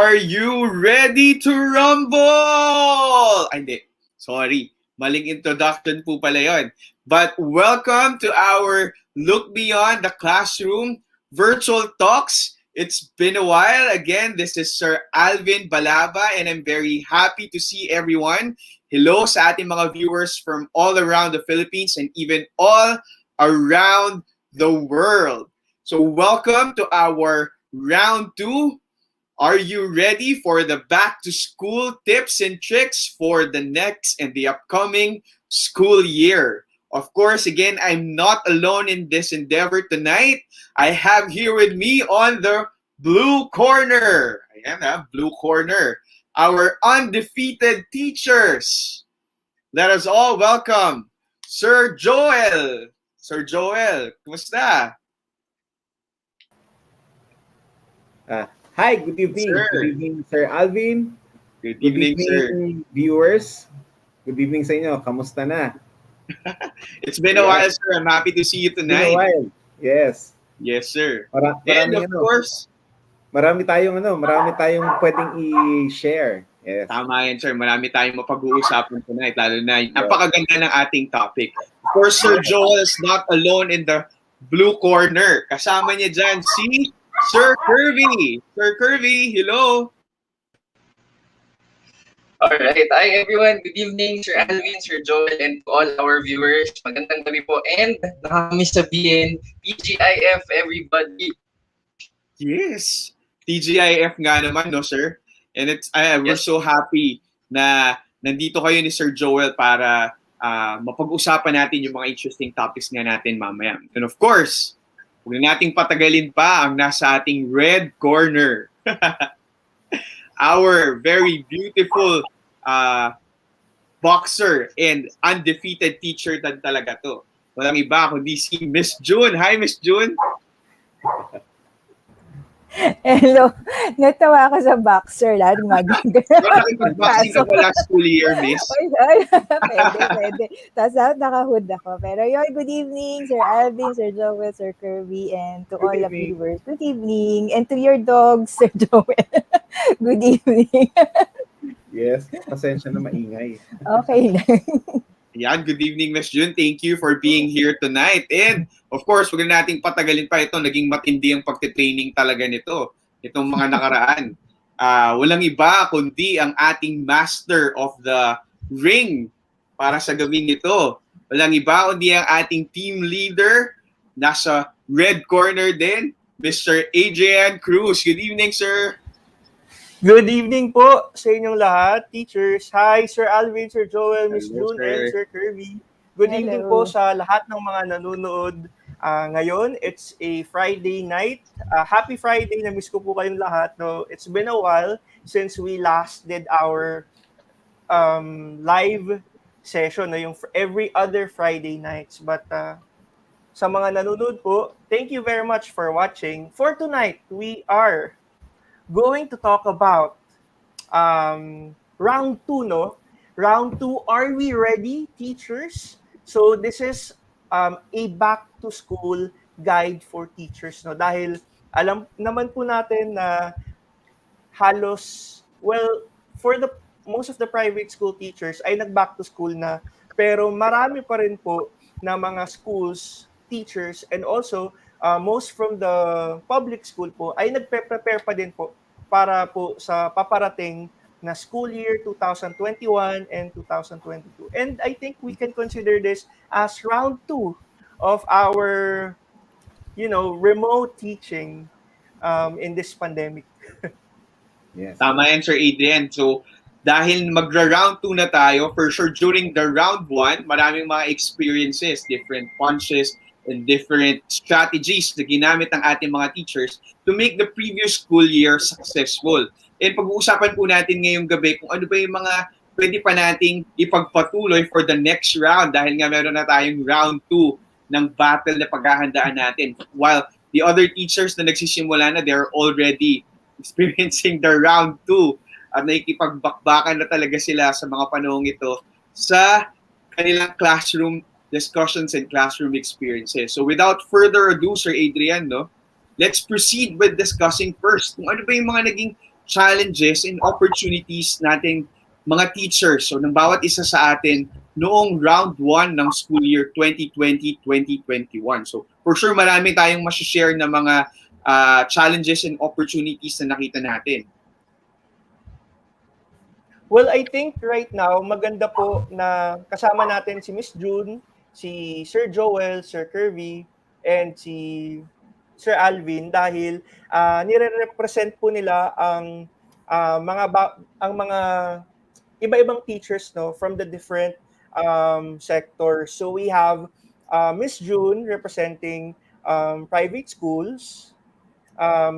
Are you ready to rumble? Ay, hindi. Sorry. Maling introduction po pala yun. But welcome to our Look Beyond the Classroom virtual talks. It's been a while. Again, this is Sir Alvin Balaba and I'm very happy to see everyone. Hello sa ating mga viewers from all around the Philippines and even all around the world. So welcome to our round 2. Are you ready for the back-to-school tips and tricks for the next and the upcoming school year? Of course, again, I'm not alone in this endeavor tonight. I have here with me on the blue corner, ayan blue corner, our undefeated teachers. Let us all welcome Sir Joel. Sir Joel, kumusta? Hi, good evening. Sir. Good evening, Sir Alvin. Good evening, sir. Viewers. Good evening sa inyo. Kamusta na? It's been a while, sir. I'm happy to see you tonight. It's been a while. Yes. Yes, sir. And of course, marami tayong pwedeng i-share. Yes. Tama yan, sir. Marami tayong mapag-uusapan tonight, lalo na napakaganda ng ating topic. Of course, Sir Joel is not alone in the blue corner. Kasama niya dyan si Sir Kirby. Sir Kirby, hello. Alright. Hi, everyone. Good evening, Sir Alvin, Sir Joel, and to all our viewers. Magandang gabi po. And nakakamiss sabihin, TGIF, everybody. Yes. TGIF nga naman, no, sir? And we're so happy na nandito kayo ni Sir Joel para mapag-usapan natin yung mga interesting topics nga natin mamaya. And of course, huwag na nating patagalin pa ang nasa ating red corner. Our very beautiful boxer and undefeated teacher dan talaga to. Walang iba kundi si Miss June. Hi, Miss June. Hello. Natawa ako sa boxer. Lalo Nakipag-boxing ka pa last school year, Miss. Pwede. Tapos naka-hood ako. Pero yun, good evening, Sir Alvin, Sir Joel, Sir Kirby, and to all the viewers. Good evening. And to your dogs, Sir Joel. Good evening. Yes, pasensya na maingay. Okay lang. Yan, good evening, Miss June. Thank you for being here tonight. And, of course, huwag na nating patagalin pa ito. Naging matindi ang pagtitraining talaga nito. Itong mga nakaraan. Walang iba kundi ang ating master of the ring para sa gawing ito. Walang iba kundi ang ating team leader. Nasa red corner din, Mr. Adrian Cruz. Good evening, sir. Good evening po sa inyong lahat, teachers. Hi, Sir Alvin, Sir Joel, Miss June, and Sir Kirby. Good evening po sa lahat ng mga nanonood. Ngayon, it's a Friday night. Happy Friday, na-miss ko po kayong lahat. No? It's been a while since we last did our live session, yung every other Friday nights. But sa mga nanonood po, thank you very much for watching. For tonight, we are going to talk about round 2, no? Round 2, are we ready, teachers? So this is a back-to-school guide for teachers, no? Dahil alam naman po natin na halos, well, for the most of the private school teachers ay nag-back-to-school na, pero marami pa rin po na mga schools, teachers, and also most from the public school po ay nagpe-prepare pa din po para po sa paparating na school year 2021 and 2022. And I think we can consider this as round 2 of our, remote teaching in this pandemic. Yes. Tama yan, Sir Adrian. So, dahil magra-round 2 na tayo, for sure, during the round 1, maraming mga experiences, different punches, and different strategies na ginamit ng ating mga teachers to make the previous school year successful. And pag-uusapan po natin ngayong gabi kung ano ba yung mga pwede pa nating ipagpatuloy for the next round dahil nga meron na tayong round 2 ng battle na paghahandaan natin. While the other teachers na nagsisimula na, they're already experiencing the round 2 at nakikipagbakbakan na talaga sila sa mga panahong ito sa kanilang classroom discussions and classroom experiences. So without further ado, Sir Adrian, let's proceed with discussing first kung ano ba yung mga naging challenges and opportunities nating mga teachers, so ng bawat isa sa atin noong round 1 ng school year 2020-2021. So for sure marami tayong masishare na mga challenges and opportunities na nakita natin. Well, I think right now, maganda po na kasama natin si Miss June, si Sir Joel, Sir Kirby, and si Sir Alvin dahil nire-represent po nila ang mga iba-ibang teachers from the different sectors. So we have Miss June representing private schools,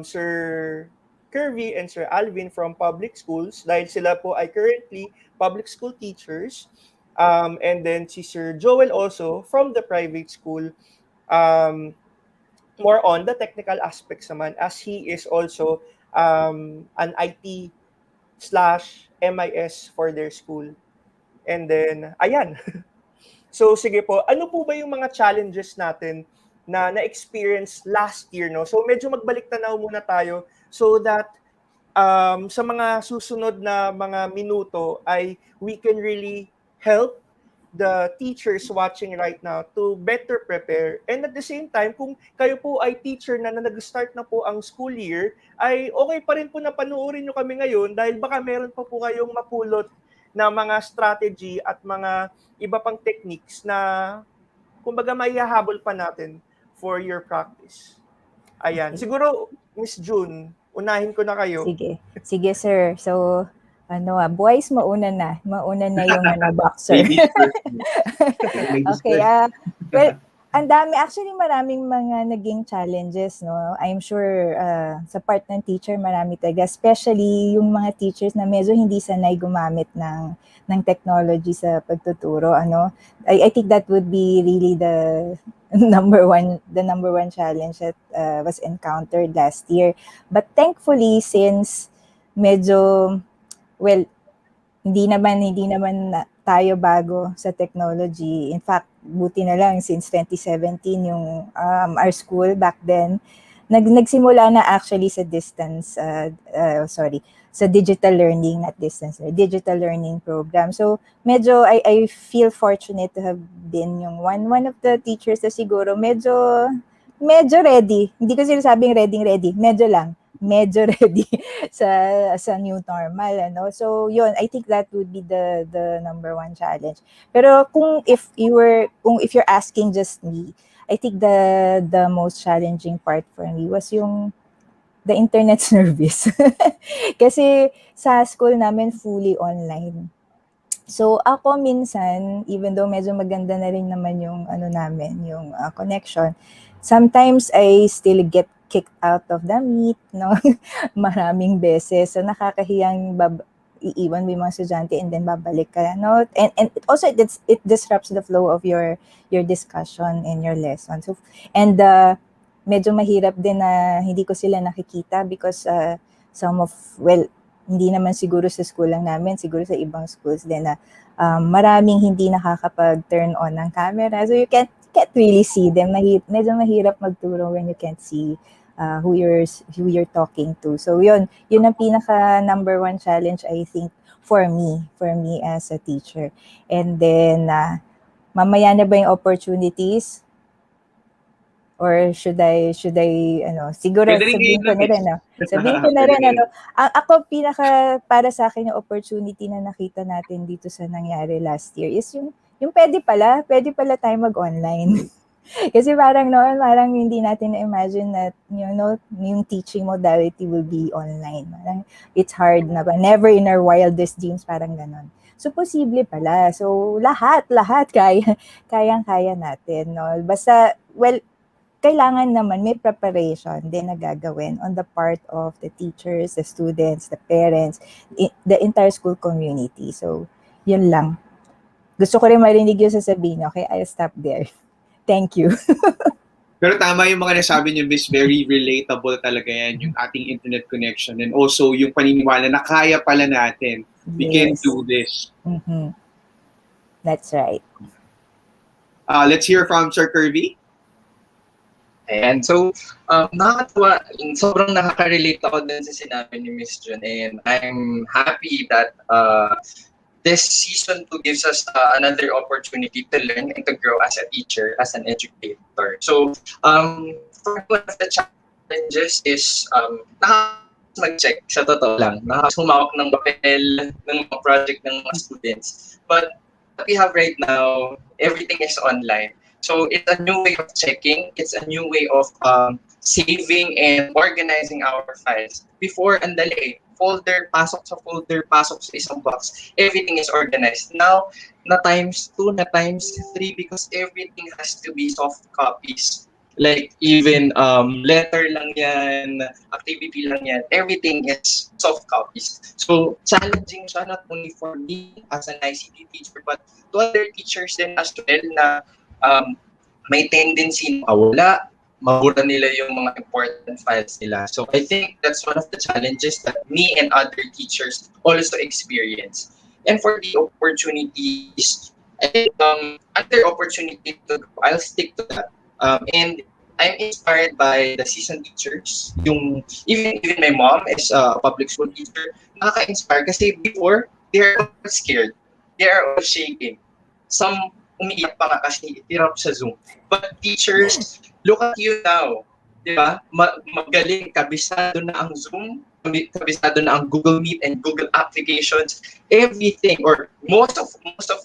Sir Kirby and Sir Alvin from public schools dahil sila po ay currently public school teachers. And then si Sir Joel also from the private school, more on the technical aspects naman as he is also an IT / MIS for their school. And then, ayan. So sige po, ano po ba yung mga challenges natin na na-experience last year, no? So medyo magbalik tanaw muna tayo so that sa mga susunod na mga minuto ay we can really help the teachers watching right now to better prepare. And at the same time, kung kayo po ay teacher na nag-start na po ang school year, ay okay pa rin po na panoorin nyo kami ngayon dahil baka meron pa po kayong mapulot na mga strategy at mga iba pang techniques na kumbaga maihahabol pa natin for your practice. Ayan. Siguro, Miss June, unahin ko na kayo. Sige. Sige, sir. So, boys, mauna na yung boxer. Okay, well, ang dami, actually maraming mga naging challenges, no? I'm sure sa part ng teacher, marami talaga, especially yung mga teachers na medyo hindi sanay gumamit ng technology sa pagtuturo, I think that would be really the number one challenge that was encountered last year. But thankfully, since medyo, well, hindi naman tayo bago sa technology. In fact, buti na lang since 2017 yung our school back then nagsimula na actually sa sa digital learning, not distance, digital learning program. So medyo I feel fortunate to have been yung one of the teachers na siguro medyo ready. Hindi ko sinasabing ready, medyo ready sa new normal, So yun, I think that would be the number one challenge. Pero if you're asking just me, I think the most challenging part for me was yung the internet service. Kasi sa school namin fully online. So ako minsan, even though medyo maganda na rin naman yung yung connection, sometimes I still get kicked out of the meet, maraming beses. So nakakahiyang iiwan mo yung mga estudyante and then babalik ka, And it also it disrupts the flow of your discussion and your lesson. So medyo mahirap din na hindi ko sila nakikita because hindi naman siguro sa school lang namin, siguro sa ibang schools din na maraming hindi nakakapag-turn on ng camera. So you can't really see them. Medyo mahirap magturo when you can't see who you're talking to. So yun ang pinaka number one challenge, I think, for me as a teacher. And then mamaya na ba yung opportunities? Or should I, siguro Pwede rin sabihin ngayon ko na, na rin, Miss. sabihin ko na Pwede rin, rin. ako para sa akin yung opportunity na nakita natin dito sa nangyari last year is yung pwede pala tayo mag-online. Kasi parang noon, parang hindi natin na-imagine that, yung teaching modality will be online. Parang it's hard na ba? Never in our wildest dreams, parang ganon. So, posible pala. So, lahat, kayang-kaya natin, no? Basta, well, kailangan naman may preparation din na gagawin on the part of the teachers, the students, the parents, the entire school community. So, yun lang. Gusto ko rin marinig yung sasabihin, okay? I'll stop there. Thank you. Pero tama yung mga nasabi niyo, Miss. Very relatable talaga yan, yung ating internet connection. And also, yung paniniwala na kaya pala natin. We can Yes. do this. Mm-hmm. That's right. Let's hear from Sir Kirby. Ayan. So, nakakatawa. Sobrang nakaka-relate ako dun sa sinabi ni Miss Jun. And I'm happy that this season 2 gives us another opportunity to learn and to grow as a teacher, as an educator. So, for one of the challenges is mag-check, sa totoo lang. Humawak ng papel, ng mga project ng mga students. But what we have right now, everything is online. So it's a new way of checking. It's a new way of saving and organizing our files. Before, andali, folder, pasok sa isang box. Everything is organized. Now, na times 2, na times 3, because everything has to be soft copies. Like even letter lang yan, activity lang yan, everything is soft copies. So challenging siya not only for me as an ICT teacher, but to other teachers din as well na may tendency na mawala, mabura nila yung mga important files nila. So I think that's one of the challenges that me and other teachers also experience. And for the opportunities, I think other opportunity to grow, I'll stick to that. And I'm inspired by the seasoned teachers. Even my mom is a public school teacher. Nakaka-inspire kasi before, they're all scared. They are all shaking. Some umiiyak pa nga kasi hirap sa Zoom. But teachers, look at you now. Di ba? Magaling, kabisado na ang Zoom, kabisado na ang Google Meet and Google applications. Everything, or most of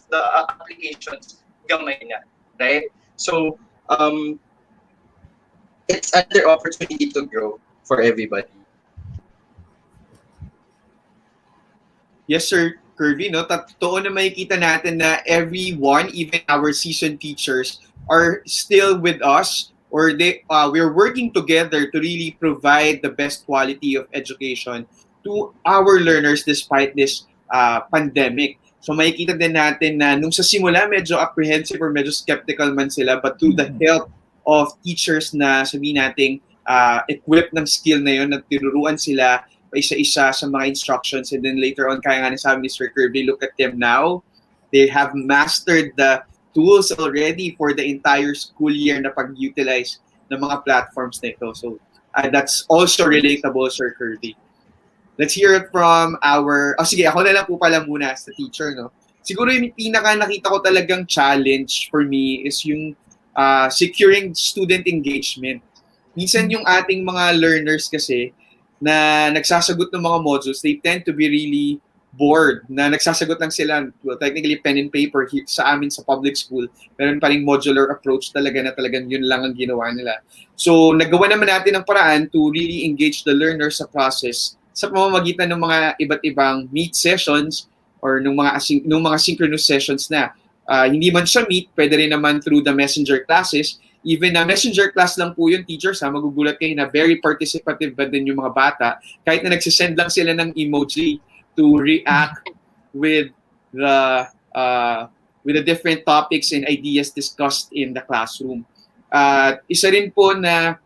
the applications, gamay na. Right? So, it's another opportunity to grow for everybody. Yes, Sir Kirby, no? Totoo na makikita natin na everyone, even our seasoned teachers, are still with us, or we're working together to really provide the best quality of education to our learners despite this pandemic. So makikita din natin na nung sa simula medyo apprehensive or medyo skeptical man sila, but through the help of teachers na sabihin nating equipped ng skill na yun, at tinuruan sila isa-isa sa mga instructions, and then later on, kaya nga nasabi ni Sir Kirby, look at them now. They have mastered the tools already for the entire school year na pag-utilize ng mga platforms na ito. So that's also relatable, Sir Kirby. Let's hear it from sige, ako na lang po pala muna as the teacher, no? Siguro yung pinaka nakita ko talagang challenge for me is yung securing student engagement. Minsan yung ating mga learners kasi na nagsasagot ng mga modules, they tend to be really bored, na nagsasagot lang sila, well, technically pen and paper sa amin sa public school, meron pa ring modular approach talaga na talagang yun lang ang ginawa nila. So, nagawa naman natin ang paraan to really engage the learners sa process sa pamamagitan ng mga iba't ibang meet sessions or nung mga synchronous sessions na. Hindi man siya meet, pwede rin naman through the messenger classes. Even na messenger class lang po yung teachers, magugulat kayo na very participative ba din yung mga bata. Kahit na nagsisend lang sila ng emoji to react with the different topics and ideas discussed in the classroom. Isa rin po na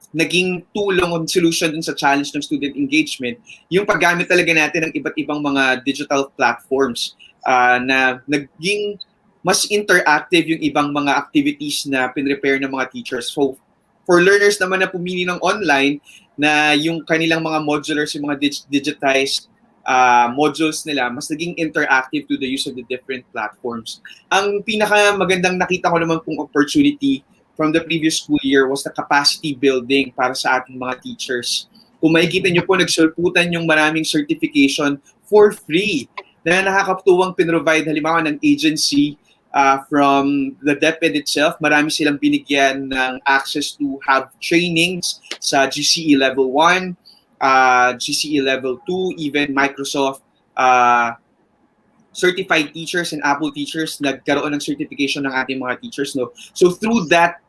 naging tulong o solution dun sa challenge ng student engagement, yung paggamit talaga natin ng iba't ibang mga digital platforms na naging mas interactive yung ibang mga activities na pinrepare ng mga teachers. So, for learners naman na pumili ng online, na yung kanilang mga modulars, yung mga digitized modules nila, mas naging interactive to the use of the different platforms. Ang pinaka magandang nakita ko naman pong opportunity from the previous school year was the capacity building para sa ating mga teachers. Kung makikita nyo po, nagsulputan yung maraming certification for free na nakakatuwang pinrovide halimbawa ng agency from the DepEd itself. Marami silang binigyan ng access to have trainings sa GCE Level 1, GCE Level 2, even Microsoft certified teachers and Apple teachers nagkaroon ng certification ng ating mga teachers, no? So through that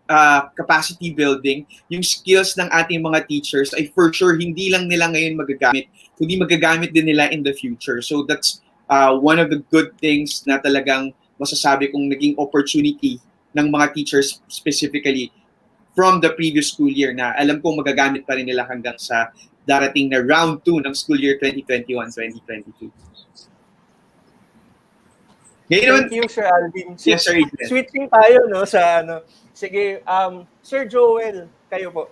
capacity building, yung skills ng ating mga teachers ay for sure hindi lang nila ngayon magagamit, kundi magagamit din nila in the future. So that's one of the good things na talagang masasabi kong naging opportunity ng mga teachers specifically from the previous school year na alam kong magagamit pa rin nila hanggang sa darating na round 2 ng school year 2021-2022. Thank you, Sir Alvin. Yes, sir. Switching tayo, no, sa ano. Sige, Sir Joel, kayo po.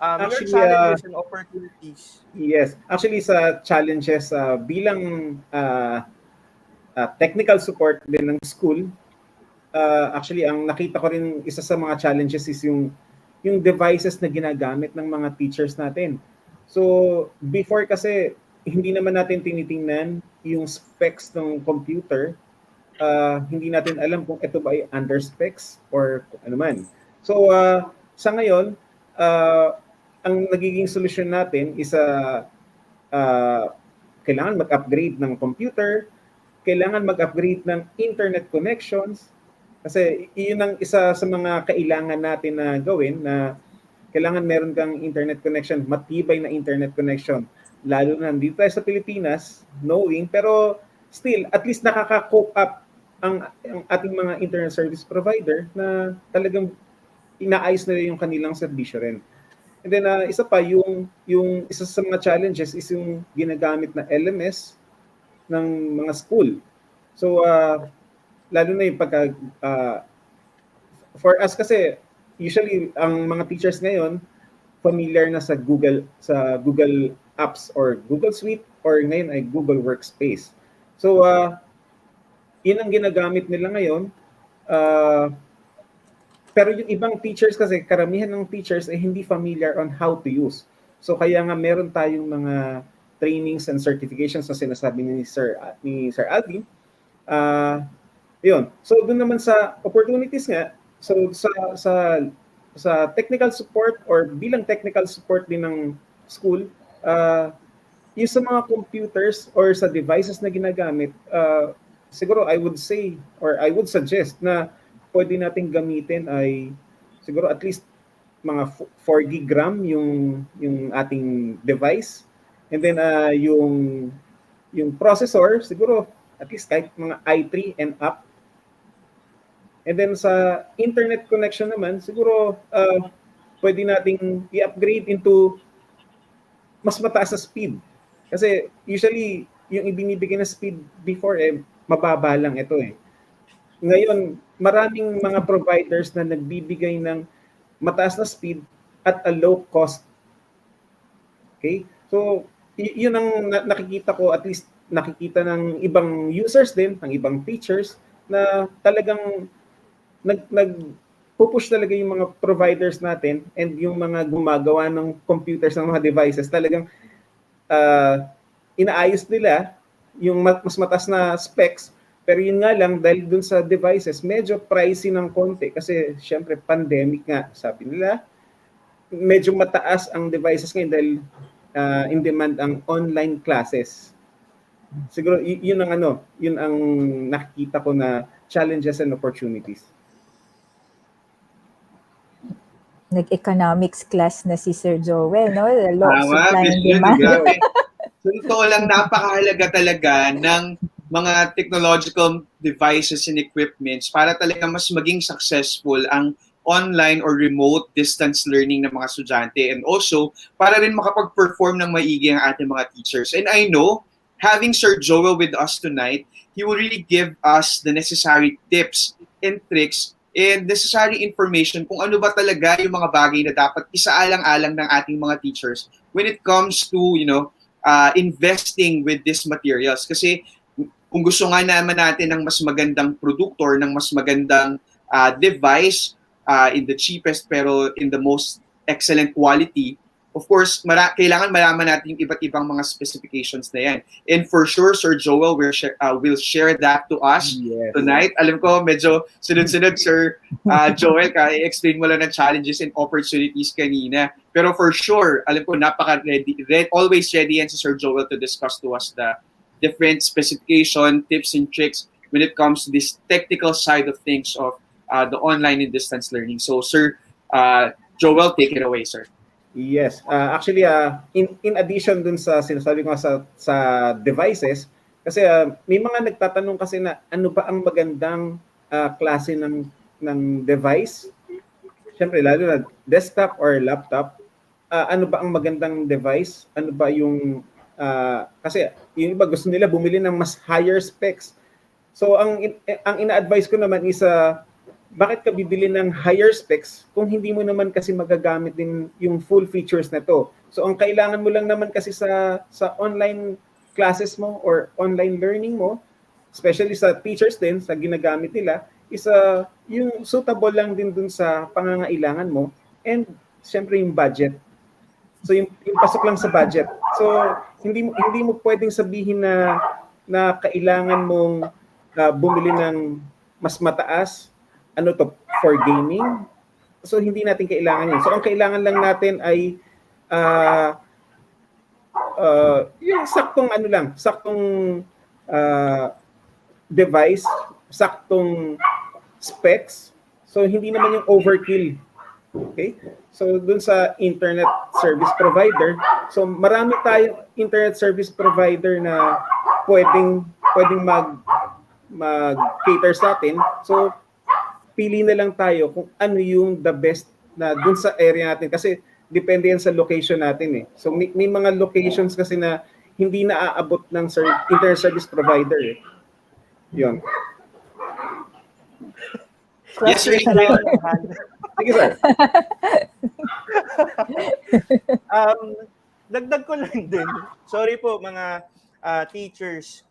Your challenges and opportunities. Yes. Actually, sa challenges, bilang technical support din ng school, actually, ang nakita ko rin isa sa mga challenges is yung devices na ginagamit ng mga teachers natin. So, before kasi, hindi naman natin tinitingnan yung specs ng computer. Hindi natin alam kung ito ba ay under specs or ano man. So, sa ngayon, ang nagiging solusyon natin is kailangan mag-upgrade ng computer, kailangan mag-upgrade ng internet connections, kasi iyon ang isa sa mga kailangan natin na gawin, na kailangan meron kang internet connection, matibay na internet connection. Lalo na dito tayo sa Pilipinas, knowing, pero still, at least nakaka-cope up ang ating mga internet service provider na talagang inaayos na yung kanilang serbisyo rin. And then isa pa, yung isa sa mga challenges is yung ginagamit na LMS ng mga school. So, lalo na yung pagka, for us kasi, usually, ang mga teachers ngayon, familiar na sa Google Apps or Google Suite or ngayon ay Google Workspace. So, yun ang ginagamit nila ngayon. Pero yung ibang teachers kasi, karamihan ng teachers ay hindi familiar on how to use. So kaya nga meron tayong mga trainings and certifications na sinasabi ni Sir Alvin. Yun. So doon naman sa opportunities nga, so sa technical support or bilang technical support din ng school, yung sa mga computers or sa devices na ginagamit, siguro I would say or I would suggest na pwede nating gamitin ay siguro at least mga 4 gig RAM yung ating device, and then yung processor siguro at least kahit mga i3 and up, and then sa internet connection naman siguro pwede nating i-upgrade into mas mataas na speed, kasi usually yung ibinibigay na speed before mababa lang ito eh. Ngayon, maraming mga providers na nagbibigay ng mataas na speed at a low cost. Okay? So, yun ang nakikita ko, at least nakikita ng ibang users din, ng ibang teachers, na talagang nag-push talaga yung mga providers natin and yung mga gumagawa ng computers ng mga devices, talagang inaayos nila yung mas mataas na specs, pero yun nga lang, dahil dun sa devices, medyo pricey ng konti kasi syempre pandemic nga, sabi nila, medyo mataas ang devices ngayon dahil in demand ang online classes. Siguro yun ang nakikita ko na challenges and opportunities. Nag-economics class na si Sir Joel, no? Law of Tama, supply and yun, demand. grabe. So, totoo lang, napakahalaga talaga ng mga technological devices and equipments para talaga mas maging successful ang online or remote distance learning ng mga estudyante, and also para rin makapag-perform ng maigi ang ating mga teachers. And I know, having Sir Joel with us tonight, he will really give us the necessary tips and tricks and necessary information kung ano ba talaga yung mga bagay na dapat isaalang-alang ng ating mga teachers when it comes to, investing with these materials. Kasi kung gusto nga naman natin ng mas magandang produktor, ng mas magandang device, in the cheapest pero in the most excellent quality, of course, kailangan malaman natin yung iba't ibang mga specifications na yan. And for sure, Sir Joel will share that to us tonight. Alam ko, medyo sunod-sunod, Sir Joel, i-explain mo lang ng challenges and opportunities kanina. Pero for sure, alam ko, always ready yan si Sir Joel to discuss to us the different specification, tips and tricks when it comes to this technical side of things of the online and distance learning. So, Sir Joel, take it away, sir. Yes. Actually, in addition dun sa sinasabi ko sa devices, kasi may mga nagtatanong kasi na ano ba ang magandang klase ng device? Siyempre, lalo na desktop or laptop. Ano ba ang magandang device? Ano ba yung... kasi yung iba gusto nila bumili ng mas higher specs. So, ang ina-advise ko naman is... bakit ka bibili ng higher specs kung hindi mo naman kasi magagamit din yung full features na to? So ang kailangan mo lang naman kasi sa online classes mo or online learning mo, especially sa teachers din, sa ginagamit nila, is yung suitable lang din dun sa pangangailangan mo and syempre yung budget. So yung pasok lang sa budget. So hindi mo pwedeng sabihin na kailangan mong bumili ng mas mataas for gaming. So hindi natin kailangan yun. So ang kailangan lang natin ay yung saktong device, saktong specs. So hindi naman yung overkill. Okay? So dun sa internet service provider, so marami tayong internet service provider na pwedeng mag-cater sa atin. So pili na lang tayo kung ano yung the best na dun sa area natin kasi depende yan sa location natin eh. So may mga locations kasi na hindi naaabot ng internet service provider eh. Yun. Yes, sir. Sige, sir. Dagdag ko lang din. Sorry po mga teachers.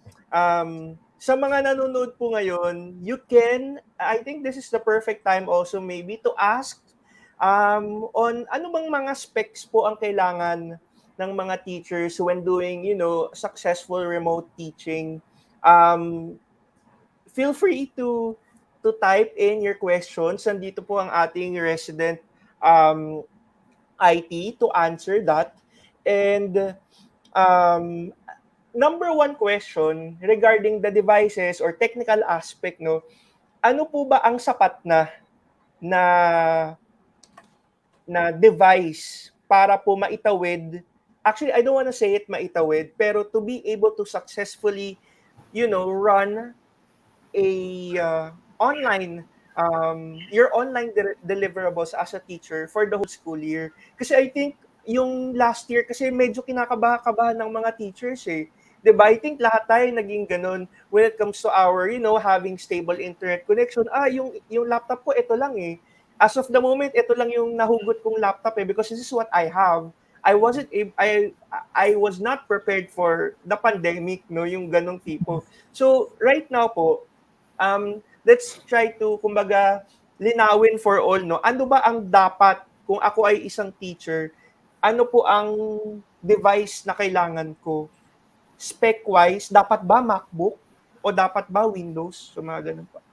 Sa mga nanonood po ngayon, I think this is the perfect time also maybe to ask on ano bang mga specs po ang kailangan ng mga teachers when doing, successful remote teaching. Feel free to type in your questions. Nandito po ang ating resident IT to answer that. And number one question regarding the devices or technical aspect, ano po ba ang sapat na device para po maitawid? Actually, I don't want to say it maitawid, pero to be able to successfully, run a your online deliverables as a teacher for the whole school year. Kasi I think yung last year, kasi medyo kinakabahan ng mga teachers eh. Diba? I think lahat tayo naging ganun when it comes to our, having stable internet connection. Yung laptop ko, ito lang eh. As of the moment, ito lang yung nahugot kong laptop eh because this is what I have. I was not prepared for the pandemic, yung ganong tipo. So, right now po, let's try to, kumbaga, linawin for all, ano ba ang dapat, kung ako ay isang teacher, ano po ang device na kailangan ko? Spec-wise, dapat ba MacBook o dapat ba Windows? So, mga ganun pa.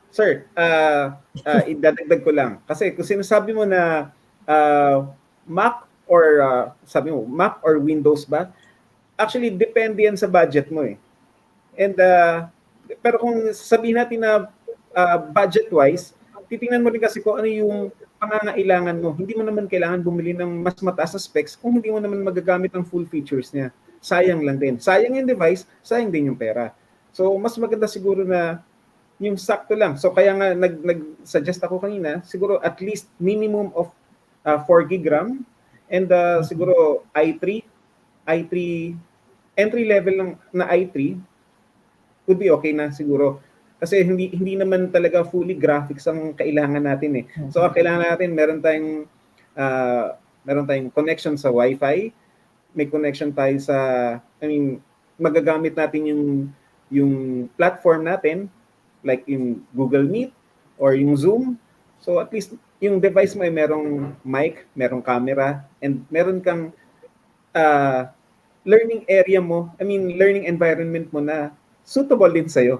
Sir, idadagdag ko lang. Kasi kung sinasabi mo na Mac or Windows ba, actually, depende yan sa budget mo eh. And, pero kung sabihin natin na budget-wise, titingnan mo rin kasi kung ano yung pangangailangan mo. Hindi mo naman kailangan bumili ng mas mataas na specs kung hindi mo naman magagamit ang full features niya. Sayang lang din. Sayang yung device, sayang din yung pera. So, mas maganda siguro na yung sakto lang. So, kaya nga nag-suggest ako kanina, siguro at least minimum of 4 gig RAM and siguro i3, entry level lang na i3 would be okay na siguro. Kasi hindi naman talaga fully graphics ang kailangan natin eh. So ang kailangan natin meron tayong connection sa Wi-Fi, may connection tayo sa magagamit natin yung platform natin like in Google Meet or yung Zoom. So at least yung device mo ay merong mic, merong camera, and meron kang learning area mo, learning environment mo na suitable din sa'yo.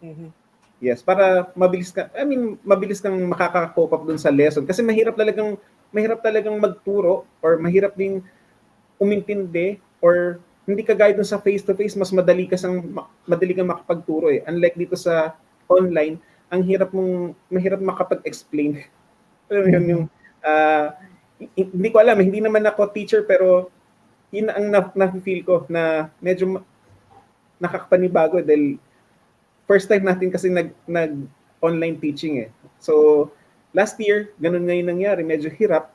Mhm. Yes, para mabilis kang makaka-cope up dun sa lesson. Kasi mahirap talagang magturo or mahirap ding umintindi or hindi kagaya dun sa face-to-face, madali kang makapagturo eh. Unlike dito sa online, mahirap makapag-explain. Alam mo yun, yung, hindi ko alam, hindi naman ako teacher, pero yun ang na-feel ko na medyo nakakapanibago dahil first time natin kasi nag online teaching eh. So last year, ganun ngayon nangyari, medyo hirap.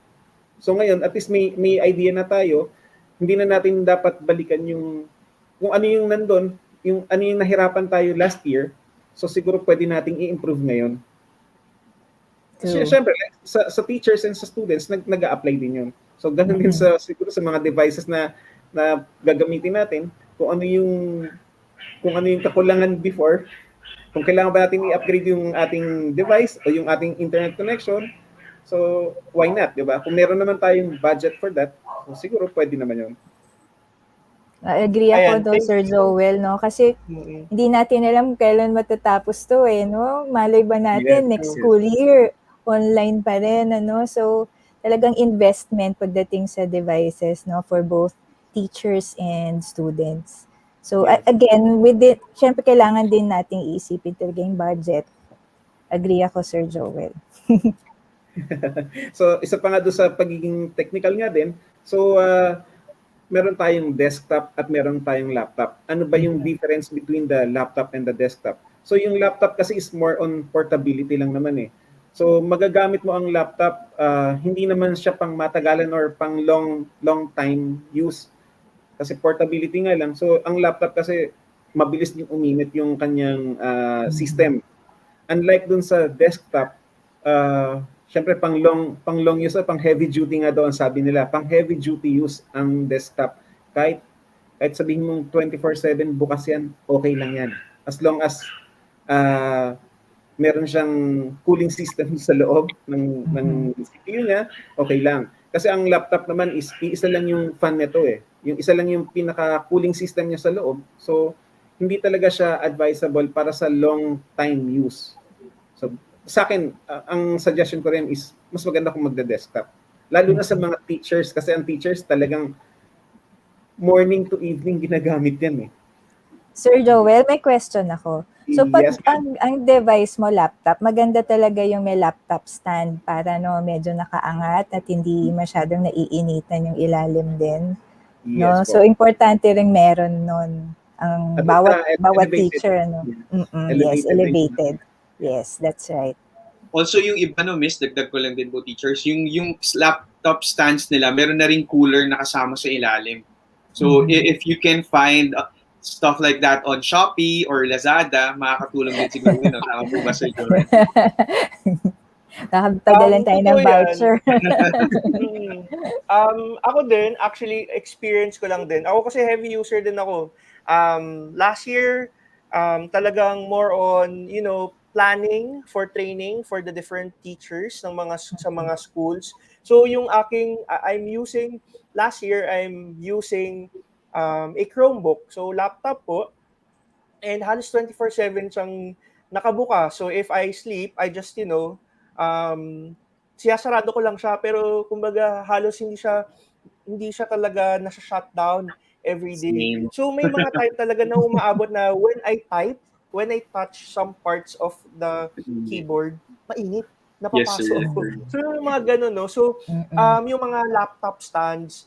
So ngayon, at least may idea na tayo, hindi na natin dapat balikan yung kung ano yung nandun, yung ano yung nahirapan tayo last year. So siguro pwede nating i-improve ngayon. Kasi syempre, sa teachers and sa students, nag-a-apply din yun. So ganun din siguro sa mga devices na gagamitin natin, kung ano yung kakulangan before, kung kailangan ba natin i-upgrade yung ating device o yung ating internet connection, so why not, di ba? Kung meron naman tayong budget for that, so siguro pwede naman yun. Agree ako Ayan, doon, thank Sir you. Joel, no? Kasi hindi natin alam kailan matatapos to eh, no? Malay ba natin, next school year, online pa rin, ano? So, talagang investment pagdating sa devices, no? For both teachers and students. So, again, syempre kailangan din nating iisipin talaga yung budget. Agree ako, Sir Joel. So, isa pa nga doon sa pagiging technical nga din, so, meron tayong desktop at meron tayong laptop. Ano ba yung difference between the laptop and the desktop? So yung laptop kasi is more on portability lang naman eh. So magagamit mo ang laptop, hindi naman siya pang matagalan or pang long time use. Kasi portability nga lang. So ang laptop kasi mabilis din uminit yung kanyang system. Unlike dun sa desktop, syempre pang long use, pang heavy duty nga daw ang sabi nila. Pang heavy duty use ang desktop. Kahit sabihin mong 24/7 bukas yan, okay lang yan. As long as meron siyang cooling system sa loob ng CPU niya, okay lang. Kasi ang laptop naman is isa lang yung fan nito eh. Yung isa lang yung pinaka-cooling system niya sa loob. So, hindi talaga siya advisable para sa long time use. So, sa akin, ang suggestion ko rin is mas maganda kung magde-desktop. Lalo na sa mga teachers kasi ang teachers talagang morning to evening ginagamit yan eh. Sir Joel, may question ako. So pag Yes, ang device mo laptop, maganda talaga yung may laptop stand para no medyo nakaangat at hindi masyadong naiinitan yung ilalim din. No? Yes So po. importante ring meron nun ang At bawat elevated. teacher no. Yes, elevated. Yes, that's right. Also yung iba no, miss, dagdag ko lang din po teachers, yung laptop stands nila, meron na ring cooler na kasama sa ilalim. So if you can find stuff like that on Shopee or Lazada, makakatulong din siguro yun. Tama po ba, Sir Joel? Nakapadalan tayo ng voucher. Ako din, actually, experience ko lang din. Ako kasi heavy user din ako. Last year, talagang more on, planning for training for the different teachers sa mga schools. So yung last year I'm using a Chromebook. So laptop po, and halos 24/7 siyang nakabuka. So if I sleep, I just, siyasarado ko lang siya, pero kumbaga halos hindi siya talaga nasa-shutdown every day. Same. So may mga time talaga na umaabot na when I touch some parts of the keyboard, mainit, napapasok. Yes, sir. So yung mga ganun, no? So yung mga laptop stands,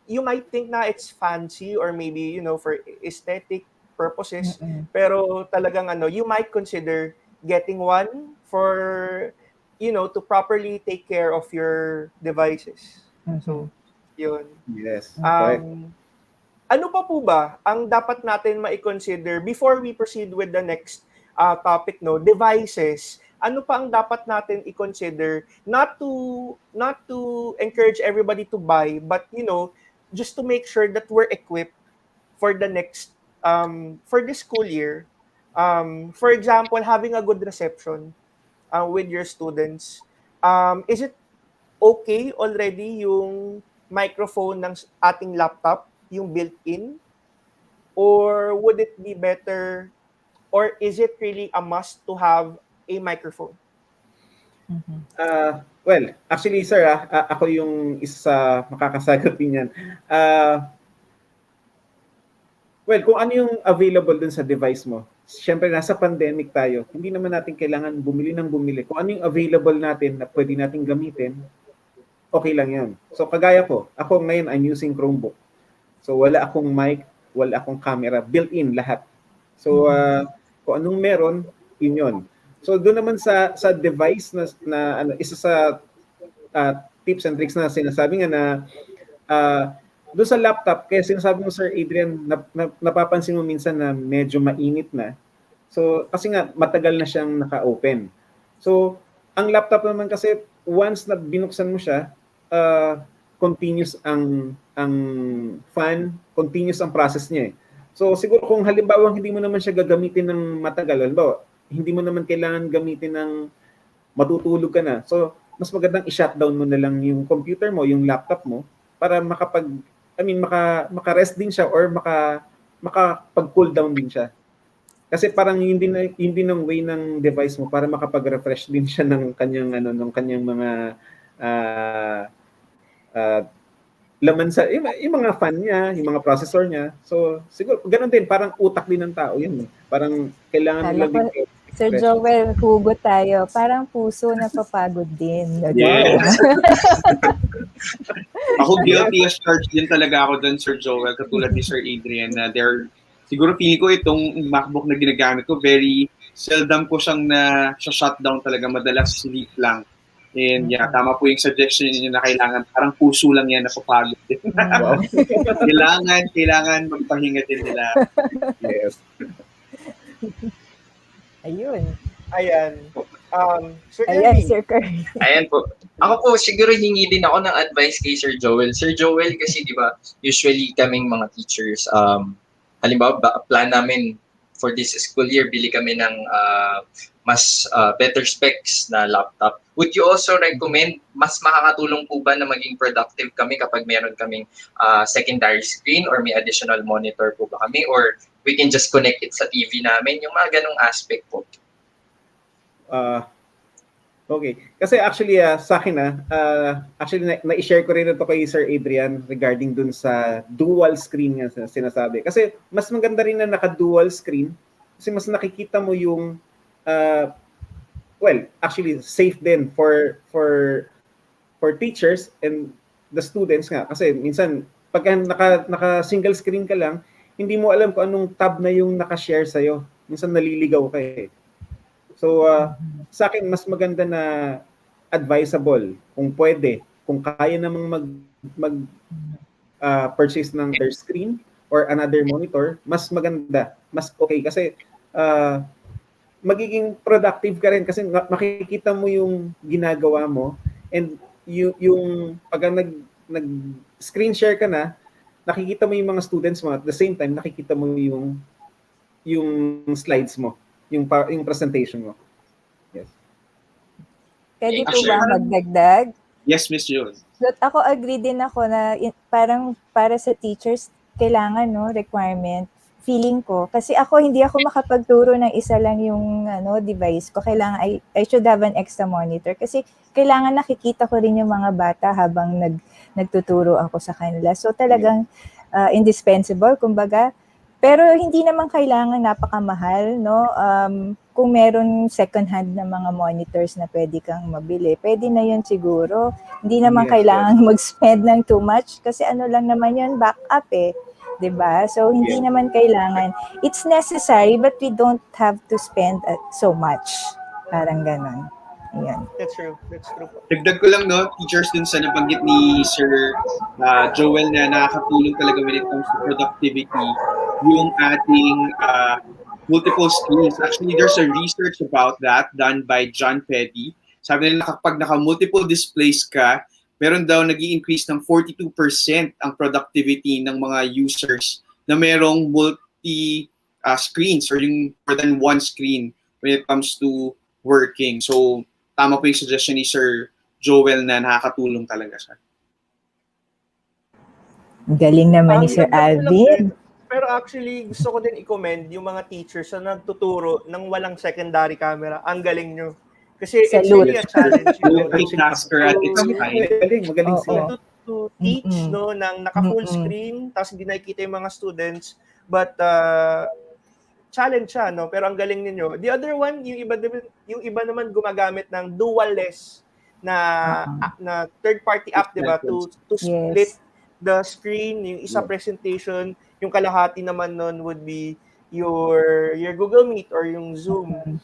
you might think na it's fancy or maybe, for aesthetic purposes, pero talagang you might consider getting one for, to properly take care of your devices. So, yun. Yes, correct. Ano pa po ba ang dapat natin ma-consider before we proceed with the next topic, no? Devices. Ano pa ang dapat natin i-consider, not to encourage everybody to buy, but just to make sure that we're equipped for the next for this school year. For example, having a good reception. with your students, is it okay already yung microphone ng ating laptop, yung built-in? Or would it be better, or is it really a must to have a microphone? Well, actually sir, ako yung isa sa makakasagot din yan. Well, kung ano yung available dun sa device mo. Siyempre, nasa pandemic tayo. Hindi naman natin kailangan bumili ng bumili. Kung ano yung available natin na pwede natin gamitin, okay lang yan. So, kagaya ko, ako ngayon, I'm using Chromebook. So, wala akong mic, wala akong camera. Built-in lahat. So, kung anong meron, yun yun. So, doon naman sa device na isa sa tips and tricks na sinasabi nga na doon sa laptop, kaya sinasabi mo Sir Adrian, napapansin mo minsan na medyo mainit na. So, kasi nga matagal na siyang naka-open. So, ang laptop naman kasi once na binuksan mo siya, continuous ang fan, continuous ang process niya eh. So, siguro kung halimbawa hindi mo naman siya gagamitin ng matagal, halimbawa, hindi mo naman kailangan gamitin ng matutulog ka na. So, mas magandang i-shutdown mo na lang yung computer mo, yung laptop mo, para maka-rest din siya or makapag-cool down din siya. Kasi parang yun din ang way ng device mo para makapag-refresh din siya ng kanyang mga laman sa yung mga fan niya, yung mga processor niya. So siguro ganoon din, parang utak din ng tao yun. Parang kailangan nila din. Sir Joel, hugot tayo. Parang puso na papagod din. Yes. Ako guilty as charged din talaga ako doon, Sir Joel, katulad ni Sir Adrian, na siguro feeling ko itong MacBook na ginagamit ko, very seldom ko siyang shutdown talaga, madalas sleep lang. And yeah, tama po yung suggestion niyo na kailangan, parang puso lang yan na papagod din. Wow. kailangan magpahinga din nila. Yes. Ayun. Ayan. Sir Ayan, Kirby. Sir Kirby. Ayan po. Ako po, siguro hingi din ako ng advice kay Sir Joel. Sir Joel, kasi di ba, usually kaming mga teachers, halimbawa, plan namin for this school year, bili kami ng mas better specs na laptop. Would you also recommend, mas makakatulong po ba na maging productive kami kapag meron kaming secondary screen or may additional monitor po ba kami, or we can just connect it sa TV namin, yung mga ganong aspect po? Okay. Kasi actually, sa akin, actually, na-share ko rin ito kay Sir Adrian regarding dun sa dual screen nga sinasabi. Kasi mas maganda rin na naka-dual screen kasi mas nakikita mo yung, well, actually, safe din for teachers and the students nga. Kasi minsan, pagka naka-single screen ka lang, hindi mo alam kung anong tab na yung naka-share sa'yo. Minsan naliligaw ka eh. So, sa akin, mas maganda na advisable kung pwede, kung kaya namang purchase ng their screen or another monitor, mas maganda, mas okay. Kasi magiging productive ka rin kasi makikita mo yung ginagawa mo and yung pag nag-screen share ka na, nakikita mo yung mga students mo at the same time, nakikita mo yung slides mo. Yung presentation mo. Yes. Pwede po ba magdagdag? Yes, Miss June. But ako agree din ako na parang para sa teachers, kailangan, no, requirement, feeling ko. Kasi hindi ako makapagturo ng isa lang yung device ko. Kailangan, I should have an extra monitor. Kasi kailangan nakikita ko rin yung mga bata habang nagtuturo ako sa kanila. So talagang indispensable, kumbaga. Pero hindi naman kailangan napakamahal, no? Kung meron second hand na mga monitors na pwede kang mabili, pwede na yun siguro. Hindi naman kailangan mag-spend ng too much kasi lang naman yun, backup eh. 'Di ba? So hindi naman kailangan. It's necessary but we don't have to spend so much. Parang ganon. Ayan. That's true. That's true. Dagdag ko lang, no, teachers din sa nabanggit ni Sir Joel na nakakatulong talaga when it comes to productivity, yung ating multiple screens. Actually, there's a research about that done by John Petty. Sabi nila kapag naka-multiple displays ka, meron daw nag-i-increase ng 42% ang productivity ng mga users na merong multi screens or yung more than one screen when it comes to working. So, tama po yung suggestion ni Sir Joel na nakakatulong talaga siya. Galing naman ni Sir Dagdag ko lang din, Alvin. pero actually gusto ko din i-commend yung mga teachers na nagtuturo ng walang secondary camera. Ang galing nyo. Kasi it's Salute. really a challenge, you know, Multitasker at its Kami po, kind. magaling Oo. sila. to teach, Mm-mm. no, ng naka-full Mm-mm. screen, tapos hindi nakikita yung mga students, but challenge siya, no? Pero ang galing ninyo. The other one, yung iba naman gumagamit ng dual-less na third-party app, di ba? To split Yes. the screen, yung isa presentation, yung kalahati naman nun would be your Google Meet or yung Zoom.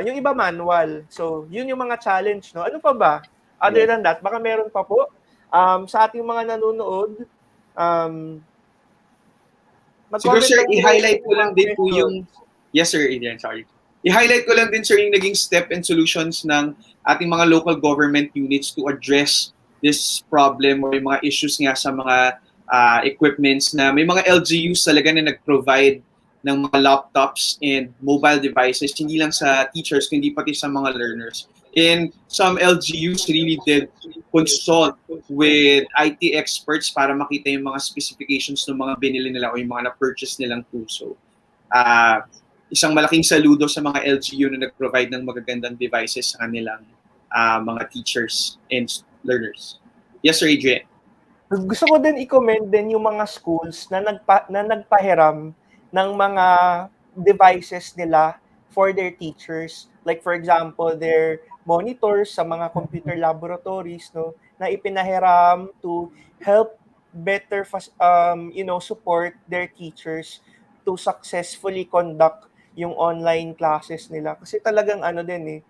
Yung iba manual. So, yun yung mga challenge, no? Ano pa ba? Other than that, baka meron pa po. Sa ating mga nanonood, Siguro, mag-comment sir, lang po i-highlight kayo ko lang ng din po questions. yung... Yes, sir, Adrian, sorry. I-highlight ko lang din, sir, yung naging step and solutions ng ating mga local government units to address this problem or yung mga issues nga sa mga equipments na may mga LGUs talaga na nag-provide ng mga laptops and mobile devices, hindi lang sa teachers, kundi pati sa mga learners. And some LGUs really did consult with IT experts para makita yung mga specifications ng mga binili nila o yung mga na-purchase nilang tools. So, isang malaking saludo sa mga LGU na nag-provide ng magagandang devices sa kanilang mga teachers and learners. Yes, Sir Adrian. Gusto ko din i-commend din yung mga schools na nagpahiram ng mga devices nila for their teachers. Like for example, their monitors sa mga computer laboratories, no, na ipinahiram to help better support their teachers to successfully conduct yung online classes nila. Kasi talagang ano din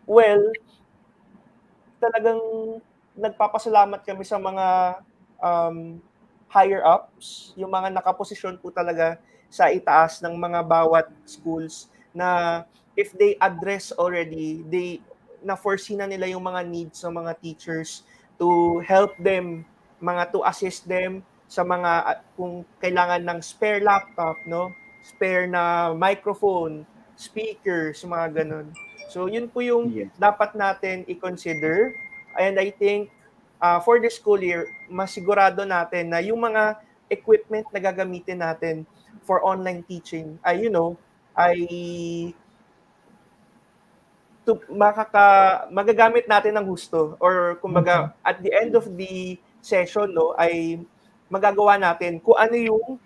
well, talagang nagpapasalamat kami sa mga higher ups, yung mga nakaposisyon po talaga sa itaas ng mga bawat schools na if they address already, na-foresee na nila yung mga needs ng mga teachers to help them, to assist them sa mga kung kailangan ng spare laptop, no? Spare na microphone, speakers, mga ganun. So yun po yung dapat natin i-consider. And I think for the school year, masigurado natin na yung mga equipment na gagamitin natin for online teaching ay magagamit natin ng gusto, or kumbaga at the end of the session ay magagawa natin kung ano yung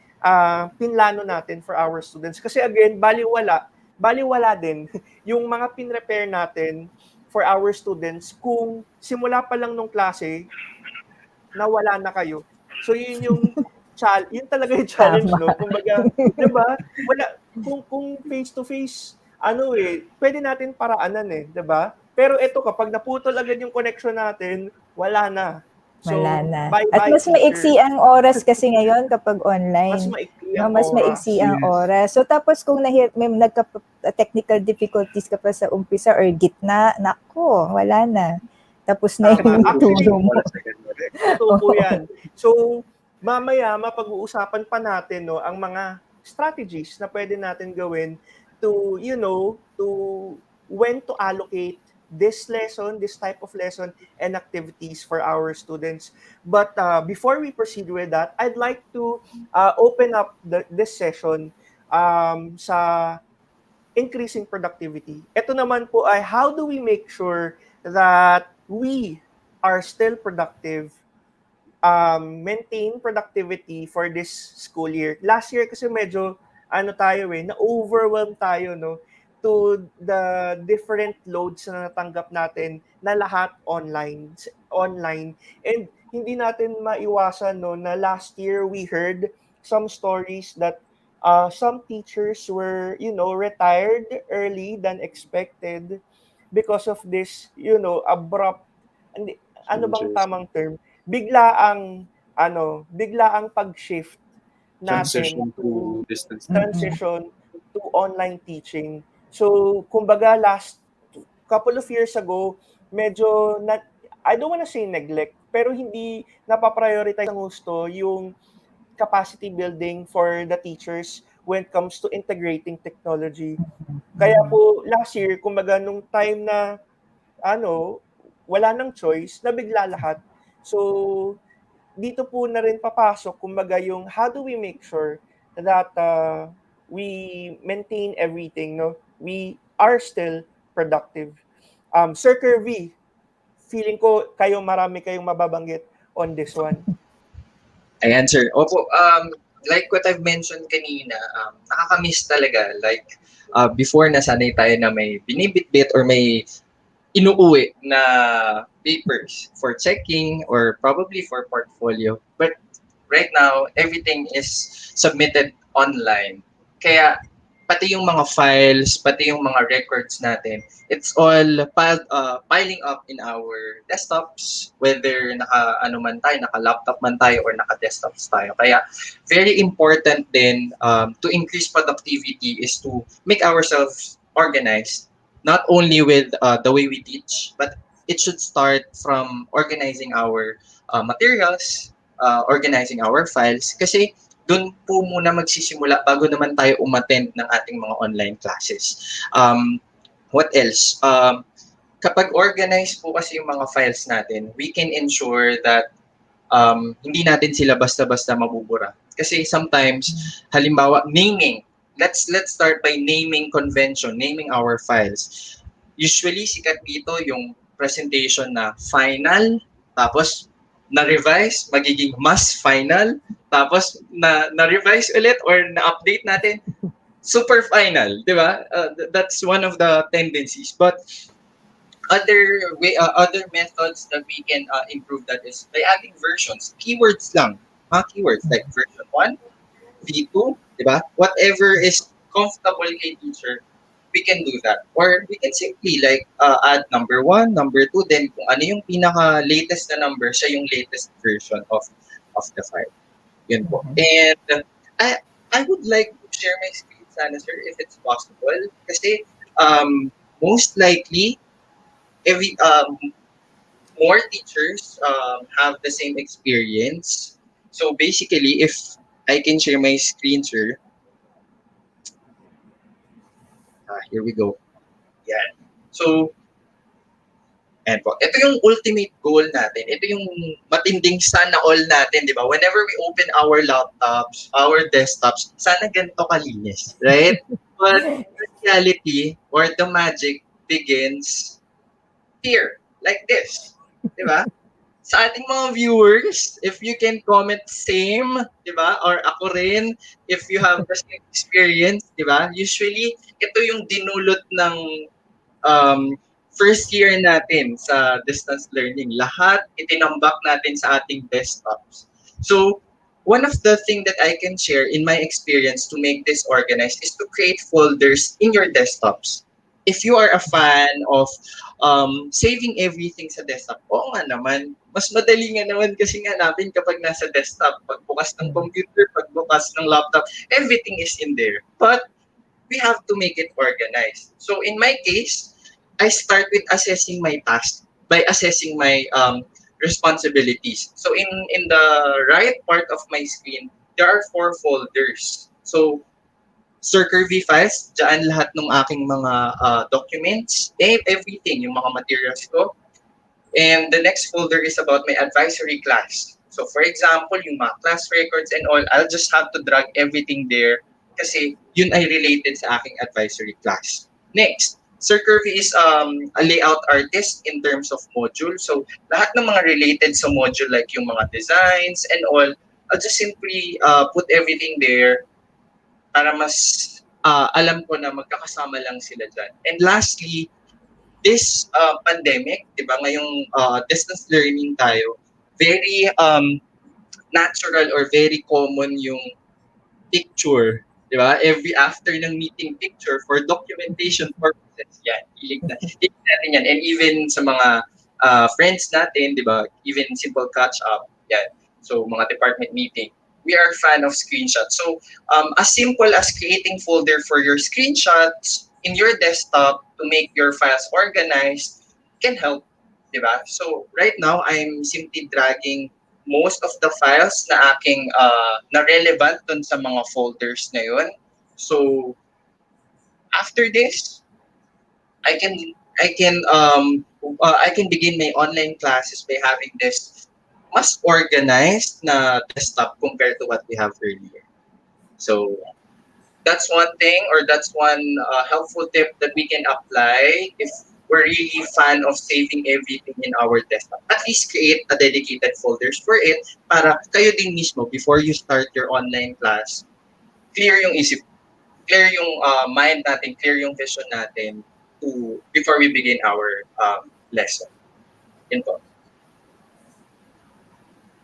pinlano natin for our students. Kasi again, baliwala din yung mga pinrepare natin for our students kung simula pa lang nung klase nawala na kayo. So yun talaga yung challenge, no? Kumbaga, 'di ba? Wala kung face to face pwede natin paraanan 'di ba? Pero ito kapag naputol agad yung connection natin, wala na. So, Wala na. bye-bye, At mas maiksi teachers. ang oras kasi ngayon kapag online. Mas maiksi No, ang mas oras. maiksi ang oras. So tapos kung may technical difficulties ka pa sa umpisa or gitna, nako, wala na. Tapos na yung turo mo. Totoo po yan. So, mamaya mapag-uusapan pa natin ang mga strategies na pwede natin gawin to when to allocate this type of lesson and activities for our students. But before we proceed with that, I'd like to open up this session sa increasing productivity. Ito naman po ay how do we make sure that we are still productive, maintain productivity for this school year. Last year kasi medyo na-overwhelm tayo, no, to the different loads na natanggap natin na lahat online. And hindi natin maiwasan, no, na last year we heard some stories that some teachers were, retired early than expected because of this, abrupt, ano bang tamang term? Biglaang pag-shift natin to transition to online teaching. So, kumbaga last couple of years ago, medyo I don't wanna say neglect, pero hindi napaprioritize ng gusto yung capacity building for the teachers when it comes to integrating technology. Kaya po last year, kumbaga nung time na wala nang choice, nabigla lahat. So, dito po na rin papasok kumbaga yung how do we make sure that we maintain everything, no? We are still productive. Sir Kirby, feeling ko marami kayong mababanggit on this one. Ayan, sir. Opo, like what I've mentioned kanina, nakakamiss talaga. Like, before nasanay tayo na may binibitbit or may inuuwi na papers for checking or probably for portfolio. But right now, everything is submitted online. Kaya pati yung mga files, pati yung mga records natin, it's all piling up in our desktops, whether naka-laptop man tayo or naka-desktops tayo. Kaya very important din to increase productivity is to make ourselves organized, not only with the way we teach, but it should start from organizing our materials, organizing our files, kasi doon po muna magsisimula bago naman tayo umattend ng ating mga online classes. What else? Kapag organized po kasi yung mga files natin, we can ensure that hindi natin sila basta-basta mabubura. Kasi sometimes, halimbawa, naming. Let's start by naming convention, naming our files. Usually, sikat dito yung presentation na final, tapos na-revise, magiging mas final, tapos na-revise ulit or na-update natin, super final, di ba? That's one of the tendencies. But other methods that we can improve that is by adding versions, keywords lang, keywords like version 1, V2, di ba? Whatever is comfortable kay teacher, we can do that. Or we can simply like add number 1, number 2, then kung ano yung pinaka-latest na number, siya yung latest version of the file. Yun po. And I would like to share my screen sana, sir, if it's possible. Kasi most likely, more teachers have the same experience. So basically, if I can share my screen, sir. Here we go. Yan. So, and po, ito yung ultimate goal natin. Ito yung matinding sana all natin, di ba? Whenever we open our laptops, our desktops, sana ganito kalinis, right? But the reality or the magic begins here, like this, di ba? Sa ating mga viewers, if you can comment same, di ba? Or ako rin, if you have the same experience, di ba? Usually, ito yung dinulot ng first year natin sa distance learning. Lahat itinambak natin sa ating desktops. So, one of the things that I can share in my experience to make this organized is to create folders in your desktops. If you are a fan of saving everything sa desktop, oo nga naman, mas madali nga naman kasi hanapin kapag nasa desktop. Pagbukas ng computer, pagbukas ng laptop, everything is in there. But we have to make it organized. So in my case, I start with assessing my task by assessing my responsibilities. So in the right part of my screen, there are 4 folders. So Sir Curvy files, dyan lahat ng aking mga documents, everything, yung mga materials ko. And the next folder is about my advisory class. So for example, yung mga class records and all, I'll just have to drag everything there kasi yun ay related sa aking advisory class. Next, Sir Curvy is a layout artist in terms of module. So lahat ng mga related sa module like yung mga designs and all, I'll just simply put everything there para mas alam ko na magkakasama lang sila dyan. And lastly, this pandemic, di ba, ngayong distance learning tayo, very natural or very common yung picture, di ba? Every after ng meeting picture for documentation purposes, yan, hilig natin yan. And even sa mga friends natin, di ba, even simple catch-up, yan. So, mga department meeting, we are a fan of screenshots. So, as simple as creating folder for your screenshots in your desktop to make your files organized can help, di ba? So, right now, I'm simply dragging most of the files na aking na relevant dun sa mga folders na yun. So after this, I can I can begin my online classes by having this mas organized na desktop compared to what we have earlier. So that's one thing, or that's one helpful tip that we can apply if we're really fan of saving everything in our desktop. At least create a dedicated folders for it para kayo din mismo before you start your online class, clear yung isip, clear yung mind natin, clear yung vision natin to before we begin our lesson. Yun po.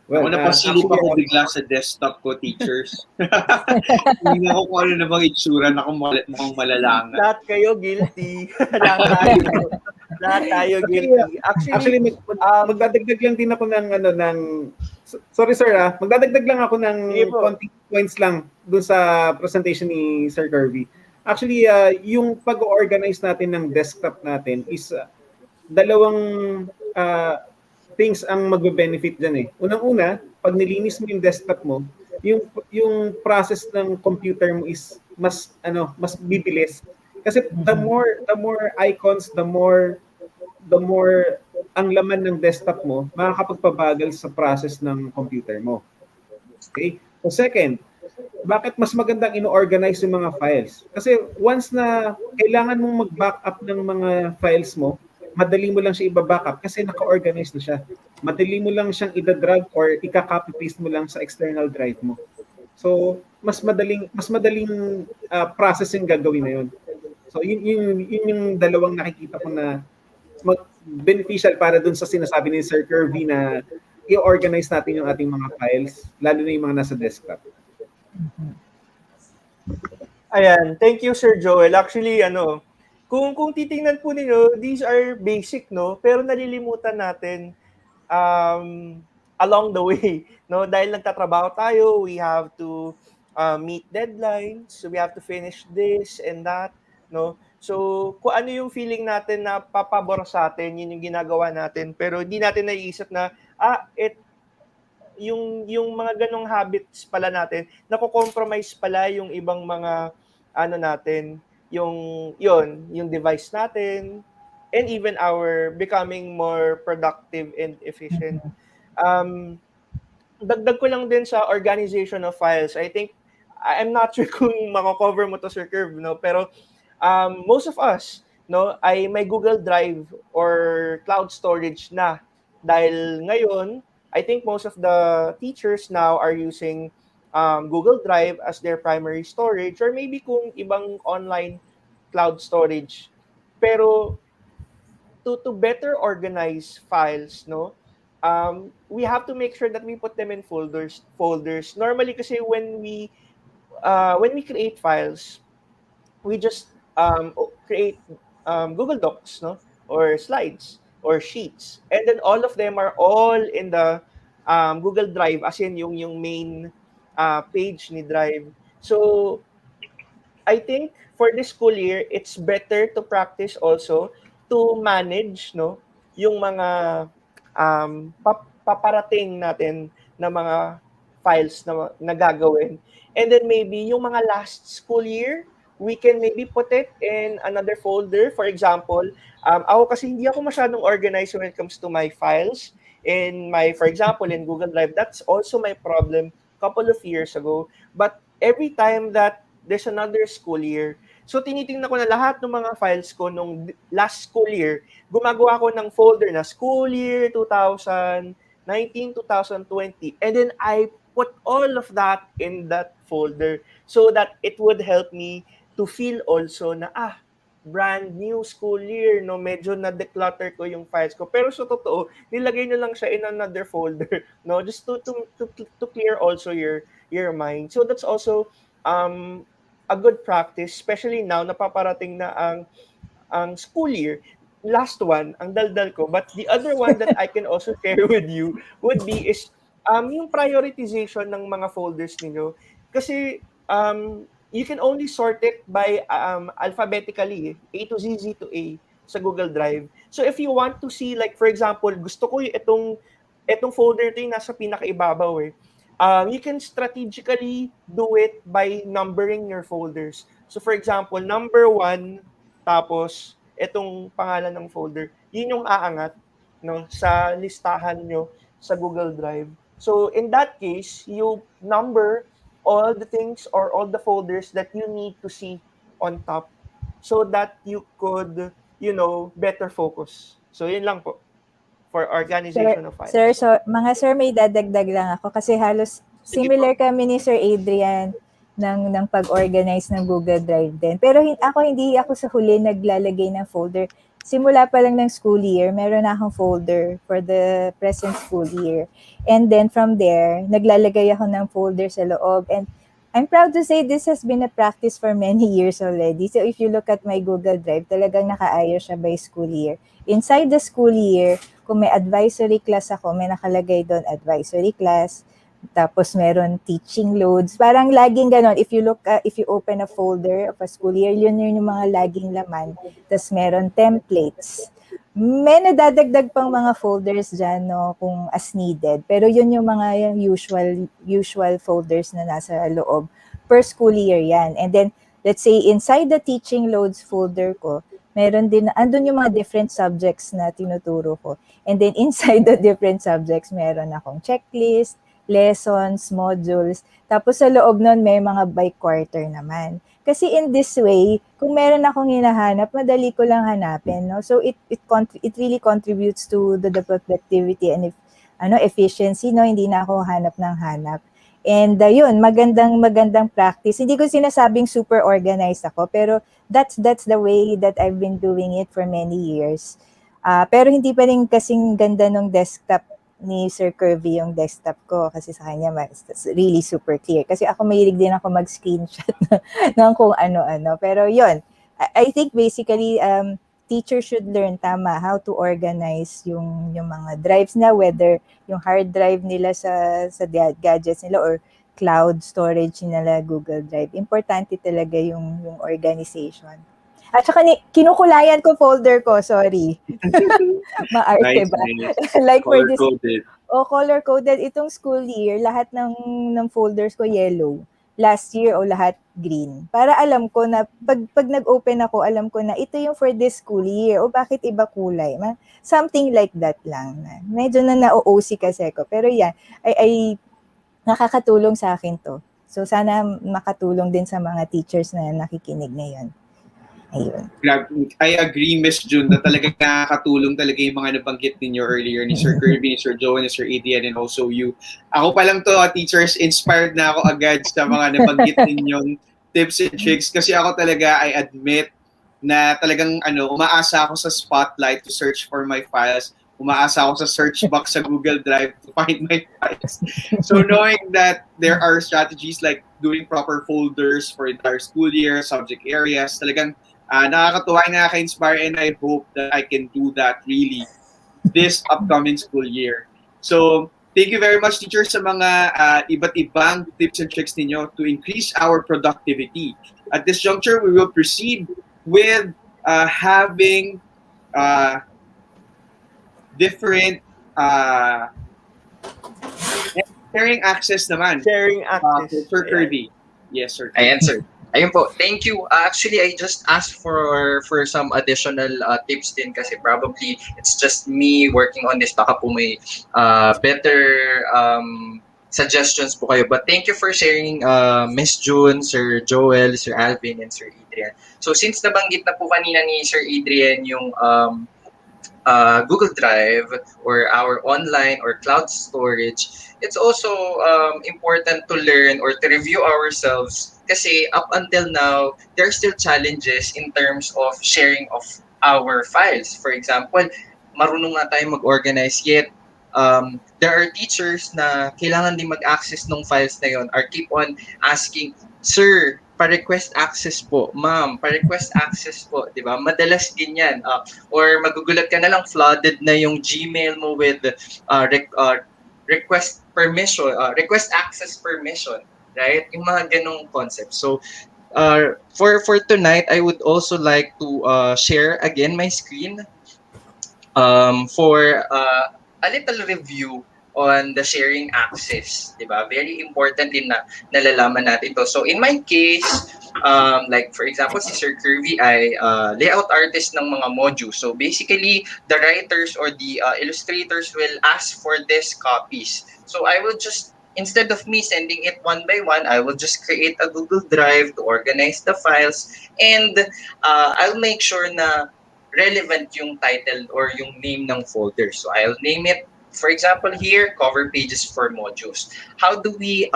Well, Ako napasilip actually, ako bigla sa desktop ko, teachers. Hindi ako kung ano na bang itsura na mukhang malalangan. Lahat kayo guilty. Lahat tayo guilty. Actually, magdadagdag lang din ako ng sorry sir magdadagdag lang ako ng konting points lang dun sa presentation ni Sir Kirby. Actually, yung pag-organize natin ng desktop natin is dalawang things ang magbe-benefit dyan eh. Unang-una, pag nilinis mo yung desktop mo, yung process ng computer mo is mas bibilis. Kasi the more icons, the more ang laman ng desktop mo, makakapagpabagal sa process ng computer mo. Okay? So second, bakit mas magandang ino-organize yung mga files? Kasi once na kailangan mong mag-backup ng mga files mo, madali mo lang siya i-backup kasi naka-organize na siya. Madali mo lang siyang i-drag or ika-copy-paste mo lang sa external drive mo. So, mas madaling processing gagawin na yun. So, yun yung dalawang nakikita ko na beneficial para dun sa sinasabi ni Sir Kirby na i-organize natin yung ating mga files, lalo na yung mga nasa desktop. Ayan, thank you Sir Joel. Actually, kung titingnan po ninyo, these are basic, no? Pero nalilimutan natin along the way, no? Dahil nagtatrabaho tayo, we have to meet deadlines, so we have to finish this and that, no? So, kung ano yung feeling natin na papabor sa atin, yun yung ginagawa natin. Pero hindi natin naiisip na, yung mga ganong habits pala natin, nako-compromise pala yung ibang mga natin, yung device natin, and even our becoming more productive and efficient. Dagdag ko lang din sa organization of files. I think, I'm not sure kung mako-cover mo to Sir Curve, no? Pero most of us, no, ay may Google Drive or cloud storage na. Dahil ngayon, I think most of the teachers now are using Google Drive as their primary storage, or maybe kung ibang online cloud storage. Pero to better organize files, no, we have to make sure that we put them in folders. Normally kasi when we create files, we just create Google Docs, no, or slides or sheets, and then all of them are all in the Google Drive, as in yung main page ni Drive. So I think for this school year, it's better to practice also to manage, no, yung mga paparating natin na mga files na gagawin. And then maybe yung mga last school year, we can maybe put it in another folder. For example, ako kasi hindi ako masyadong organized when it comes to my files. For example, in Google Drive, that's also my problem couple of years ago. But every time that there's another school year, so tinitingnan ko na lahat ng mga files ko nung last school year, gumagawa ko ng folder na school year 2019, 2020, and then I put all of that in that folder so that it would help me to feel also na brand new school year, no, medyo na-declutter ko yung files ko. Pero sa totoo, nilagay nyo lang siya in another folder, no, just to clear also your mind. So that's also a good practice, especially now napaparating na ang school year. Last one, ang daldal ko, but the other one that I can also share with you would be is yung prioritization ng mga folders niyo. Kasi you can only sort it by alphabetically, A to Z, Z to A sa Google Drive. So if you want to see, like for example, gusto ko itong folder ito yung nasa pinakaibabaw You can strategically do it by numbering your folders. So for example, number 1, tapos itong pangalan ng folder, yun yung aangat, no, sa listahan nyo sa Google Drive. So in that case, you number all the things or all the folders that you need to see on top so that you could, better focus. So yun lang po for Sir, organization of sir, files. so, mga sir, may dadagdag lang ako kasi halos Sige po. similar kami ni Sir Adrian ng pag-organize ng Google Drive din. Pero hindi ako sa huli naglalagay ng folder. Simula pa lang ng school year, meron na akong folder for the present school year. And then from there, naglalagay ako ng folder sa loob. And I'm proud to say this has been a practice for many years already. So if you look at my Google Drive, talagang nakaayos siya by school year. Inside the school year, kung may advisory class ako, may nakalagay doon advisory class. Tapos meron teaching loads. Parang laging ganon. If you open a folder of a school year, yun yung mga laging laman. Tapos meron templates. May nadadagdag pang mga folders dyan, no, kung as needed. Pero yun yung mga usual folders na nasa loob. Per school year yan. And then, let's say, inside the teaching loads folder ko, meron din, andun yung mga different subjects na tinuturo ko. And then, inside the different subjects, meron akong checklist, lessons, modules. Tapos sa loob nun, may mga by quarter naman. Kasi in this way, kung meron akong hinahanap, madali ko lang hanapin, no? So it really contributes to the productivity and efficiency, no? Hindi na ako hanap ng hanap. And yun, magandang practice. Hindi ko sinasabing super organized ako, pero that's the way that I've been doing it for many years. Pero hindi pa rin kasing ganda ng desktop ni Sir Kirby yung desktop ko kasi sa kanya it's really super clear. Kasi ako mahilig din ako mag-screenshot ng kung ano-ano. Pero yun, I think basically teachers should learn how to organize yung mga drives na, whether yung hard drive nila sa gadgets nila or cloud storage nila Google Drive. Importante talaga yung organization. At saka kinukulayan ko folder ko, sorry. Maarte Nice, ba? nice. Like for this, Color-coded. color-coded. Itong school year, lahat ng folders ko yellow. Last year, lahat green. Para alam ko na, pag nag-open ako, alam ko na ito yung for this school year. O bakit iba kulay? Something like that lang. Medyo na-OOC kasi ko. Pero yan, ay nakakatulong sa akin to. So sana makatulong din sa mga teachers na nakikinig ngayon. Ayun. I agree, Miss June, na talagang nakakatulong talaga yung mga nabanggit ninyo earlier ni Sir Kirby, ni Sir Joe, ni Sir Adrian, and also you. Ako pa lang to, teachers, inspired na ako agad sa mga nabanggit ninyong tips and tricks kasi ako talaga, I admit, na talagang umaasa ako sa Spotlight to search for my files. Umaasa ako sa search box sa Google Drive to find my files. So knowing that there are strategies like doing proper folders for entire school year, subject areas, talagang nakakatuwa, nakaka-inspire, and I hope that I can do that really this upcoming school year. So, thank you very much, teachers, sa mga iba't ibang tips and tricks ninyo to increase our productivity. At this juncture, we will proceed with having different sharing access naman. Sharing access. Sir Kirby. Yes, sir. I answered. Ayun po, thank you. Actually, I just asked for some additional tips din kasi probably it's just me working on this. Baka po may better suggestions po kayo. But thank you for sharing, Miss June, Sir Joel, Sir Alvin, and Sir Adrian. So since nabanggit na po kanina ni Sir Adrian yung Google Drive or our online or cloud storage, it's also important to learn or to review ourselves kasi up until now, there are still challenges in terms of sharing of our files. For example, marunong na tayo mag-organize yet there are teachers na kailangan din mag-access ng files na yon or keep on asking, Sir, pa-request access po, ma'am, pa-request access po, di ba? Madalas din yan. Or magugulat ka na lang, flooded na yung Gmail mo with request permission, request access permission, right? Yung mga ganong concepts. So, for tonight, I would also like to share again my screen for a little review on the sharing access, di ba? Very important din na nalalaman natin to. So in my case, like for example, si Sir Kirby ay layout artist ng mga modules. So basically, the writers or the illustrators will ask for these copies. So I will just, instead of me sending it one by one, I will just create a Google Drive to organize the files, and I'll make sure na relevant yung title or yung name ng folder. So I'll name it, for example, here, cover pages for modules. How do we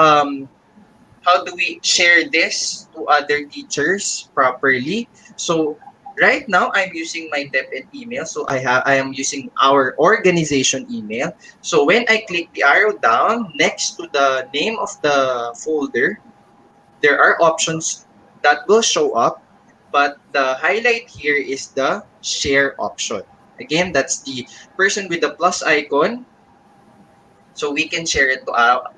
share this to other teachers properly? So right now I'm using my DepEd email. So I am using our organization email. So when I click the arrow down next to the name of the folder, there are options that will show up, but the highlight here is the share option. Again, that's the person with the plus icon, so we can share it to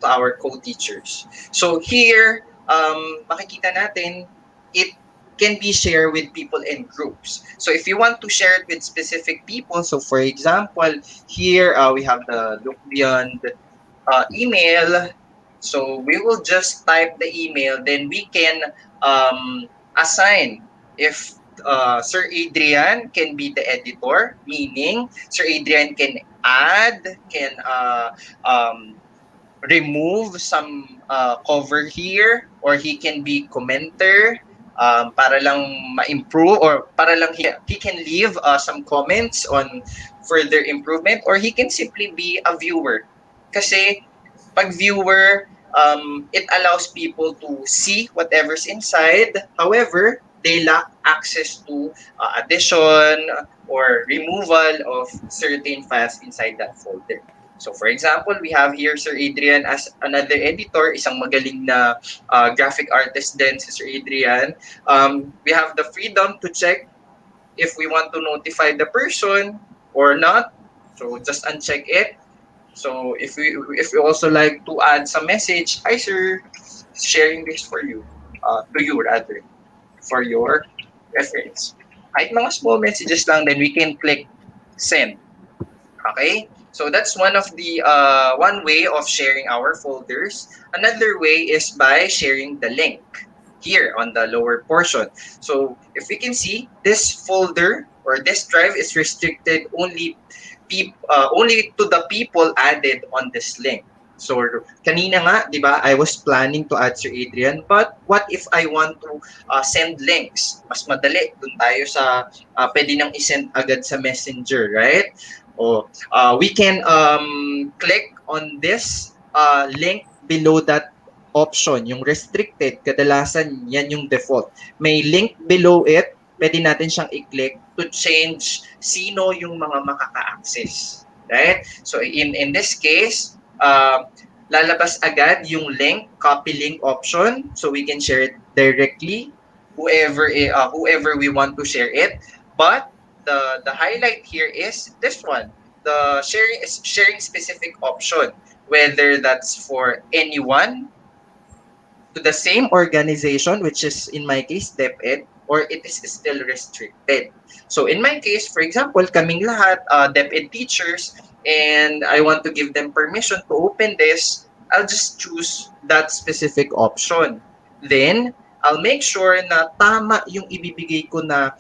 our co-teachers. So here, makikita natin, it can be shared with people in groups. So if you want to share it with specific people, so for example, here we have the Look Beyond email. So we will just type the email, then we can assign if Sir Adrian can be the editor, meaning Sir Adrian can add, can remove some cover here, or he can be commenter para lang ma-improve, or para lang he can leave some comments on further improvement, or he can simply be a viewer. Kasi pag viewer, it allows people to see whatever's inside. However, they lack access to addition or removal of certain files inside that folder. So for example, we have here Sir Adrian as another editor, isang magaling na graphic artist din si Sir Adrian. We have the freedom to check if we want to notify the person or not. So just uncheck it. So if we also like to add some message, hi sir, sharing this for you, to you rather, for your reference. Kahit mga small messages lang, then we can click send. Okay? So that's one of the one way of sharing our folders. Another way is by sharing the link here on the lower portion. So if we can see, this folder or this drive is restricted only to the people added on this link. So kanina nga, di ba, I was planning to add Sir Adrian, but what if I want to send links? Mas madali, dun tayo sa pwede nang isend agad sa messenger, right? We can click on this link below that option, yung restricted, kadalasan yan yung default. May link below it, pwede natin siyang i-click to change sino yung mga makaka-access. Right? So in this case, lalabas agad yung link, copy link option, so we can share it directly whoever we want to share it. But the highlight here is this one, the sharing specific option, whether that's for anyone to the same organization, which is in my case DepEd, or it is still restricted. So in my case, for example, kaming lahat DepEd teachers, and I want to give them permission to open this, I'll just choose that specific option. Then I'll make sure na tama yung ibibigay ko na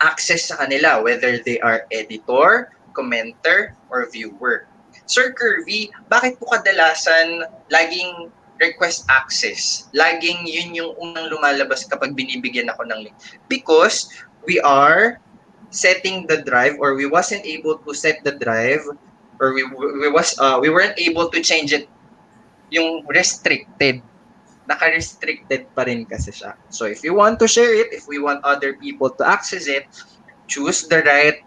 access sa kanila, whether they are editor, commenter, or viewer. Sir Kirby, bakit po kadalasan laging request access? Laging yun yung unang lumalabas kapag binibigyan ako ng link. Because we are setting the drive, or we wasn't able to set the drive, or we weren't able to change it, yung restricted. Naka-restricted pa rin kasi siya. So if you want to share it, if we want other people to access it, choose the right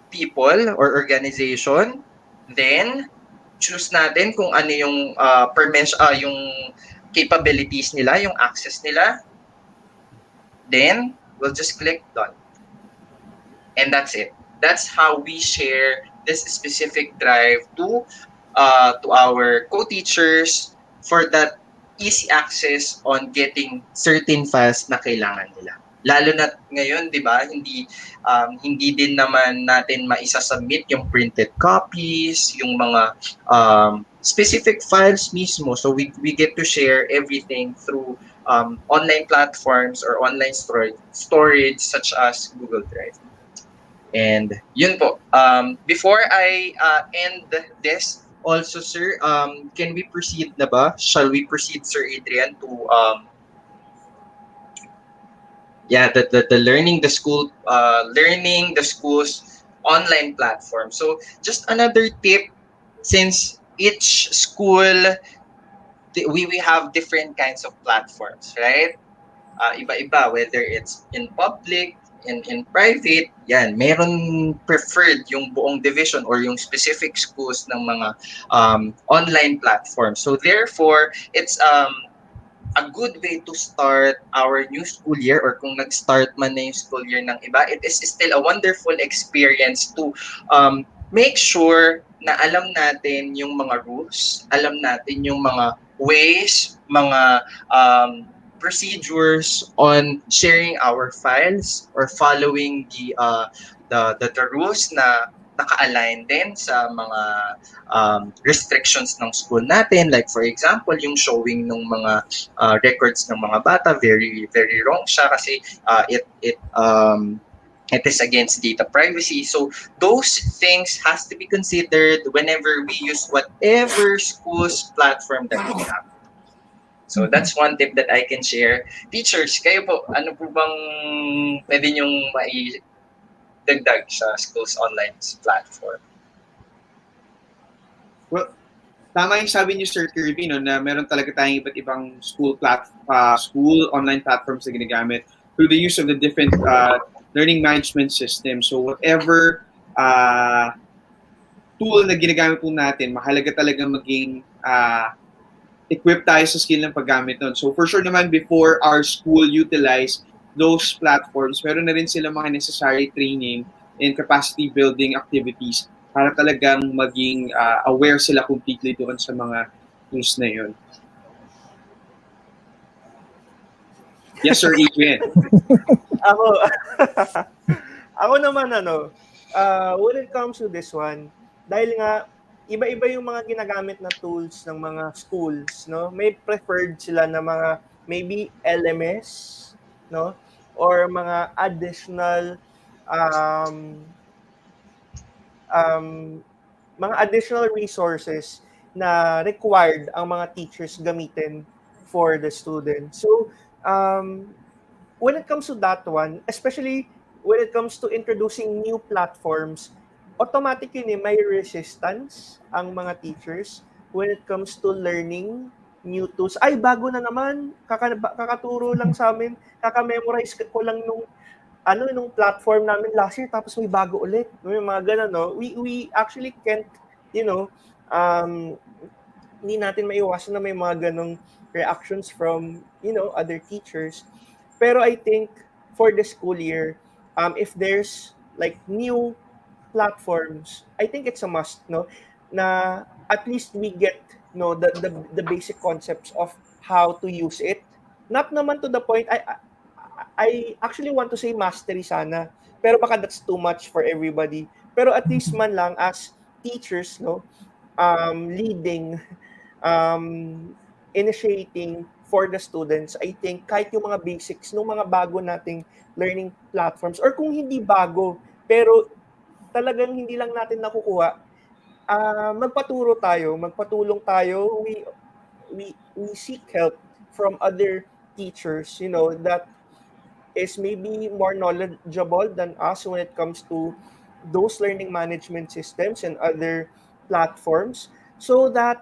people or organization, then choose natin kung ano yung yung capabilities nila, yung access nila. Then we'll just click done. And that's it. That's how we share this specific drive to our co-teachers for that easy access on getting certain files na kailangan nila. Lalo na ngayon, 'di ba? Hindi din naman natin maisa-submit yung printed copies, yung mga specific files mismo. So we get to share everything through online platforms or online storage such as Google Drive. And yun po. Before I end this, also sir, can we proceed na ba? Shall we proceed, Sir Adrian, to the learning the school's online platform. So just another tip, since each school we have different kinds of platforms, right? Iba-iba, whether it's in public, in private, yan, meron preferred yung buong division or yung specific schools ng mga online platforms. So therefore, it's a good way to start our new school year, or kung nag-start man na yung school year ng iba, it is still a wonderful experience to make sure na alam natin yung mga rules, alam natin yung mga ways, mga procedures on sharing our files or following the rules na naka-align din sa mga restrictions ng school natin. Like for example, yung showing ng mga records ng mga bata, very very wrong siya kasi it is against data privacy. So those things has to be considered whenever we use whatever school's platform that we have. So that's one tip that I can share. Teachers, kayo po, ano po bang pwede nyong maidagdag sa school's online platform? Well, tama yung sabi niyo, Sir Kirby, no, na meron talaga tayong iba't ibang school online platforms na ginagamit through the use of the different learning management system. So whatever tool na ginagamit po natin, mahalaga talaga maging equip tayo sa skill ng paggamit nun. So for sure naman, before our school utilize those platforms, meron na rin sila mga necessary training and capacity building activities para talagang maging aware sila completely doon sa mga tools na yun. Yes, Sir Adrian. Ako naman, when it comes to this one, dahil nga, iba-iba yung mga ginagamit na tools ng mga schools, no? May preferred sila na mga maybe LMS, no? Or mga additional resources na required ang mga teachers gamitin for the students. So, when it comes to that one, especially when it comes to introducing new platforms, automatically may resistance ang mga teachers when it comes to learning new tools. Ay, bago na naman, kakaturo lang sa amin, kaka-memorize ko lang nung platform namin last year, tapos may bago ulit. May mga ganun, no? We actually can't, hindi natin maiwasan na may mga ganong reactions from, other teachers. Pero I think for the school year, if there's like new platforms, I think it's a must, no, na at least we get the basic concepts of how to use it. Not naman to the point I actually want to say mastery sana, pero baka that's too much for everybody. Pero at least man lang as teachers, no, leading, initiating for the students, I think kahit yung mga basics ng mga bago nating learning platforms, or kung hindi bago pero talagang hindi lang natin nakukuha, magpatulong tayo, we seek help from other teachers, that is maybe more knowledgeable than us when it comes to those learning management systems and other platforms, so that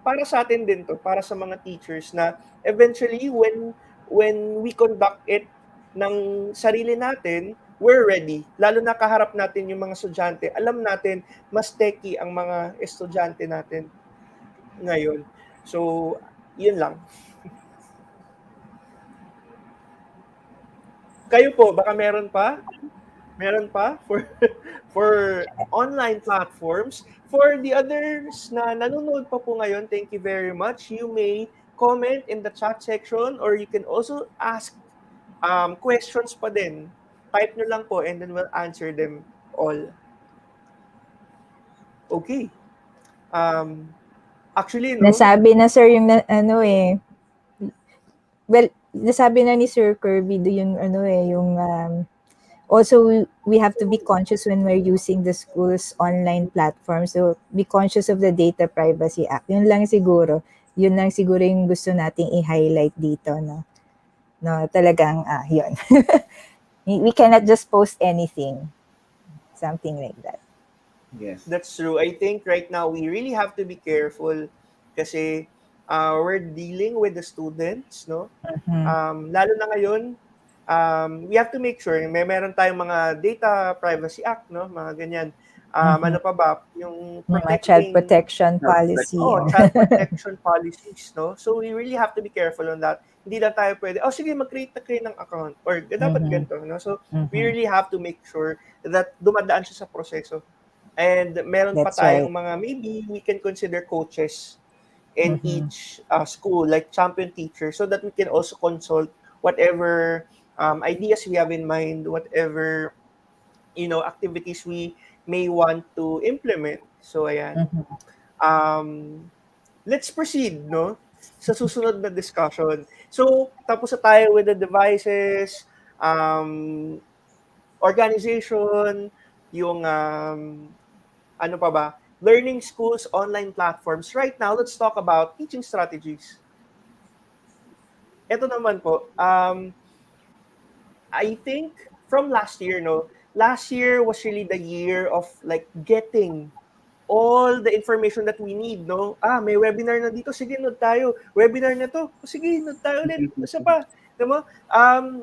para sa atin din to, para sa mga teachers, na eventually when we conduct it ng sarili natin, we're ready. Lalo na kaharap natin yung mga estudyante. Alam natin, mas techy ang mga estudyante natin ngayon. So, yun lang. Kayo po, baka meron pa? Meron pa for online platforms. For the others na nanonood pa po ngayon, thank you very much. You may comment in the chat section, or you can also ask questions pa din. Type nyo lang po and then we'll answer them all. Okay. Actually, no? Nasabi na sir yung well, nasabi na ni Sir Kirby yung yung also we have to be conscious when we're using the school's online platform. So be conscious of the Data Privacy Act. Yun lang siguro yung gusto nating i-highlight dito, no. No, talagang yun. We cannot just post anything. Something like that. Yes. That's true. I think right now we really have to be careful kasi we're dealing with the students, no? Lalo na ngayon, we have to make sure meron tayong mga Data Privacy Act, no? Mga ganyan. Ano pa ba? Yung Mga child protection policy. child protection policies, no? So we really have to be careful on that. Hindi lang tayo pwede, sige, mag-create na kayo ng account or dapat ganito, no? So we really have to make sure that dumadaan siya sa proseso. And meron pa That's tayong right. mga, maybe we can consider coaches in each school, like champion teachers, so that we can also consult whatever ideas we have in mind, whatever activities we may want to implement. So ayan. Let's proceed, no? Sa susunod na discussion. So, tapos na tayo with the devices, organization, yung ano pa ba? Learning schools, online platforms. Right now, let's talk about teaching strategies. Ito naman po, I think from last year, no? Last year was really the year of like getting all the information that we need, no? May webinar na dito, sige, nood tayo. Webinar na to, sige, nood tayo ulit. Isa pa, diba?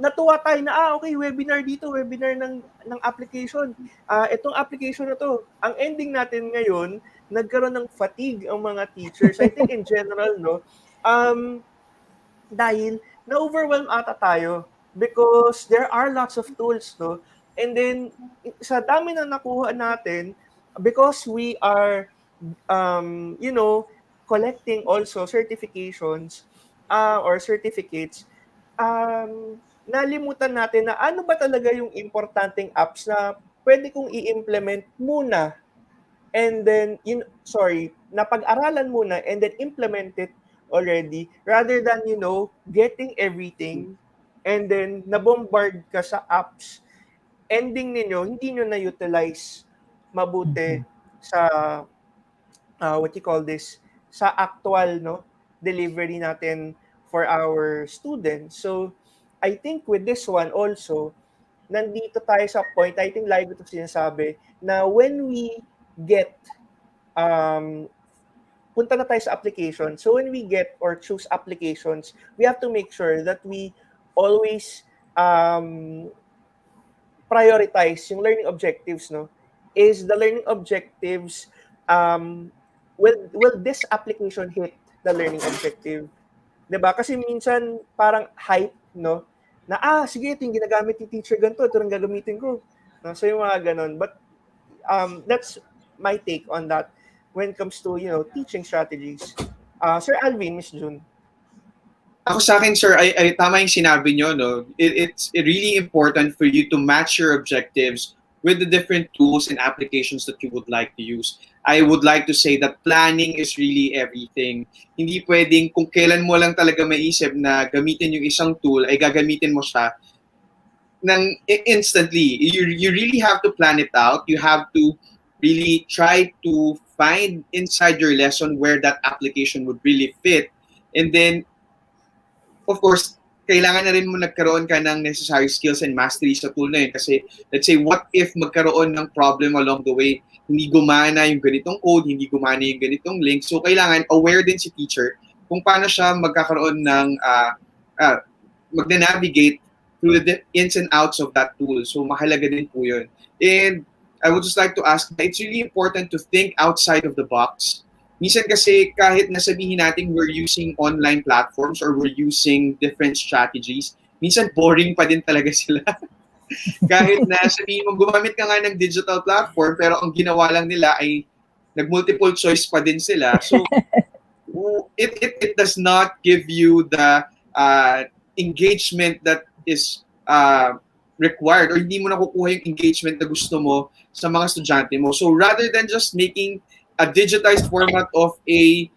Natuwa tayo na, okay, webinar dito, webinar ng application. Itong application na to, ang ending natin ngayon, nagkaroon ng fatigue ang mga teachers. I think in general, no? Dahil na-overwhelm ata tayo because there are lots of tools, no? And then, sa dami na nakuha natin, because we are, collecting also certifications or certificates, nalimutan natin na ano ba talaga yung importanteng apps na pwede kong i-implement muna and then, napag-aralan muna and then implement it already rather than, getting everything and then nabombard ka sa apps, ending ninyo, hindi nyo na-utilize mabuti sa sa actual delivery natin for our students. So I think with this one also, nandito tayo sa point, I think lagi ito sinasabi, na when we get punta na tayo sa application. So when we get or choose applications, we have to make sure that we always prioritize yung learning objectives, no? Is the learning objectives, will this application hit the learning objective? Diba? Kasi minsan parang hype, no? Na, sige, ito yung ginagamit ni teacher ganito, ito yung gagamitin ko. No? So yung mga ganon. But that's my take on that when it comes to, teaching strategies. Sir Alvin, Miss June. Ako sa akin, sir, ay tama yung sinabi nyo, no? It's really important for you to match your objectives with the different tools and applications that you would like to use. I would like to say that planning is really everything. Hindi pwedeng kung kailan mo lang talaga maisip na gamitin yung isang tool, ay gagamitin mo siya instantly. You really have to plan it out. You have to really try to find inside your lesson where that application would really fit. And then, of course, kailangan na rin mo nagkaroon ka ng necessary skills and mastery sa tool na yun. Kasi, let's say, what if magkaroon ng problem along the way? Hindi gumana yung ganitong code, hindi gumana yung ganitong link. So, kailangan aware din si teacher kung paano siya magkakaroon ng, mag-navigate through the ins and outs of that tool. So, mahalaga din po yun. And I would just like to ask, it's really important to think outside of the box. Minsan kasi kahit nasabihin natin we're using online platforms or we're using different strategies, minsan boring pa din talaga sila. Kahit na sabihin mo gumamit ka nga ng digital platform pero ang ginawa lang nila ay nag-multiple choice pa din sila. So it does not give you the engagement that is required, or hindi mo nakukuha yung engagement na gusto mo sa mga estudyante mo. So rather than just making a digitized format of a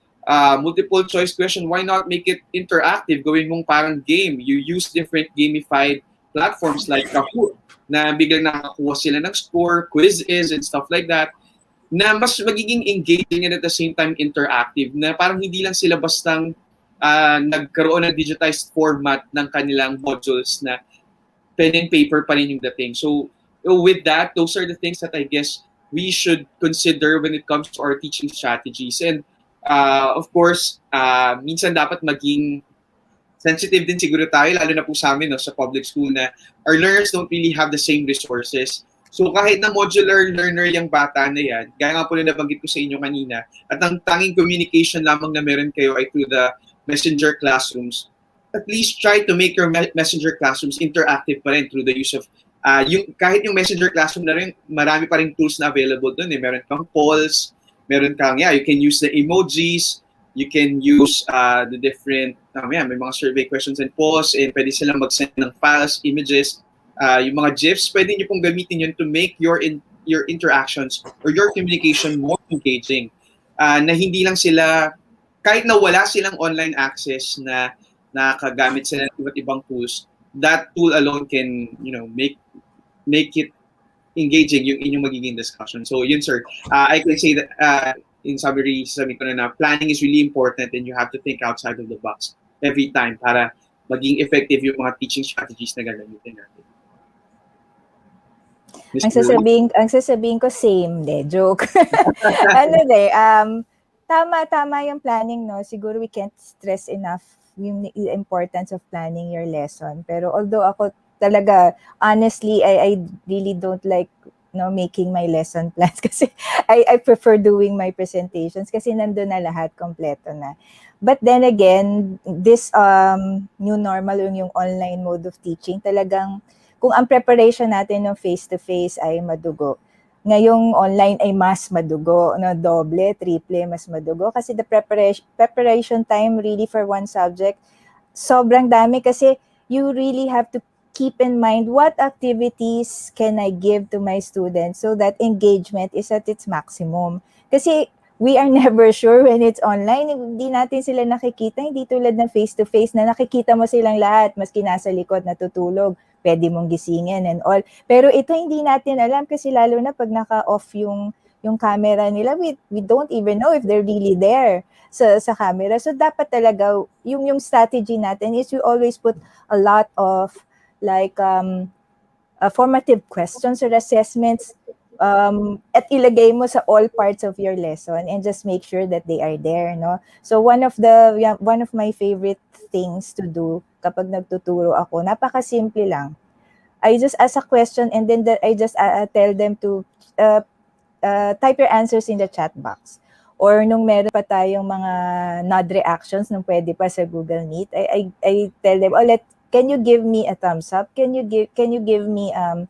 multiple choice question, why not make it interactive? Gawin mong parang game. You use different gamified platforms like Kahoot na biglang nakakuha sila ng score, quizzes, and stuff like that, na mas magiging engaging and at the same time interactive, na parang hindi lang sila bastang nagkaroon ng digitized format ng kanilang modules na pen and paper pa rin yung dating. So with that, those are the things that I guess we should consider when it comes to our teaching strategies. And of course, minsan dapat maging sensitive din siguro tayo, lalo na po sa amin, no, sa public school, na our learners don't really have the same resources. So kahit na modular learner yung bata na yan, gaya nga po na nabanggit ko sa inyo kanina, at ang tanging communication lamang na meron kayo ay through the messenger classrooms, at least try to make your messenger classrooms interactive pa rin through the use of kahit yung messenger classroom na rin, marami pa rin tools na available doon. Meron kang polls, meron kang, you can use the emojis, you can use the different, may mga survey questions and polls, and pwede silang mag-send ng files, images, yung mga GIFs, pwede nyo pong gamitin yun to make your interactions or your communication more engaging. Na hindi lang sila, kahit na wala silang online access na nakagamit sila ng iba't ibang tools, that tool alone can, make it engaging yung inyong magiging discussion. So yun, sir. I can say that in summary, sabi ko na planning is really important and you have to think outside of the box every time para maging effective yung mga teaching strategies na gagamitin natin. Ang sasabihin ko same joke. Tama yung planning, no? Siguro we can't stress enough yung importance of planning your lesson. Pero although ako talaga, honestly, I really don't like making my lesson plans kasi I prefer doing my presentations kasi nandun na lahat, kompleto na. But then again, this new normal, yung online mode of teaching, talagang kung ang preparation natin ng face-to-face ay madugo, ngayong online ay mas madugo, doble, triple, mas madugo. Kasi the preparation time really for one subject, sobrang dami kasi you really have to keep in mind what activities can I give to my students so that engagement is at its maximum. Kasi we are never sure when it's online. Hindi natin sila nakikita, hindi tulad ng face-to-face na nakikita mo silang lahat, maski nasa likod natutulog, pwede mong gisingin and all. Pero ito hindi natin alam kasi lalo na pag naka-off yung camera nila, we don't even know if they're really there sa camera. So dapat talaga yung strategy natin is you always put a lot of formative questions or assessments at ilagay mo sa all parts of your lesson and just make sure that they are there, no? So one of my favorite things to do kapag nagtuturo ako, napakasimple lang. I just ask a question and then I just tell them to type your answers in the chat box. Or nung meron pa tayong mga nod reactions nung pwede pa sa Google Meet, I tell them, can you give me a thumbs up? Can you give me a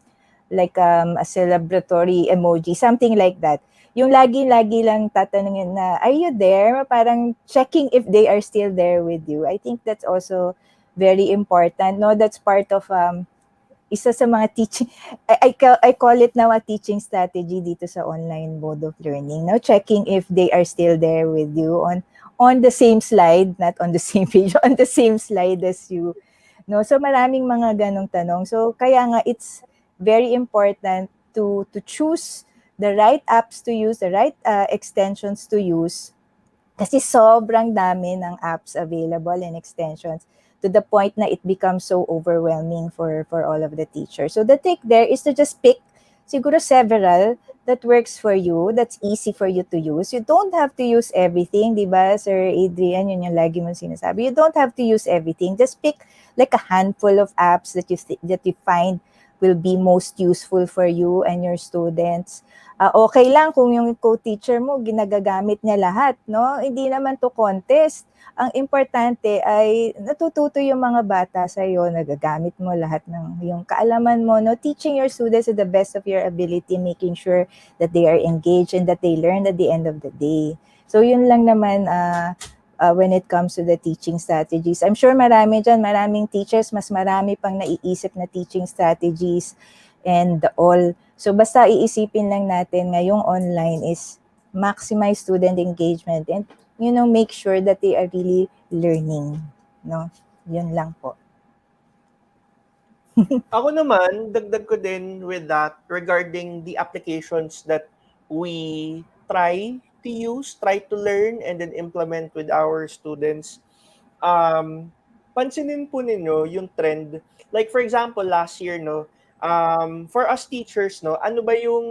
celebratory emoji, something like that. Yung lagi lang tatanungin na, are you there? Parang checking if they are still there with you. I think that's also very important. No, that's part of isa sa mga teaching. I call it now a teaching strategy dito sa online mode of learning. No, checking if they are still there with you on the same slide, not on the same page, on the same slide as you. No, so maraming mga ganong tanong. So kaya nga it's very important to choose the right apps to use, the right extensions to use. Kasi sobrang dami ng apps available and extensions to the point na it becomes so overwhelming for all of the teachers. So the trick there is to just pick siguro several that works for you, that's easy for you to use. You don't have to use everything, di ba, Sir Adrian? Yun yung lagi mong sinasabi. You don't have to use everything. Just pick like a handful of apps that you find will be most useful for you and your students. Okay lang kung yung co-teacher mo ginagagamit niya lahat, no? Hindi naman to contest. Ang importante ay natututo yung mga bata sa iyo, nagagamit mo lahat ng yung kaalaman mo, no? Teaching your students to the best of your ability, making sure that they are engaged and that they learn at the end of the day. So yun lang naman when it comes to the teaching strategies. I'm sure maraming teachers, mas marami pang naiisip na teaching strategies and all. So basta iisipin lang natin ngayong online is maximize student engagement and make sure that they are really learning, no? Yun lang po. Ako naman, dagdag ko din with that regarding the applications that we try to learn, and then implement with our students. Pansinin po ninyo yung trend. Like for example, last year, no, for us teachers, no, ano ba yung,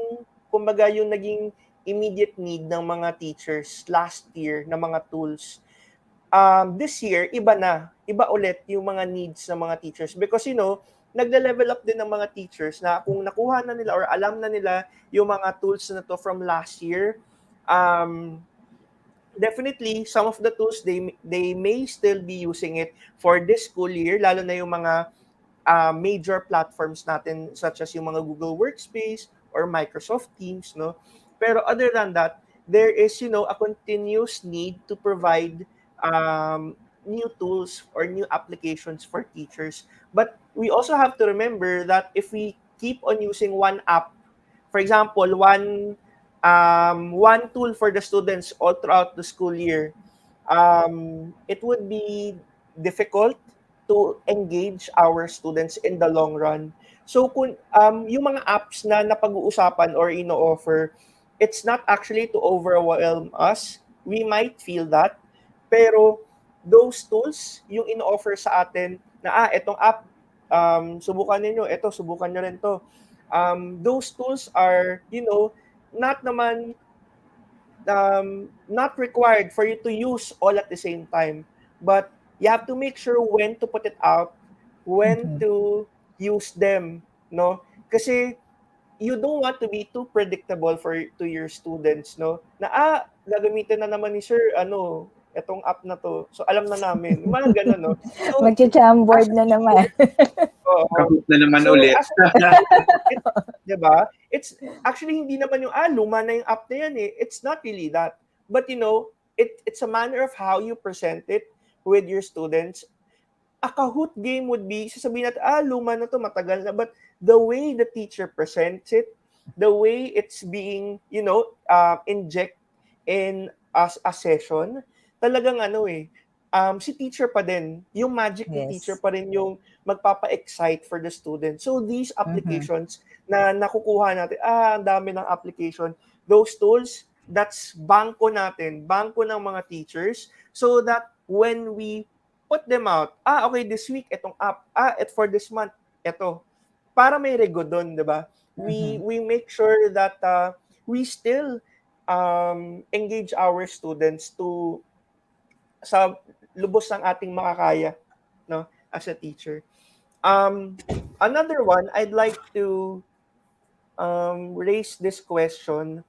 kumbaga, yung naging immediate need ng mga teachers last year na mga tools? This year, iba ulit yung mga needs ng mga teachers because nagle-level up din ng mga teachers na kung nakuha na nila or alam na nila yung mga tools na to from last year, definitely some of the tools they may still be using it for this school year, lalo na yung mga major platforms natin such as yung mga Google Workspace or Microsoft Teams, no? Pero other than that, there is a continuous need to provide new tools or new applications for teachers. But we also have to remember that if we keep on using one app, for example, one tool for the students all throughout the school year, it would be difficult to engage our students in the long run. So kung yung mga apps na napag-uusapan or ino-offer, it's not actually to overwhelm us. We might feel that, pero those tools yung ino-offer sa atin na etong app, subukan niyo, ito subukan niyo rin to. Those tools are, not required for you to use all at the same time, but you have to make sure when to put it out, when to use them, no? Kasi you don't want to be too predictable to your students, no? Na gagamitin na naman ni sir etong app na to. So alam na namin. Mga ganun, no? So Mag-jamboard na naman. Kahit na naman so, ulit. Diba? It's actually hindi naman yung luma na yung app na yan eh. It's not really that. But it's a manner of how you present it with your students. A Kahoot game would be, sasabihin natin, luma na to, matagal na. But the way the teacher presents it, the way it's being, inject in a session, talagang si teacher pa din, yung magic ni teacher pa rin yung magpapa-excite for the student. So these applications na nakukuha natin, ang dami ng application, those tools, that's bangko natin, bangko ng mga teachers, so that when we put them out, okay, this week, etong app, for this month, eto. Para may rego doon, di ba? We make sure that we still engage our students sa lubos ng ating makakaya, no, as a teacher. Another one, I'd like to raise this question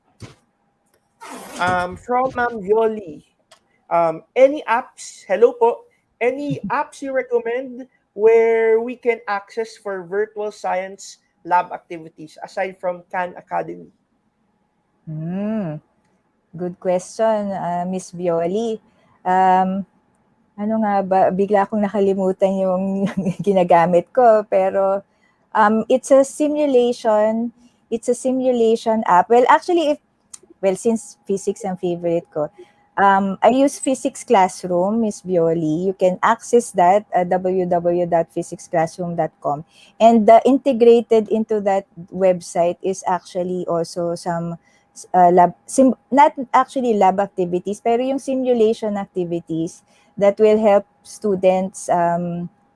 from Ma'am Yoli. Any apps, hello po, any apps you recommend where we can access for virtual science lab activities aside from Khan Academy? Good question, Miss Violi. Ano nga ba, bigla akong nakalimutan yung ginagamit ko, pero it's a simulation app. Well, actually, since physics ang favorite ko, I use Physics Classroom, Miss Violi. You can access that at www.physicsclassroom.com. And integrated into that website is actually also some not actually lab activities, pero yung simulation activities that will help students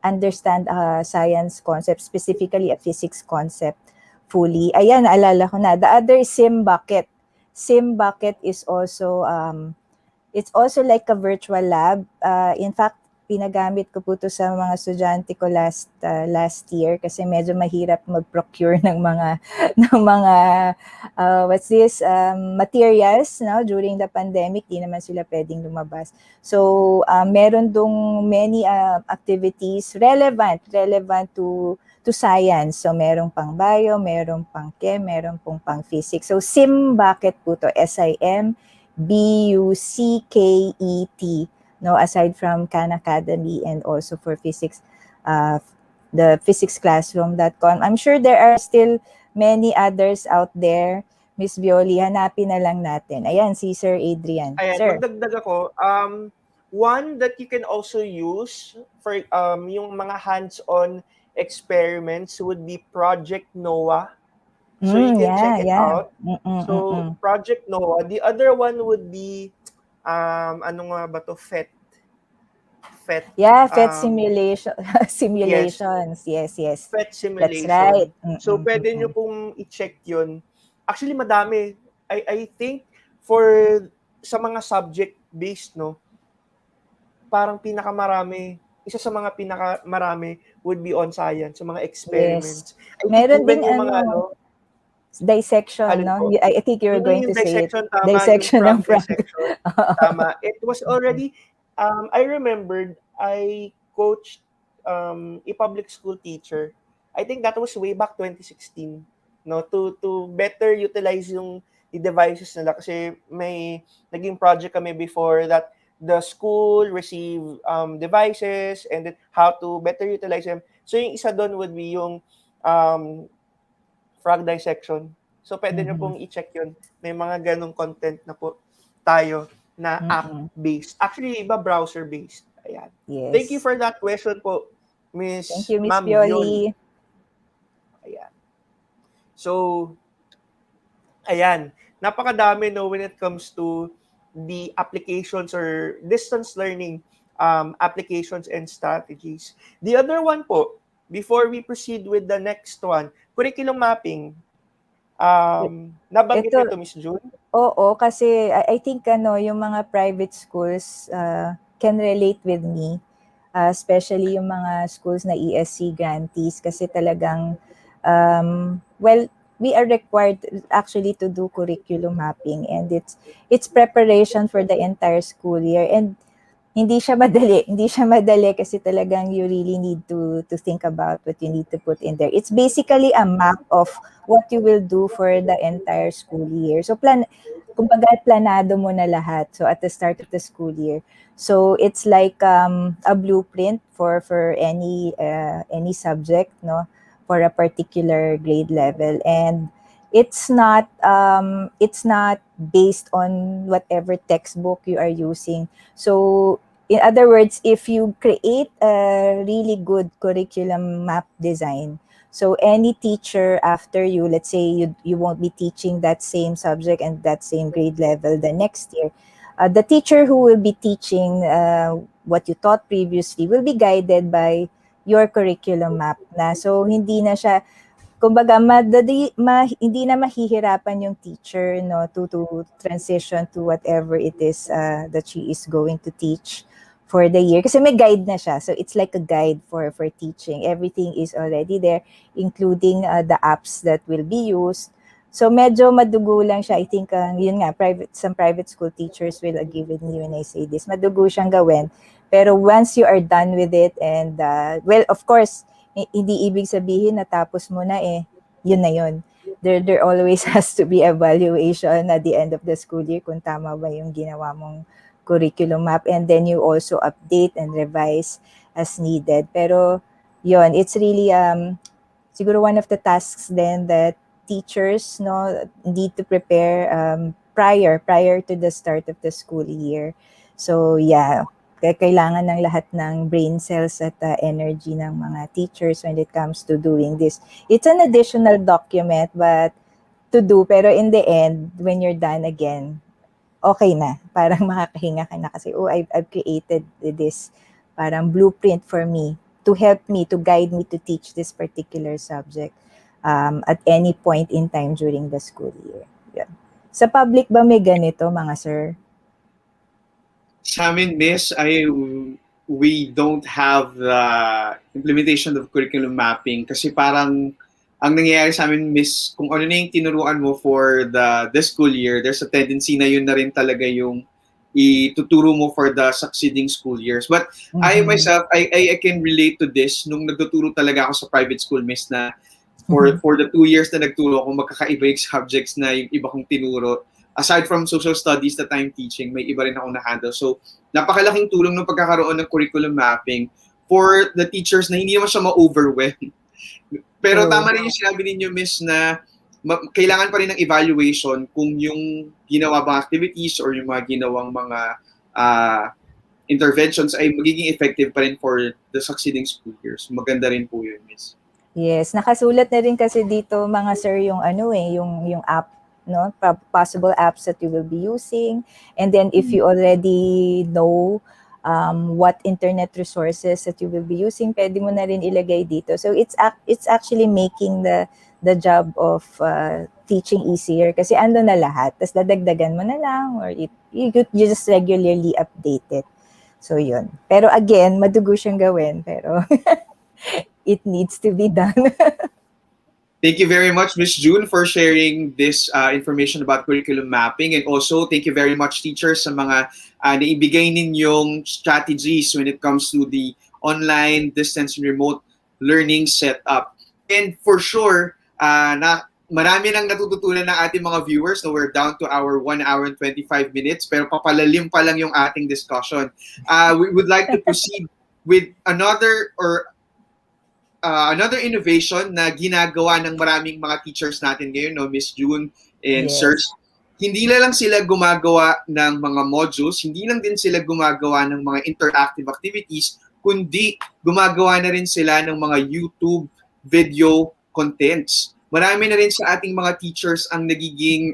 understand science concept, specifically a physics concept fully. Ayan, naalala ko na. The other is SimBucket. SimBucket is also it's also like a virtual lab. In fact, pinagamit ko po ito sa mga estudyante ko last year kasi medyo mahirap mag-procure ng mga materials, no, during the pandemic. Di naman sila pwedeng lumabas. So meron dong many activities relevant to science. So merong pang bio, merong pang chem, merong pang physics. So SimBucket po to, SIMBUCKET. no, aside from Khan Academy and also for physics, the physicsclassroom.com. I'm sure there are still many others out there. Miss Violi, hanapin na lang natin. Ayan, si Sir Adrian. Ayan, Sir. magdagdag ako. One that you can also use for yung mga hands-on experiments would be Project NOAA. So you can check it out. So Project NOAA. The other one would be ano nga ba to? FET. Yeah, FET simulation simulations. Yes. FET That's simulation. right. So pwede nyo pong i-check yun. Actually, madami. I think for sa mga subject-based, no, parang isa sa mga pinakamarami would be on science, sa mga experiments. Yes. Meron ding mga dissection, alin no? po? I think you were going to say it. Dissection, tama. Dissection ng frog. Dissection. Tama. It was already, I remembered, I coached a public school teacher. I think that was way back 2016, no, to better utilize the devices nila, kasi may naging project kami before that the school receive devices and then how to better utilize them. So yung isa doon would be yung frog dissection. So pwede nyo pong i-check yun. May mga ganong content na po tayo na app-based. Actually, iba browser-based. Ayan. Yes. Thank you for that question po, Miss Thank you, Miss Ma'am Violi. Ayan. So, ayan. Napakadami, no, when it comes to the applications or distance learning applications and strategies. The other one po, before we proceed with the next one, curriculum mapping. Nabanggit ito, Miss June? Oo, kasi I think yung mga private schools can relate with me, especially yung mga schools na ESC grantees, kasi talagang well, we are required actually to do curriculum mapping, and it's preparation for the entire school year, and hindi siya madali kasi talagang you really need to think about what you need to put in there. It's basically a map of what you will do for the entire school year. So kumbaga planado mo na lahat. So at the start of the school year. So it's like a blueprint for any subject, no, for a particular grade level, and it's not based on whatever textbook you are using. So in other words, if you create a really good curriculum map design, so any teacher after you, let's say you won't be teaching that same subject and that same grade level the next year, the teacher who will be teaching what you taught previously will be guided by your curriculum map na. So hindi na siya, kumbaga hindi na mahihirapan yung teacher, no, to transition to whatever it is that she is going to teach for the year, kasi may guide na siya. So it's like a guide for teaching. Everything is already there, including the apps that will be used. So medyo madugo lang siya. I think yun nga, some private school teachers will agree with me when I say this. Madugo siyang gawin. Pero once you are done with it, and well, of course, hindi ibig sabihin na tapos mo na yun na yun. There always has to be evaluation at the end of the school year kung tama ba yung ginawa mong curriculum map, and then you also update and revise as needed. Pero yun, it's really siguro one of the tasks then that teachers, no, need to prepare prior to the start of the school year. So yeah, kailangan ng lahat ng brain cells at energy ng mga teachers when it comes to doing this. It's an additional document but to do, pero in the end, when you're done again, okay na. Parang makakahinga ka na kasi, I've created this parang blueprint for me to help me, to guide me to teach this particular subject at any point in time during the school year. Yeah. Sa public ba may ganito, mga sir? Sa amin, Miss, we don't have the implementation of curriculum mapping kasi parang ang nangyayari sa amin, Miss, kung ano na yung tinuruan mo for the school year, there's a tendency na yun na rin talaga yung ituturo mo for the succeeding school years. But I myself, I can relate to this nung nagtuturo talaga ako sa private school, Miss, na for the 2 years na nagturo ako, magkakaiba yung subjects na yung iba kong tinuro. aside from social studies that I'm teaching, may iba rin akong na-handle. So, napakalaking tulong ng pagkakaroon ng curriculum mapping for the teachers na hindi naman siya ma-overwhelm. Pero tama rin yung sinabi ninyo, Miss, na kailangan pa rin ng evaluation kung yung ginawa bang activities or yung mga ginawang mga interventions ay magiging effective pa rin for the succeeding school years. Maganda rin po yun, Miss. Yes, nakasulat na rin kasi dito mga sir yung yung app, no? Possible apps that you will be using, and then if you already know what internet resources that you will be using, pwede mo na rin ilagay dito. So it's actually making the job of teaching easier kasi ando na lahat. Tapos dadagdagan mo na lang or you just regularly update it. So yun. Pero again, madugo siyang gawin pero it needs to be done. Thank you very much, Ms. June, for sharing this information about curriculum mapping. And also, thank you very much, teachers, sa mga naibigay ninyong strategies when it comes to the online, distance, and remote learning setup. And for sure, na marami nang natututunan ng ating mga viewers. So we're down to our 1 hour and 25 minutes, pero papalalim pa lang yung ating discussion. We would like to proceed with another innovation na ginagawa ng maraming mga teachers natin ngayon, no, Miss June and Yes. Sirs. Hindi na lang sila gumagawa ng mga modules, hindi lang din sila gumagawa ng mga interactive activities, kundi gumagawa na rin sila ng mga YouTube video contents. Marami na rin sa ating mga teachers ang nagiging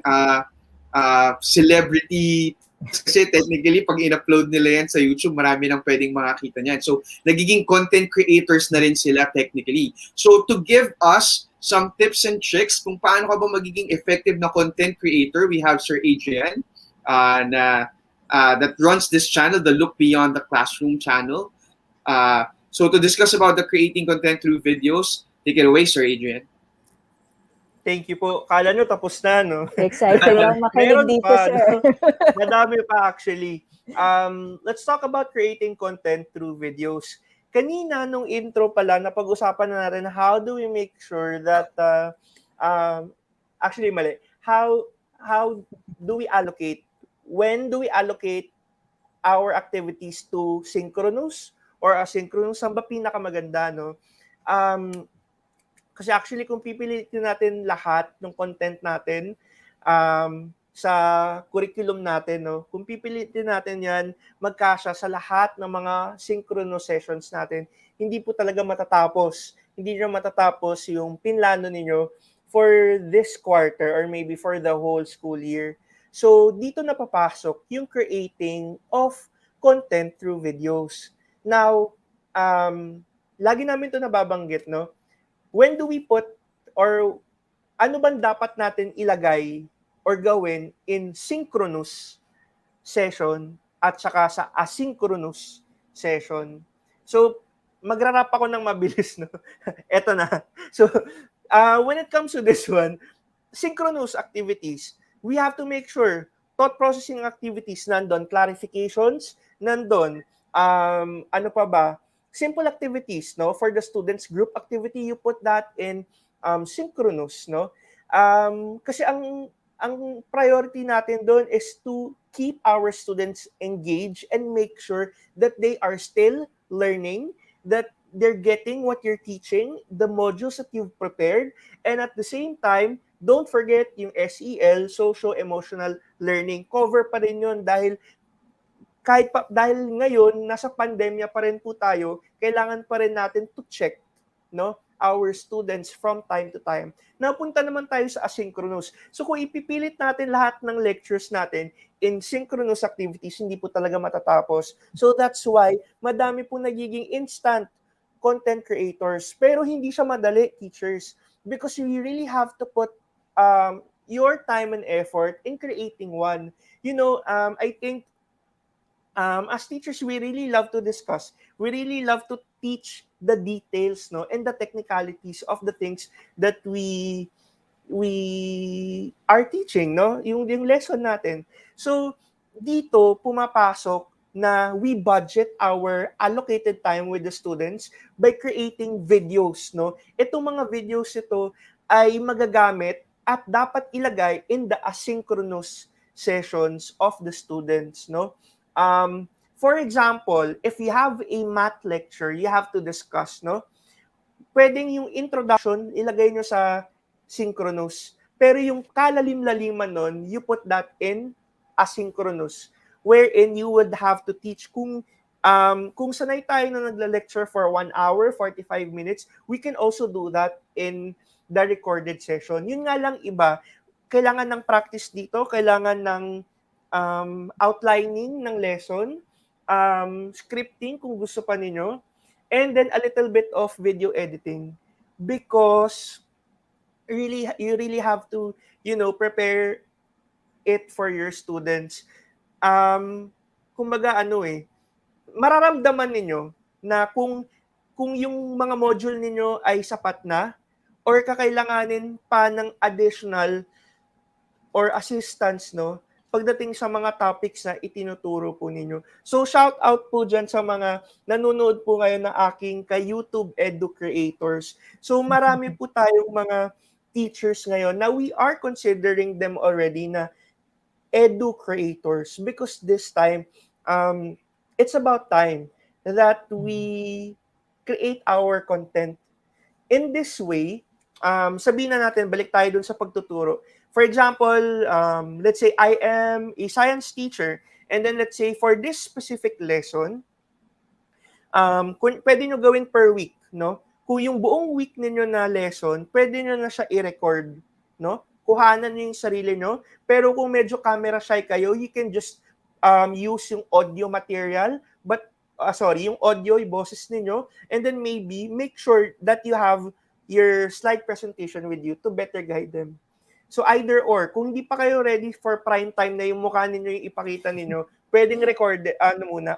celebrity. Kasi technically, pag in-upload nila yan sa YouTube, marami nang pwedeng makakita niyan. So, nagiging content creators na rin sila technically. So, to give us some tips and tricks kung paano ka ba magiging effective na content creator, we have Sir Adrian that runs this channel, the Look Beyond the Classroom channel. So, to discuss about the creating content through videos, take it away, Sir Adrian. Thank you po. Kala nyo tapos na, no? Excited lang makinig Meron dito, pa, sir. no? Madami pa actually. Let's talk about creating content through videos. Kanina nung intro pala, napag-usapan na natin how do we make sure that actually mali. How do we allocate? When do we allocate our activities to synchronous or asynchronous? Saan ba pinakamaganda, no? Kasi actually, kung pipilitin natin lahat ng content natin sa curriculum natin, no? Kung pipilitin natin yan, magkasya sa lahat ng mga synchronous sessions natin, hindi po talaga matatapos. Hindi na matatapos yung pinlano ninyo for this quarter or maybe for the whole school year. So, dito na papasok yung creating of content through videos. Now, lagi namin ito nababanggit, no? When do we put or ano bang dapat natin ilagay or gawin in synchronous session at saka sa asynchronous session? So, magrarap ako ng mabilis, no? Eto na. So, when it comes to this one, synchronous activities, we have to make sure thought processing activities nandun, clarifications nandun, ano pa ba? Simple activities, no? For the students group activity, you put that in synchronous, no? Kasi ang priority natin doon is to keep our students engaged and make sure that they are still learning, that they're getting what you're teaching, the modules that you've prepared, and at the same time, don't forget yung SEL, socio-emotional learning. Cover pa rin yun dahil dahil ngayon nasa pandemya pa rin po tayo, kailangan pa rin natin to check, no, our students from time to time. Napunta naman tayo sa asynchronous. So kung ipipilit natin lahat ng lectures natin in synchronous activities, hindi po talaga matatapos. So that's why madami po nagiging instant content creators. Pero hindi siya madali, teachers, because you really have to put your time and effort in creating one. You know, I think as teachers, we really love to discuss. We really love to teach the details, no, and the technicalities of the things that we are teaching, no, yung lesson natin. So, dito pumapasok na we budget our allocated time with the students by creating videos, no. Itong mga videos ito ay magagamit at dapat ilagay in the asynchronous sessions of the students, no? For example, if you have a math lecture, you have to discuss, no? Pwedeng yung introduction, ilagay nyo sa synchronous. Pero yung kalalim-laliman nun, you put that in asynchronous. Wherein you would have to teach kung sanay tayo na nagla-lecture for 1 hour, 45 minutes, we can also do that in the recorded session. Yun nga lang iba, kailangan ng practice dito, kailangan ng outlining ng lesson, scripting kung gusto pa ninyo, and then a little bit of video editing because you really have to prepare it for your students. Kumbaga mararamdaman ninyo na kung yung mga module ninyo ay sapat na or kakailanganin pa ng additional or assistance, no, pagdating sa mga topics na itinuturo po ninyo. So, shout out po dyan sa mga nanonood po ngayon ng aking ka-YouTube Edu Creators. So, marami po tayong mga teachers ngayon na we are considering them already na Edu Creators because this time, it's about time that we create our content. In this way, sabihin na natin, balik tayo dun sa pagtuturo. For example, let's say I am a science teacher, and then let's say for this specific lesson, pwede nyo gawin per week, no? Kung yung buong week ninyo na lesson, pwede nyo na siya i-record, no? Kuhanan nyo yung sarili nyo. Pero kung medyo camera shy kayo, you can just use yung audio material, yung audio, yung boses ninyo, and then maybe make sure that you have your slide presentation with you to better guide them. So either or, kung hindi pa kayo ready for prime time na yung mukha ninyo yung ipakita ninyo, pwedeng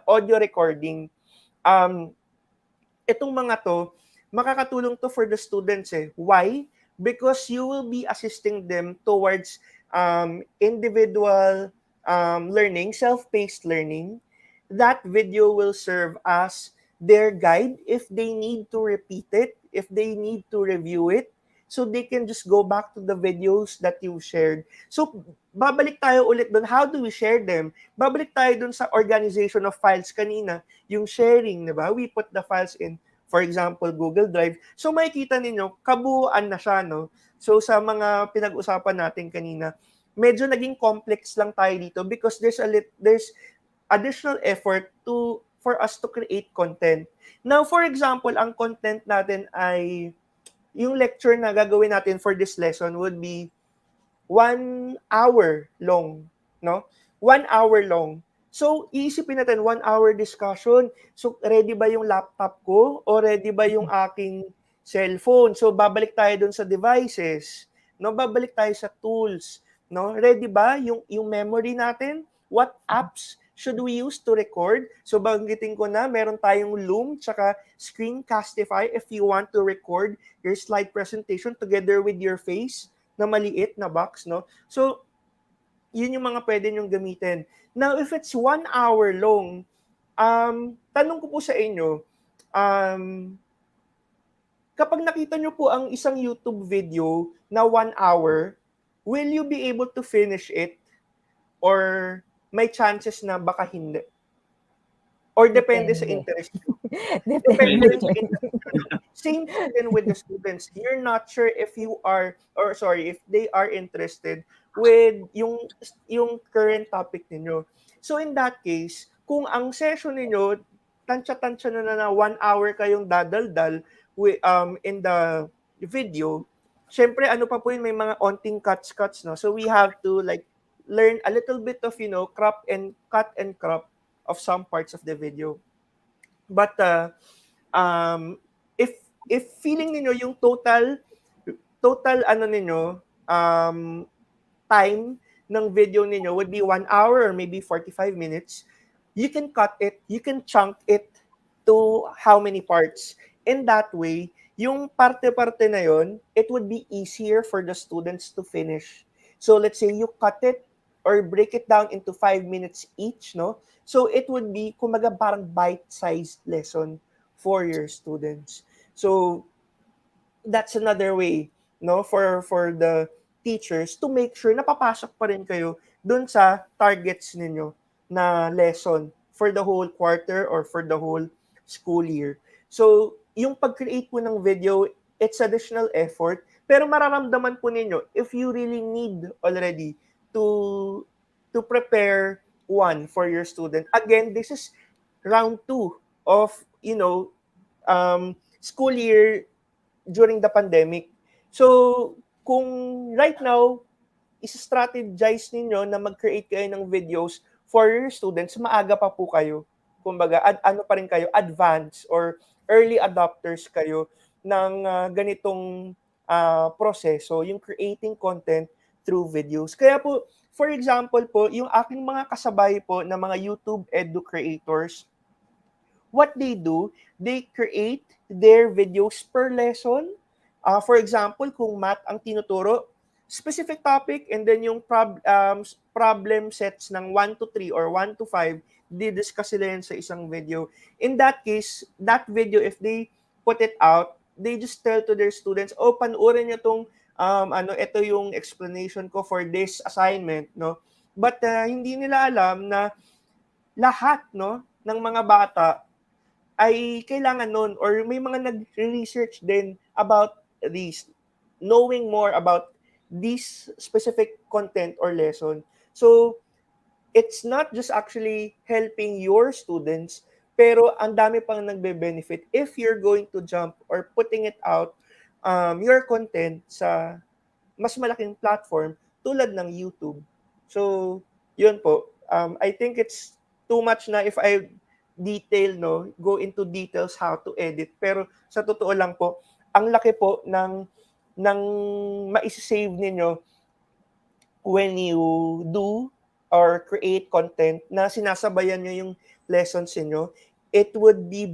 audio recording. Itong mga to, makakatulong to for the students eh. Why? Because you will be assisting them towards individual learning, self-paced learning. That video will serve as their guide if they need to repeat it, if they need to review it, so they can just go back to the videos that you shared. So, babalik tayo ulit doon. How do we share them? Babalik tayo doon sa organization of files kanina, yung sharing, di ba? We put the files in, for example, Google Drive. So, makikita ninyo, kabuuan na siya, no? So, sa mga pinag-usapan natin kanina, medyo naging complex lang tayo dito because there's additional effort for us to create content. Now, for example, ang content natin ay yung lecture na gagawin natin for this lesson would be 1 hour long, no? 1 hour long. So, iisipin natin, 1 hour discussion. So, ready ba yung laptop ko? O ready ba yung aking cellphone? So, babalik tayo dun sa devices. No? Babalik tayo sa tools. No? Ready ba yung memory natin? What apps should we use to record? So, banggitin ko na, meron tayong Loom, tsaka Screencastify if you want to record your slide presentation together with your face na maliit na box, no? So, yun yung mga pwede nyong gamitin. Now, if it's 1 hour long, tanong ko po sa inyo, kapag nakita nyo po ang isang YouTube video na 1 hour, will you be able to finish it? Or may chances na baka hindi? Or depende sa interest nyo? Depende sa interest nyo. Same thing din with the students. You're not sure if if they are interested with yung current topic ninyo. So in that case, kung ang session ninyo, tansya-tansya na 1 hour kayong dadaldal in the video, syempre ano pa po yun, may mga onting cuts, no? So we have to learn a little bit of, cut and crop of some parts of the video. But if feeling niyo yung total time ng video niyo would be 1 hour or maybe 45 minutes, you can cut it, you can chunk it to how many parts. In that way, yung parte-parte na yon, it would be easier for the students to finish. So let's say you cut it or break it down into 5 minutes each, no? So it would be, kumaga, parang bite-sized lesson for your students. So that's another way, no, for the teachers to make sure na papasok pa rin kayo dun sa targets ninyo na lesson for the whole quarter or for the whole school year. So, yung pag-create po ng video, it's additional effort, pero mararamdaman po ninyo if you really need already to prepare one for your student. Again, this is round 2 of, school year during the pandemic. So, kung right now, is-strategize ninyo na mag-create kayo ng videos for your students, maaga pa po kayo. Kumbaga, ano pa rin kayo, advanced or early adopters kayo ng ganitong proseso, yung creating content through videos. Kaya po, for example po, yung aking mga kasabay po na mga YouTube edu creators, what they do, they create their videos per lesson. For example, kung math ang tinuturo, specific topic and then yung problem sets ng 1 to 3 or 1 to 5, di-discuss sila yan sa isang video. In that case, that video, if they put it out, they just tell to their students, panoorin nyo tong, ito yung explanation ko for this assignment, no? But hindi nila alam na lahat, no, ng mga bata ay kailangan nun or may mga nag-research din about these, knowing more about this specific content or lesson. So, it's not just actually helping your students, pero ang dami pang nagbe-benefit if you're going to jump or putting it out, your content sa mas malaking platform tulad ng YouTube. So, yun po. I think it's too much na if I go into details how to edit. Pero sa totoo lang po, ang laki po ng maisisave ninyo when you do or create content na sinasabayan nyo yung lessons niyo. It would be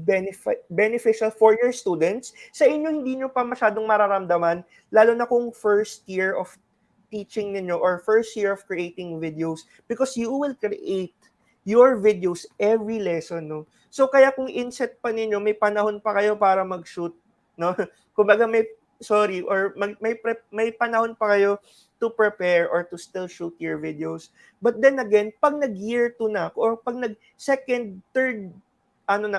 beneficial for your students. Sa inyo, hindi nyo pa masyadong mararamdaman, lalo na kung first year of teaching ninyo or first year of creating videos, because you will create your videos every lesson, no? So, kaya kung inset pa ninyo, may panahon pa kayo para mag-shoot, no? Kumbaga may panahon pa kayo to prepare or to still shoot your videos. But then again, pag nag-year 2 na or pag nag-second, third,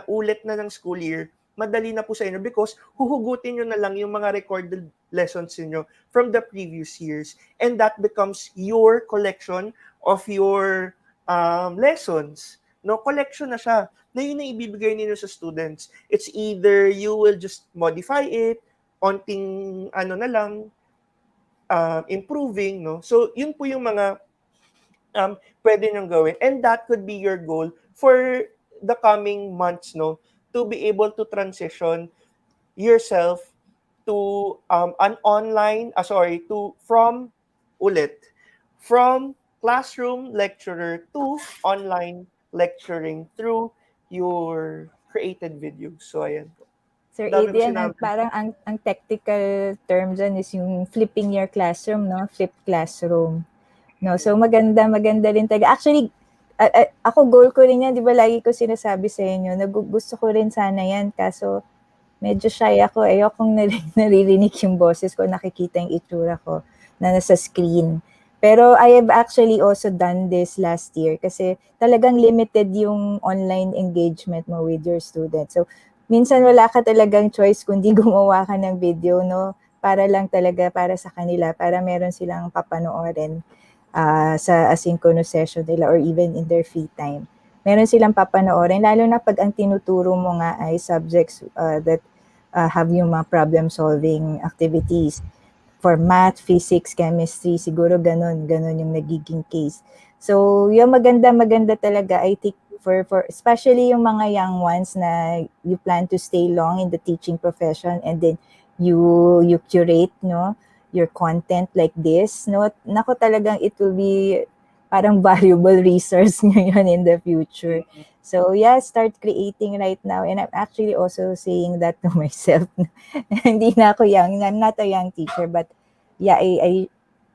ulit na ng school year, madali na po sa inyo because huhugutin nyo na lang yung mga recorded lessons niyo from the previous years. And that becomes your collection of your lessons. No, collection na siya. Na yun na ibibigay ninyo sa students. It's either you will just modify it, konting na lang, improving, no? So, yun po yung mga pwede nyong gawin. And that could be your goal for the coming months, no? To be able to transition yourself to from classroom lecturer to online lecturing through your created videos. So, ayan po. Sir Dami ko Adrian, sinabi. parang ang technical term dyan is yung flipping your classroom, no? Flip classroom. No, so maganda rin talaga. Actually, ako goal ko rin yan, 'di ba? Lagi ko sinasabi sa inyo, gusto ko rin sana yan, kaso medyo shy ako. Ayokong naririnig yung boses ko, nakikita yung itsura ko na nasa screen. Pero I have actually also done this last year kasi talagang limited yung online engagement mo with your students. So, minsan wala ka talagang choice kundi gumawa ka ng video, no? Para lang talaga para sa kanila, para meron silang papanoorin sa asynchronous session nila or even in their free time. Meron silang papanoorin, lalo na pag ang tinuturo mo nga ay subjects that have yung mga problem-solving activities. For math, physics, chemistry, siguro ganun yung nagiging case. So, yung maganda talaga, I think, for especially yung mga young ones na you plan to stay long in the teaching profession and then you curate, no, your content like this, no, nako talagang it will be parang valuable resource ngayon in the future. So yeah, start creating right now. And I'm actually also saying that to myself. Hindi na ako young, I'm not a young teacher, but yeah,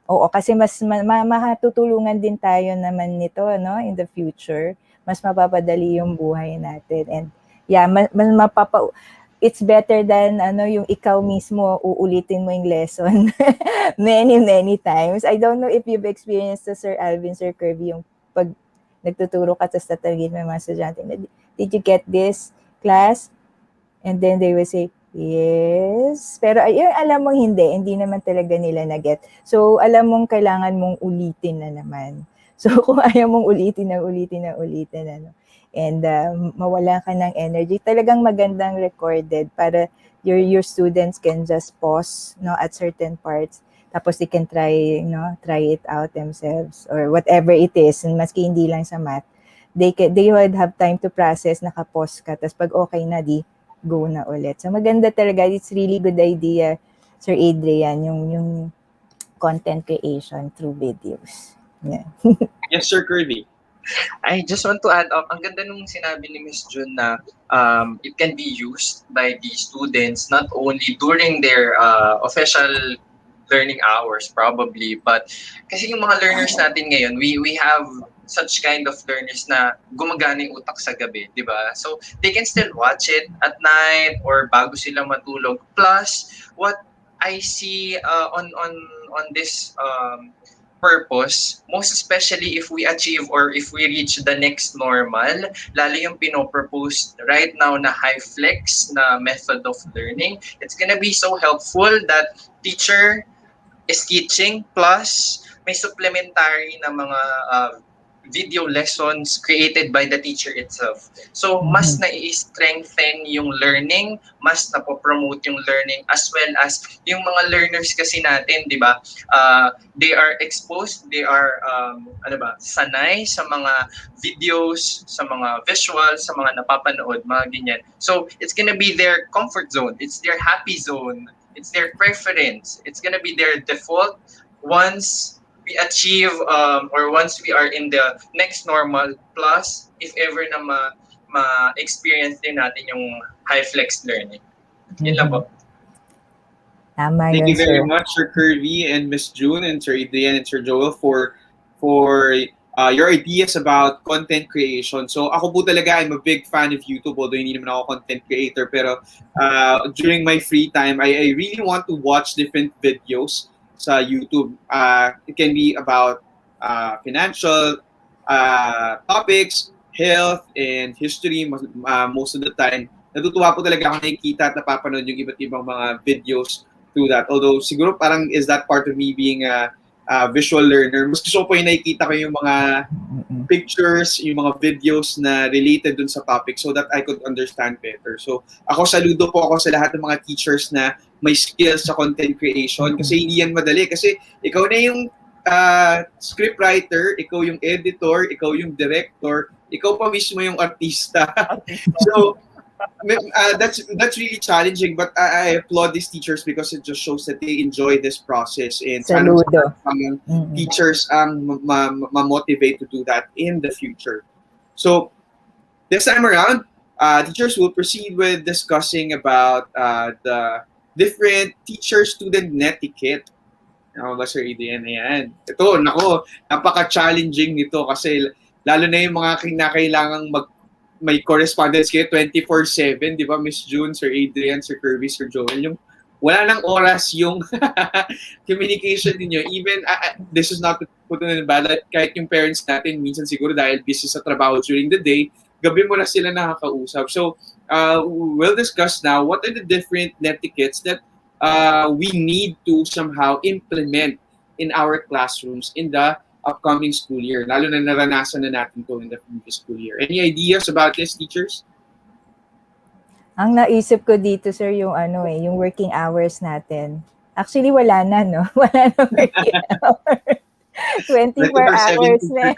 oo, kasi mas matutulungan din tayo naman nito, no, in the future. Mas mapapadali yung buhay natin. And yeah, it's better than yung ikaw mismo uulitin mo yung lesson many times. I don't know if you've experienced to Sir Alvin, Sir Kirby, yung pag nagtuturo ka tapos tatawagin mo yung mga estudyante na, did you get this class? And then they will say, yes. Pero ayun, alam mong hindi naman talaga nila na-get. So, alam mong kailangan mong ulitin na naman. So, kung ayaw mong ulitin, and mawala ka ng energy, talagang magandang recorded para your students can just pause, no, at certain parts. Tapos they can try it out themselves or whatever it is. And maski hindi lang sa math, they would have time to process, nakapause ka. Tapos pag okay na, go na ulit. So maganda talaga. It's really good idea, Sir Adrian, yung content creation through videos. Yeah. Yes, Sir Kirby. I just want to add up, ang ganda nung sinabi ni Miss June na it can be used by the students not only during their official learning hours probably, but kasi yung mga learners natin ngayon, we have such kind of learners na gumagana yung utak sa gabi, di ba? So they can still watch it at night or bago sila matulog. Plus, what I see on this purpose, most especially if we achieve or if we reach the next normal, lalo yung pinopropose right now na high flex na method of learning, it's gonna be so helpful that teacher is teaching plus may supplementary na mga video lessons created by the teacher itself. So, mas na-i-strengthen yung learning, mas napopromote yung learning, as well as yung mga learners kasi natin, di ba? They are exposed, they are, sanay sa mga videos, sa mga visuals, sa mga napapanood, mga ganyan. So, it's gonna be their comfort zone. It's their happy zone. It's their preference. It's gonna be their default once we achieve or once we are in the next normal, plus if ever na ma-experience din natin yung high flex learning. Yun lang po. Tama Thank yun, you very sir. much, Sir Kirby and Miss June and Sir Adrian and Sir Joel for your ideas about content creation. So ako po talaga, I'm a big fan of YouTube, although hindi naman ako content creator, pero during my free time, I really want to watch different videos sa YouTube. It can be about financial topics, health, and history. Most of the time, natutuwa po talaga ako nakikita at napapanood yung iba't ibang mga videos through that. Although siguro parang is that part of me being a visual learner. Mas gusto ko po yung nakikita ko yung mga pictures, yung mga videos na related dun sa topic so that I could understand better. So ako saludo po ako sa lahat ng mga teachers na may skills sa content creation kasi hindi yan madali. Kasi ikaw na yung scriptwriter, ikaw yung editor, ikaw yung director, ikaw pa mismo yung artista. So that's really challenging, but I applaud these teachers because it just shows that they enjoy this process and Saludo. teachers ma-motivate to do that in the future. So this time around, teachers will proceed with discussing about the different teacher-student etiquette. Ano ba, Sir Adrian? Ayan. Ito, napaka-challenging nito kasi lalo na yung mga kinakailangang may correspondence kayo 24/7, di ba, Miss June, Sir Adrian, Sir Kirby, Sir Joel, yung wala nang oras yung communication niyo. Even, this is not to put in a bad light, kahit yung parents natin, minsan siguro dahil busy sa trabaho during the day, gabi mo na sila nakakausap. So, we'll discuss now what are the different etiquettes that we need to somehow implement in our classrooms in the upcoming school year, lalo na naranasan na natin to in the previous school year. Any ideas about this, teachers? Ang naisip ko dito, sir, yung yung working hours natin. Actually, wala na, no? Wala na working hours. 24 hours na.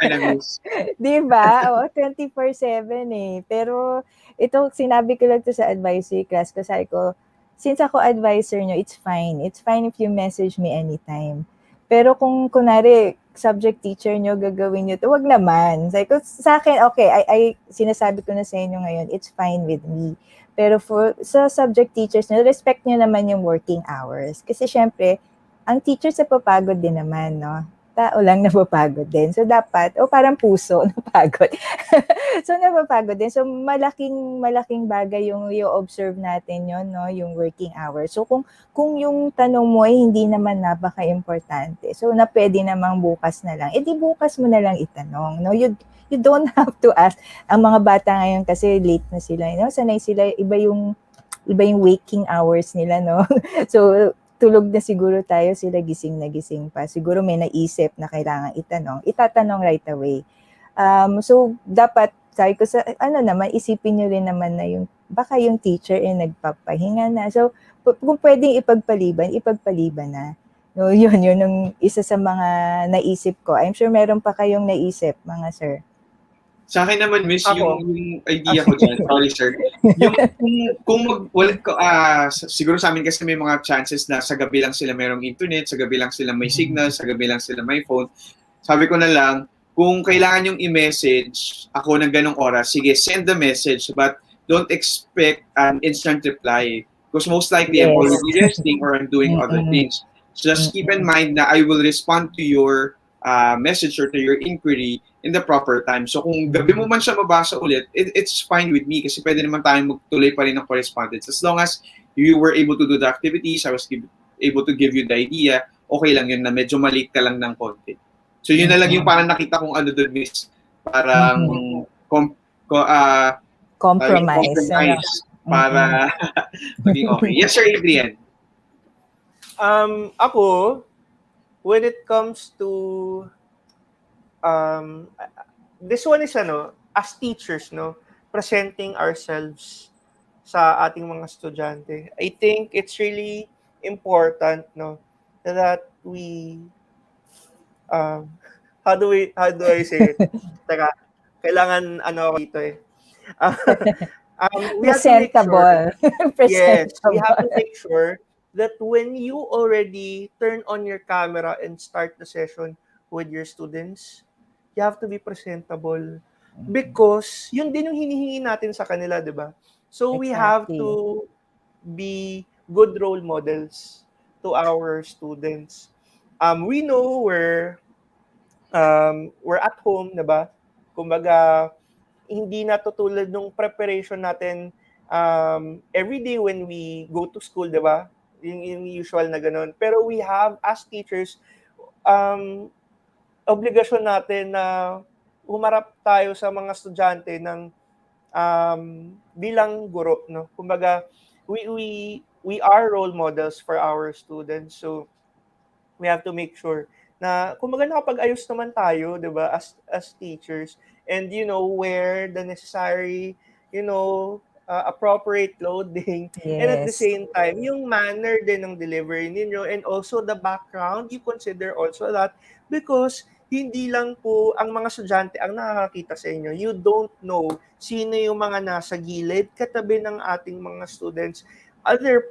Di ba? Oo, 24/7 eh. Pero ito, sinabi ko lang to sa advisory class ko. Sabi ko, since ako advisor nyo, it's fine. It's fine if you message me anytime. Pero kung kunwari, subject teacher nyo, gagawin nyo to, wag naman. Sabi ko, sa akin, okay, I sinasabi ko na sa inyo ngayon, it's fine with me. Pero sa subject teachers nyo, respect nyo naman yung working hours. Kasi syempre, ang teachers sa papagod din naman, no? tao lang napapagod din. So dapat, parang puso napagod. So napapagod din. So malaking bagay yung i-observe natin yon, no, yung working hours. So kung yung tanong mo ay hindi naman napaka-importante, so na pwede namang bukas na lang, edi bukas mo na lang itanong, no? You don't have to ask. Ang mga bata ngayon kasi late na sila, no? Sanay sila, iba yung waking hours nila, no? So tulog na siguro tayo, sila gising na gising pa. Siguro may naisip na kailangan itatanong right away. So dapat, sabi ko sa, naman, isipin nyo rin naman na baka yung teacher nagpapahinga na. So kung pwedeng ipagpaliban na. No, yun ang isa sa mga naisip ko. I'm sure meron pa kayong naisip, mga sir. Sa akin naman, Miss, Ako. yung idea ko dyan, sorry sir, yung siguro sa amin kasi may mga chances na sa gabi lang sila mayroong internet, sa gabi lang sila may signal, sa gabi lang sila may phone. Sabi ko na lang, kung kailangan yung i-message ako ng ganong oras, sige, send the message, but don't expect an instant reply. Because most likely, I'm Yes. already resting or I'm doing other things. Just keep in mind na I will respond to your message or to your inquiry in the proper time. So kung gabi mo man siya mabasa ulit, it's fine with me kasi pwede naman tayong magtuloy pa rin ng correspondence. As long as you were able to do the activities, I was able to give you the idea, okay lang yun na medyo maliit ka lang ng konti. So yun na lang yung parang nakita kong ano doon, Miss. Parang Compromise. Para maging okay. Yes, Sir Adrian. Ako, when it comes to this one is as teachers, no, presenting ourselves sa ating mga estudyante. I think it's really important, no, that we how do I say it? Teka, kailangan ako dito eh. We have to make sure. Yes, we have to make sure that when you already turn on your camera and start the session with your students, you have to be presentable. Because yun din yung hinihingi natin sa kanila, di ba? So we have to be good role models to our students. We know we're at home, di ba? Kumbaga, hindi natutulad nung preparation natin every day when we go to school, di ba? Yung usual na ganun. Pero we have, as teachers, obligasyon natin na humarap tayo sa mga estudyante ng bilang guro, no? Kumbaga, we are role models for our students. So, we have to make sure na kumbaga nakapag-ayos naman tayo, 'di ba, as teachers, and wear the necessary, appropriate clothing. Yes. And at the same time, yung manner din ng delivery ninyo, and also the background, you consider also that, because hindi lang po ang mga estudyante ang nakakakita sa inyo. You don't know sino yung mga nasa gilid, katabi ng ating mga students. Their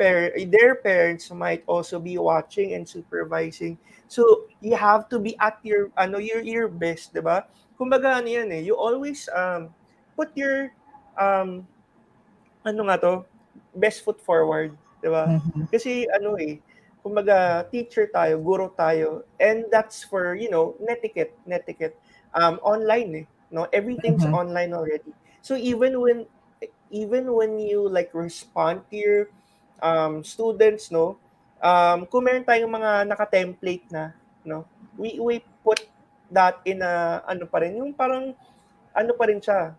parents might also be watching and supervising. So, you have to be at your best, 'di ba? Kumbaga yan you always put your best foot forward, 'di ba? Kasi kumbaga teacher tayo, guro tayo, and that's for, netiquette. Online no? Everything's online already. So even when you like respond to your students, no, kung meron tayong mga naka-template na, no, we put that in a pa rin, yung parang pa rin siya.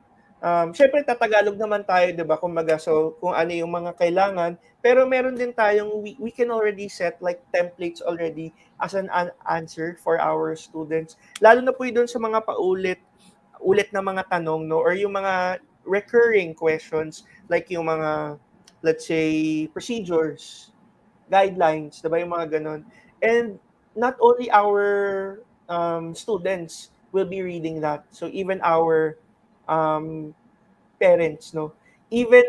Syempre tatagalog naman tayo, 'di ba? Kumbaga, so kung ano yung mga kailangan, pero meron din tayong we can already set like templates already as an answer for our students. Lalo na po doon sa mga ulit na mga tanong, no, or yung mga recurring questions, like yung mga, let's say, procedures, guidelines, diba, yung mga ganon. And not only our students will be reading that, so even our parents, no, even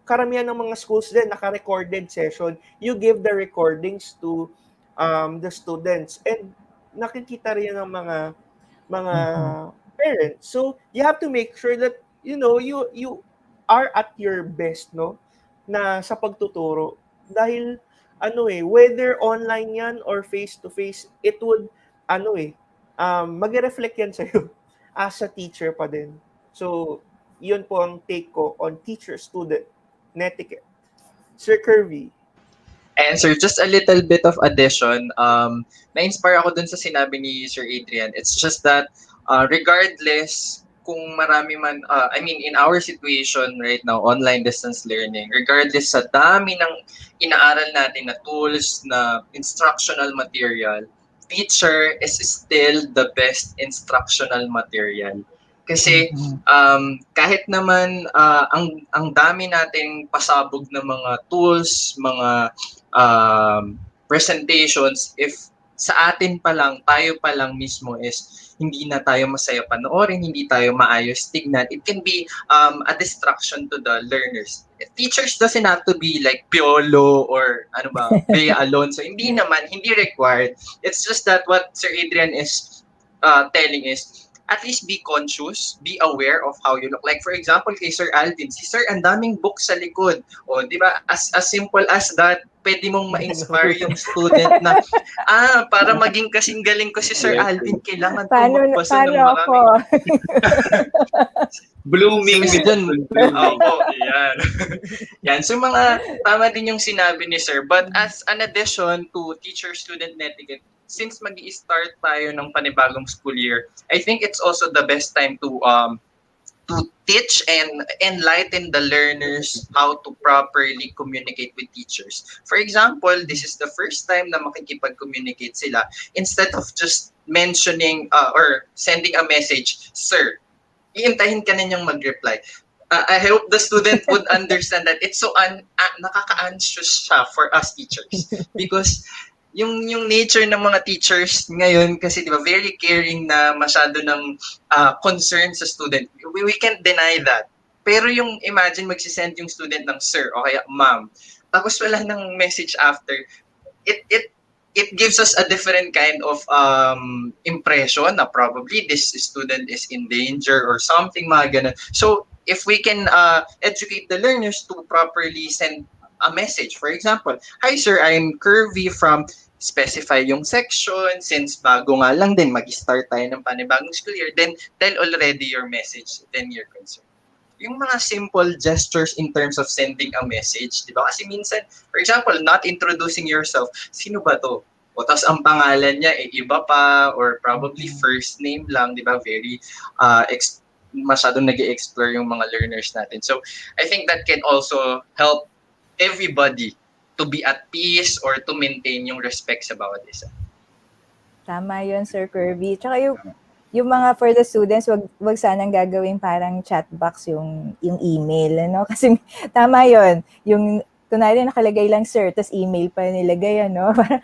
karamihan ng mga schools din naka-recorded session, you give the recordings to the students, and nakikita rin ng mga parents. So you have to make sure that you are at your best, no, na sa pagtuturo, dahil whether online yan or face to face, it would mag-reflect yan sa'yo as a teacher pa din. So, yun po ang take ko on teacher-student netiquette. Sir Kirby. And sir, just a little bit of addition. Na-inspire ako dun sa sinabi ni Sir Adrian. It's just that regardless kung marami man, I mean, in our situation right now, online distance learning, regardless sa dami ng inaaral natin na tools, na instructional material, teacher is still the best instructional material. Kasi kahit naman ang dami nating pasabog na mga tools, mga presentations, if sa atin pa lang, tayo pa lang mismo is hindi na tayo masaya panoorin, hindi tayo maayos tignan, it can be a distraction to the learners. Teachers doesn't have to be like Piolo or ano ba, Bea Alonso. Hindi naman, hindi required. It's just that what Sir Adrian is telling is, at least be conscious, be aware of how you look. Like for example, kay Sir Alvin, si Sir, ang daming books sa likod. O, di ba, as simple as that, pwede mong ma-inspire yung student na, para maging kasing galing ko si Sir Alvin, kailangan tumagbasa ng marami. Ako? Blooming. Opo, yan. Yan. So mga, tama din yung sinabi ni Sir. But as an addition to teacher-student netiquette, since mag-i-start tayo ng panibagong school year, I think it's also the best time to teach and enlighten the learners how to properly communicate with teachers. For example, this is the first time na makikipag-communicate sila. Instead of just mentioning or sending a message, Sir, iintahin ka ninyang mag-reply. I hope the student would understand that it's so nakaka-anxious siya for us teachers. Because yung nature ng mga teachers ngayon kasi di ba very caring na masyado ng concern sa student. We can't deny that. Pero yung imagine magsisend yung student ng sir o kaya ma'am, tapos wala nang message after, it gives us a different kind of impression na probably this student is in danger or something, mga ganun. So if we can educate the learners to properly send a message. For example, hi sir, I'm Curvy from specify yung section since bago nga lang din mag-start tayo ng panibagong school year, then tell already your message, then your concern. Yung mga simple gestures in terms of sending a message, di ba? Kasi minsan, for example, not introducing yourself, sino ba to? O tas ang pangalan niya, iba pa, or probably first name lang, di ba? Very masyadong nag-i-explore yung mga learners natin. So, I think that can also help everybody to be at peace or to maintain yung respect sa bawat isa. Tama yun, Sir Kirby. Tsaka yung mga for the students, wag sanang gagawin parang chat box yung email, ano? Kasi tama yun. Yung kunwari nakalagay lang sir, tas email pa nilagay, ano? Parang,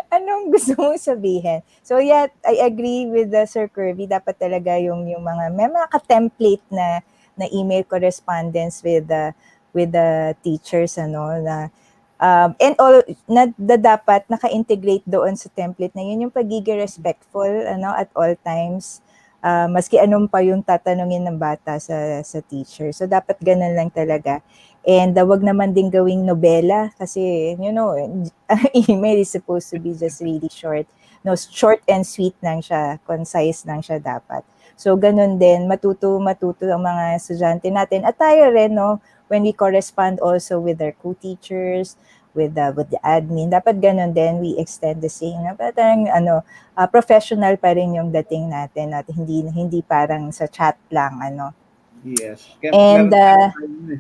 anong gusto mong sabihin? So yeah, I agree with Sir Kirby. Dapat talaga yung mga, may mga ka-template na email correspondence with the teachers, ano, na and all na dapat naka-integrate doon sa template na yun yung pagiging respectful, ano, at all times, maski anong pa yung tatanungin ng bata sa teacher. So dapat ganun lang talaga. And wag naman din gawing nobela kasi email is supposed to be just really short. No, short and sweet lang siya, concise lang siya dapat. So ganun din, matuto ang mga estudyante natin at tayo rin, no, when we correspond also with our co-teachers, with the admin, dapat ganun din, we extend the same. Parang professional pa rin yung dating natin at hindi parang sa chat lang, ano. Yes. Kaya, and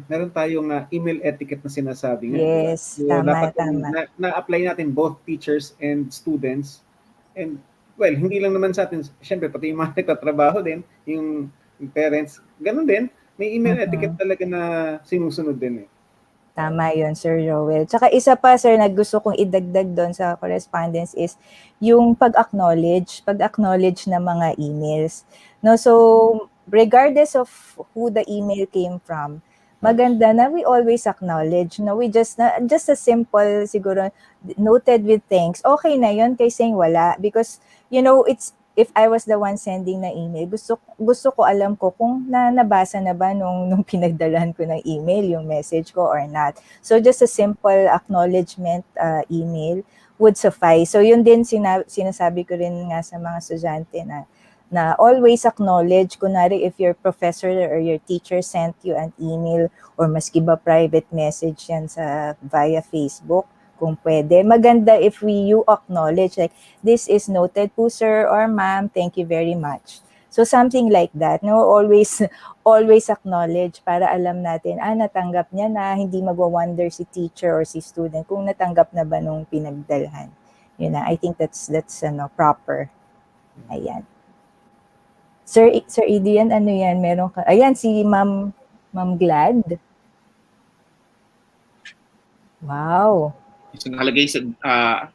meron tayong email etiquette na sinasabi. Yes, so, tama. Na-apply natin both teachers and students. And well, hindi lang naman sa atin, syempre pati yung mga nagtatrabaho din, yung parents, ganun din. May email etiquette talaga na sinusunod din eh. Tama yun, Sir Joel. Tsaka isa pa, sir, na gusto kong idagdag doon sa correspondence is yung pag-acknowledge ng mga emails. No, so regardless of who the email came from, maganda na we always acknowledge. No, we just a simple siguro noted with thanks. Okay na yun kay saying wala, because it's, if I was the one sending na email, gusto ko alam ko kung nabasa na ba nung pinagdalahan ko ng email yung message ko or not. So just a simple acknowledgement email would suffice. So yun din sinasabi ko rin nga sa mga estudyante na always acknowledge, kunwari if your professor or your teacher sent you an email or maski ba private message yan via Facebook, kung pwede, maganda if you acknowledge like, this is noted po sir or ma'am, thank you very much. So something like that, no? Always acknowledge para alam natin, natanggap niya na, hindi magwa-wonder si teacher or si student kung natanggap na ba nung pinagdalhan. Yun na, I think that's proper. Ayan. Sir Adrian, ano yan? Meron ka? Ayan, si Ma'am Glad. Wow. So nakalagay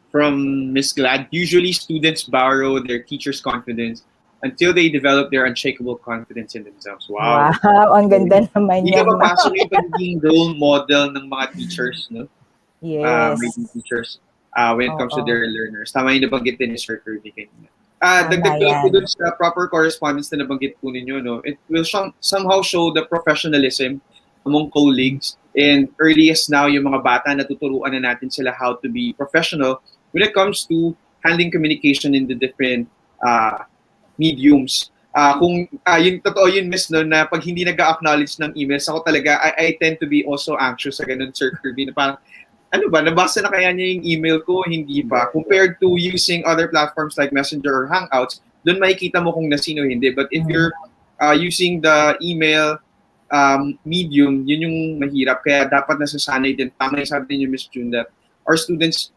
from Miss Glad, usually students borrow their teacher's confidence until they develop their unshakable confidence in themselves. Wow. Wow, ang ganda naman Hindi ka yan. papasok yung pagiging role model ng mga teachers, no? Yes. Maybe teachers when it comes to Oo. their learners. Tama yung nabanggit din ni Sir Kirby kanina. Tama Dagdag ko lang po yan. dun sa proper correspondence na nabanggit po ninyo, no? It will somehow show the professionalism among colleagues. And early as now, yung mga bata, natuturuan na natin sila how to be professional when it comes to handling communication in the different mediums. Kung yung totoo yun, Miss, no, na pag hindi nag-acknowledge ng emails, ako talaga, I tend to be also anxious sa ganun, Sir Kirby, na parang, ano ba, nabasa na kaya niya yung email ko? Hindi ba? Compared to using other platforms like Messenger or Hangouts, doon makikita mo kung nasino hindi. But if you're using the email medium, yun yung mahirap. Kaya dapat nasasanay din. Tama yung sabi niyo, Ms. June, that our students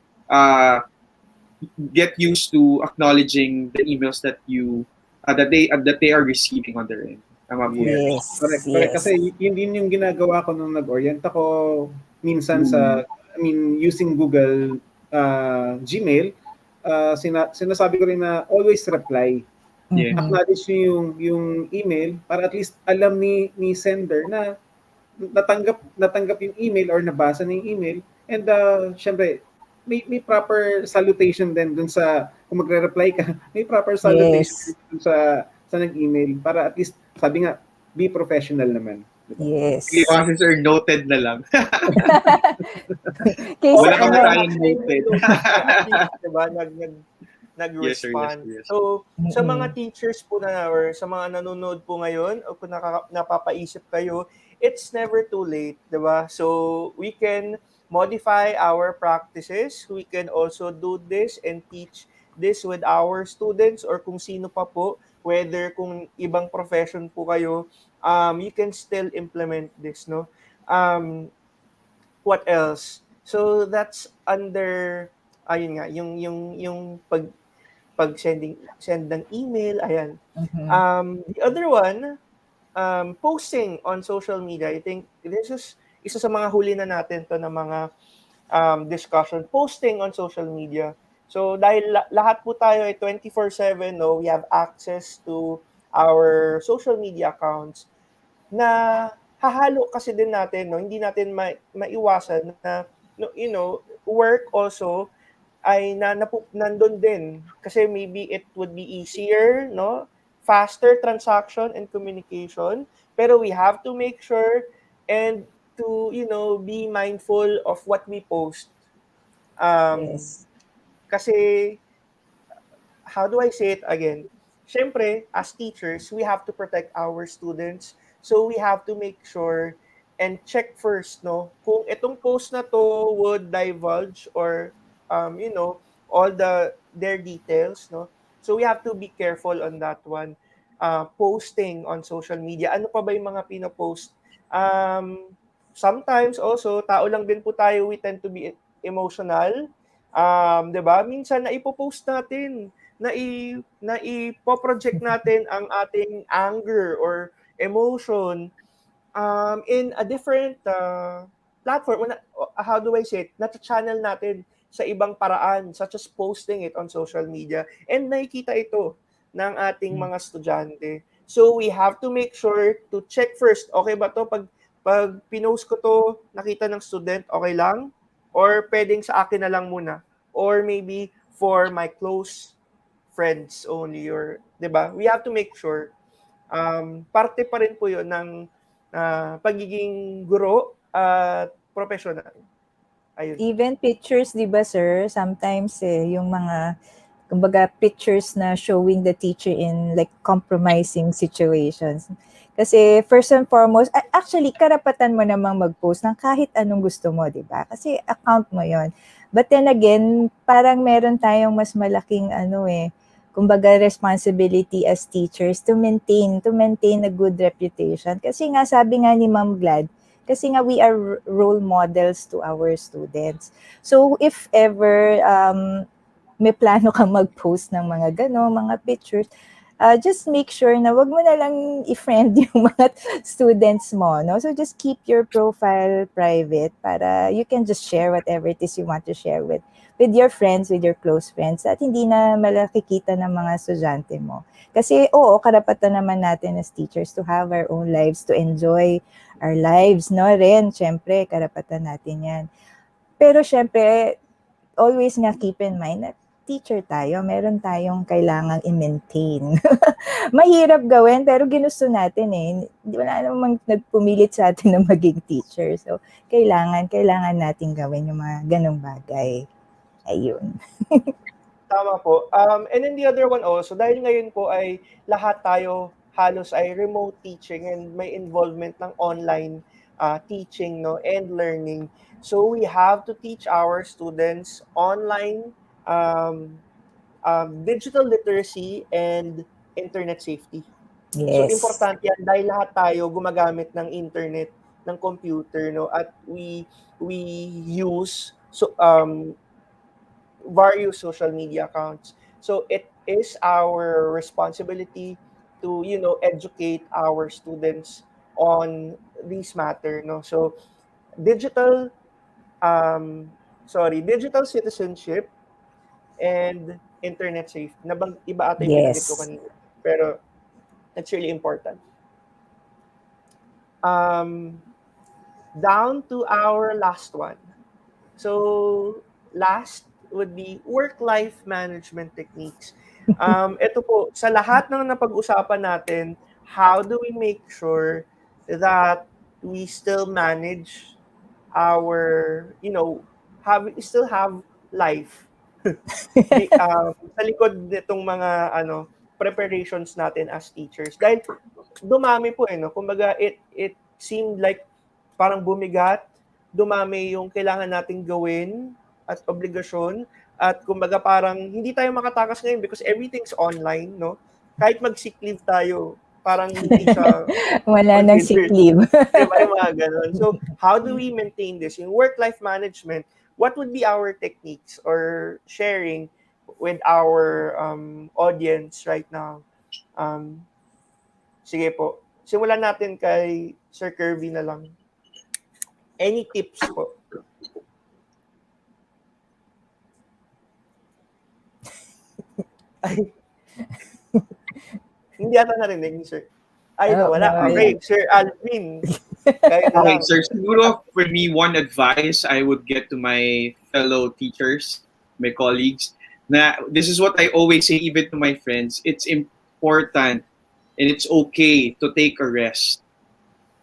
get used to acknowledging the emails that they are receiving on their end. Tama po. Yes. Correct. Yes. Kasi yun din yung ginagawa ko nung nag-orient ako minsan using Google Gmail, sinasabi ko rin na always reply. Yeah. Acknowledge nyo yung email para at least alam ni sender na natanggap yung email or nabasa na yung email. And syempre, may proper salutation din dun sa, kung magre-reply ka, may proper salutation dun sa nag-email para at least, sabi nga, be professional naman. Yes. Sige, officer, noted na lang. Wala kami tayong noted. Diba? Nag-respond. Yes, sir. So, sa mga teachers po or sa mga nanonood po ngayon, o kung napapaisip kayo, it's never too late, diba? So, we can modify our practices. We can also do this and teach this with our students or kung sino pa po, whether kung ibang profession po kayo, you can still implement this, no? What else? So that's under ayun nga yung send ng email, ayan. The other one, posting on social media. I think this is isa sa mga huli na natin to na mga discussion, posting on social media. So dahil lahat po tayo ay 24/7, no, we have access to our social media accounts na hahalo kasi din natin, no, hindi natin maiwasan na work also ay nandun din kasi maybe it would be easier, no, faster transaction and communication, pero we have to make sure and to be mindful of what we post. Yes. Kasi how do I say it again? Siyempre, as teachers, we have to protect our students. So we have to make sure and check first, no, kung itong post na to would divulge or all their details, no. So we have to be careful on that one. Posting on social media. Ano pa ba yung mga pinopost? Sometimes also, tao lang din po tayo, we tend to be emotional. 'Di ba? Minsan na ipo-post natin, na ipo-project natin ang ating anger or emotion in a different platform. How do I say it? Na-channel natin sa ibang paraan, such as posting it on social media. And nakikita ito ng ating mga estudyante. So we have to make sure to check first, okay ba to? Pag pinost ko to, nakita ng student, okay lang? Or pwedeng sa akin na lang muna? Or maybe for my close friends only, or 'di ba? We have to make sure parte pa rin po 'yon ng pagiging guro at professional. Ayun. Even pictures, di ba sir? Sometimes yung mga, kumbaga, pictures na showing the teacher in like compromising situations. Kasi first and foremost, actually, karapatan mo namang mag-post ng kahit anong gusto mo, di ba? Kasi account mo yon. But then again, parang meron tayong mas malaking kumbaga responsibility as teachers to maintain a good reputation. Kasi nga, sabi nga ni Ma'am Glad, kasi nga we are role models to our students. So if ever may plano kang mag-post ng mga mga pictures, just make sure na wag mo na lang i-friend yung mga students mo, no? So just keep your profile private para you can just share whatever it is you want to share with your friends, with your close friends, at hindi na malakikita ng mga estudyante mo. Kasi oo, karapatan naman natin as teachers to have our own lives, to enjoy our lives, no? Ren, syempre, karapatan natin yan. Pero syempre, always nga keep in mind na teacher tayo, meron tayong kailangang i-maintain. Mahirap gawin, pero ginusto natin eh. Wala namang nagpumilit sa atin na maging teacher. So, kailangan natin gawin yung mga ganong bagay. Ayun. Tama po. And then the other one also, dahil ngayon po ay lahat tayo halos ay remote teaching and may involvement ng online teaching, no, and learning. So we have to teach our students online um, digital literacy and internet safety. So Yes. importante yan dahil lahat tayo gumagamit ng internet, ng computer, no, at we use various social media accounts. So it is our responsibility to, educate our students on this matter, no. So digital digital citizenship and internet safety. Iba ata yung binanggit ko Yes. kanina. Pero it's really important. Down to our last one. So last would be work-life management techniques. Ito po, sa lahat ng napag-usapan natin, how do we make sure that we still manage our, still have life sa likod nitong mga preparations natin as teachers. Dahil dumami po no. Kumbaga it seemed like parang bumigat, dumami yung kailangan nating gawin at obligasyon, at kumbaga parang hindi tayo makatakas ngayon because everything's online, no? Kahit mag-sick leave tayo, parang hindi siya Wala nang sick considered. leave. Diba, yung mga ganun. So, how do we maintain this? Yung work-life management, what would be our techniques or sharing with our audience right now? Sige po. Simulan natin kay Sir Kirby na lang. Any tips po? Ay. Hindi ata narinig ni Sir. Ay, wala. Okay, Sir Alvin. Okay, sir. Siguro for me, one advice I would get to my fellow teachers, my colleagues, na this is what I always say even to my friends. It's important and it's okay to take a rest.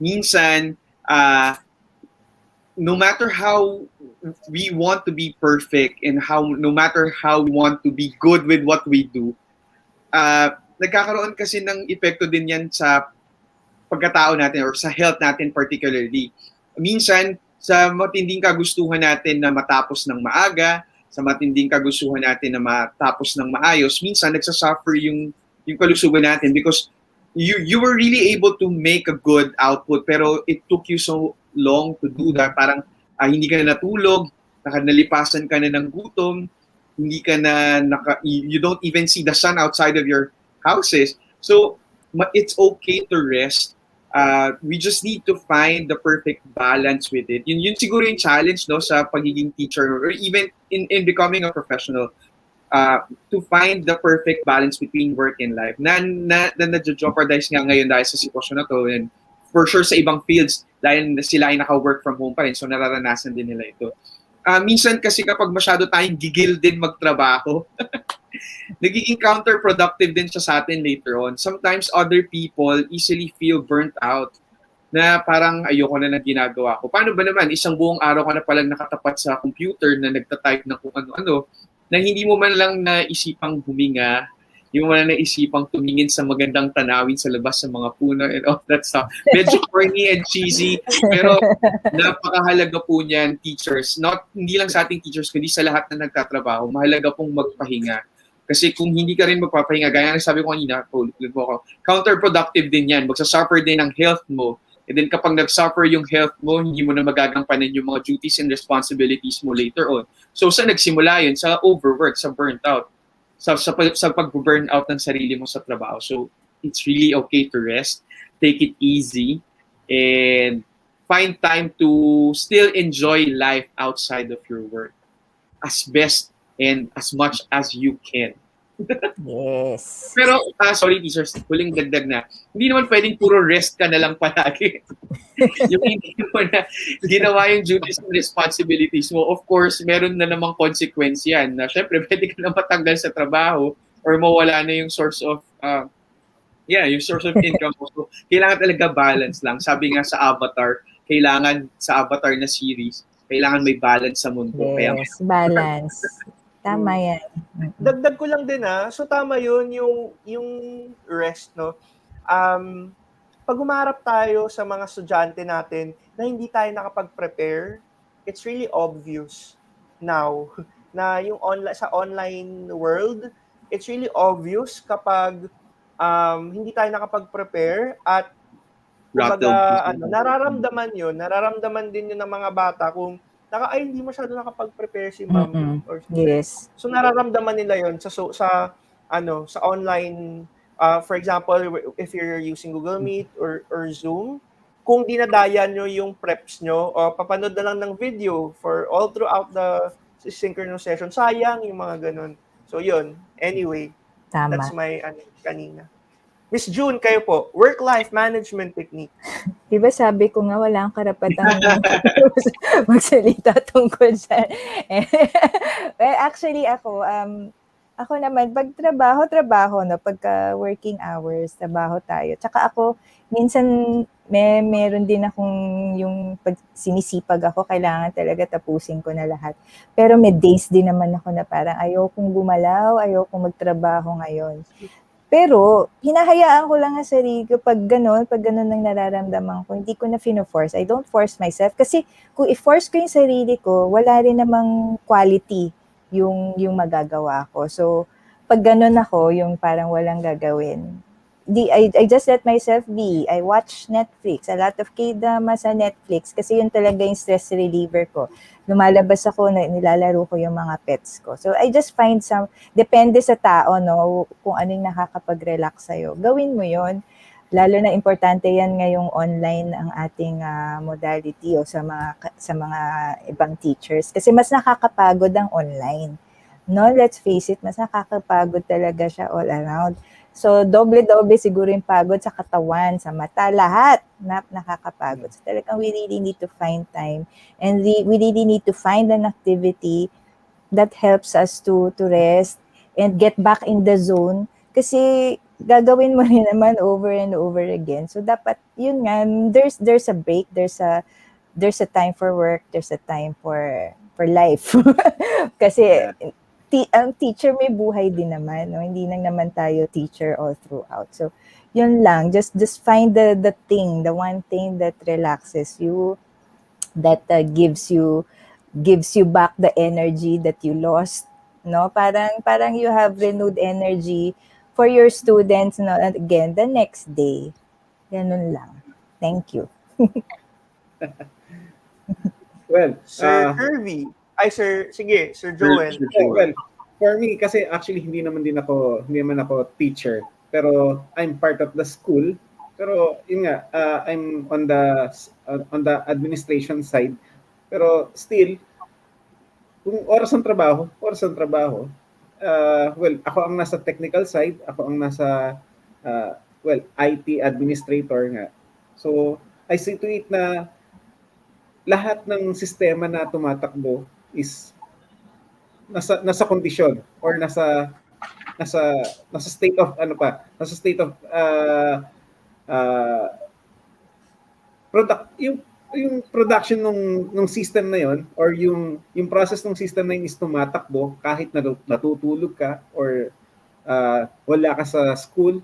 Minsan, no matter how we want to be perfect and no matter how we want to be good with what we do, nagkakaroon kasi ng epekto din yan sa pagkatao natin or sa health natin particularly. Minsan, sa matinding kagustuhan natin na matapos ng maaga, sa matinding kagustuhan natin na matapos ng maayos, minsan nagsasuffer yung kalusugan natin because you were really able to make a good output pero it took you so long to do that. Parang hindi ka na natulog, nalipasan ka na ng gutom, hindi ka na you don't even see the sun outside of your houses. So it's okay to rest. We just need to find the perfect balance with it. Yun siguro yung challenge, no, sa pagiging teacher or even in becoming a professional, to find the perfect balance between work and life. Na jeopardize nga ngayon dahil sa sitwasyon na to, and for sure sa ibang fields dahil sila ay naka-work from home pa rin, so nararanasan din nila ito. Minsan kasi kapag masyado tayong gigil din magtrabaho, nagiging counterproductive din siya sa atin later on. Sometimes other people easily feel burnt out na parang ayoko na ng ginagawa ko. Paano ba naman, isang buong araw ka na palang nakatapat sa computer na nagtatype ng kung ano-ano, na hindi mo man lang naisipang huminga, hindi mo man lang naisipang tumingin sa magandang tanawin sa labas sa mga puno and all that stuff. Medyo corny and cheesy, pero napakahalaga po niyan, teachers. Hindi lang sa ating teachers, kundi sa lahat na nagtatrabaho. Mahalaga pong magpahinga. Kasi kung hindi ka rin magpapahinga, gaya ng sabi ko kanina, ulit po ako, counterproductive din yan. Magsasuffer din ang health mo. And then kapag nag-suffer yung health mo, hindi mo na magagampanan yung mga duties and responsibilities mo later on. So sa nagsimula yun? Sa overwork, sa burnt out, sa pag-burn out ng sarili mo sa trabaho. So it's really okay to rest, take it easy, and find time to still enjoy life outside of your work as best and as much as you can. Yes. Pero, sorry teachers, huling dagdag na, hindi naman pwedeng puro rest ka na lang palagi. Yung hindi mo na ginawa yung duties and responsibilities mo, of course, meron na namang consequence yan. Na syempre, pwede ka na matanggal sa trabaho or mawala na yung source of yung source of income mo. So, kailangan talaga balance lang. Sabi nga sa Avatar na series, kailangan may balance sa mundo. Yes, balance. Tama yan. Dagdag ko lang din so tama yun, yung rest, no? Pag humarap tayo sa mga estudyante natin na hindi tayo nakapag-prepare, it's really obvious now na yung sa online world, it's really obvious kapag hindi tayo nakapag-prepare at nararamdaman din yun ng mga bata kung hindi masyado nakapag-prepare si ma'am or yes. So nararamdaman nila yon sa online, for example, if you're using Google Meet or Zoom, kung dinadaya nyo yung preps nyo, o papanood na lang ng video for all throughout the synchronous session, sayang yung mga ganun. So yun, anyway, Tama. that's my kanina. Miss June, kayo po, work-life management technique. Diba sabi ko nga wala kang karapatang magsalita tungkol sa... Well, actually ako naman, pag trabaho, no, pagka working hours, trabaho tayo. Tsaka ako, minsan meron din akong yung pag sinisipag ako, kailangan talaga tapusin ko na lahat. Pero may days din naman ako na parang ayokong gumalaw, ayokong magtrabaho ngayon. Pero, hinahayaan ko lang ang sarili ko pag ganun ang nararamdaman ko, hindi ko na fino-force. I don't force myself. Kasi kung i-force ko yung sarili ko, wala rin namang quality yung magagawa ko. So, pag ganun ako, yung parang walang gagawin, I just let myself be. I watch Netflix, a lot of K-drama sa Netflix kasi yun talaga yung stress reliever ko. Lumalabas ako, nilalaro ko yung mga pets ko. So I just find depende sa tao, no, kung ano yung nakakapag-relax sa'yo. Gawin mo yun. Lalo na importante yan ngayong online ang ating modality o sa mga ibang teachers. Kasi mas nakakapagod ang online. No, let's face it, mas nakakapagod talaga siya all around. So, doble-doble siguro yung pagod sa katawan, sa mata, lahat nakakapagod. So, talagang we really need to find time and we really need to find an activity that helps us to rest and get back in the zone kasi gagawin mo rin naman over and over again. So, dapat, yun nga, there's a break, there's a time for work, there's a time for life. Kasi, ang teacher may buhay din naman, no? Hindi lang naman tayo teacher all throughout. So, yun lang. Just find the one thing that relaxes you, that gives you back the energy that you lost, no? Parang you have renewed energy for your students, no? And again, the next day. Ganun lang. Thank you. Well, Sir Kirby. Sige, Sir Joel. Well, for me, kasi actually hindi naman ako teacher, pero I'm part of the school. Pero yun nga, I'm on the administration side. Pero still, kung oras ng trabaho. Well, ako ang nasa technical side, ako ang nasa IT administrator nga. So, I see to it na lahat ng sistema na tumatakbo is nasa kondisyon or nasa state of nasa state of yung production ng system na yon, or yung process ng system na yun is tumatakbo kahit natutulog ka or wala ka sa school,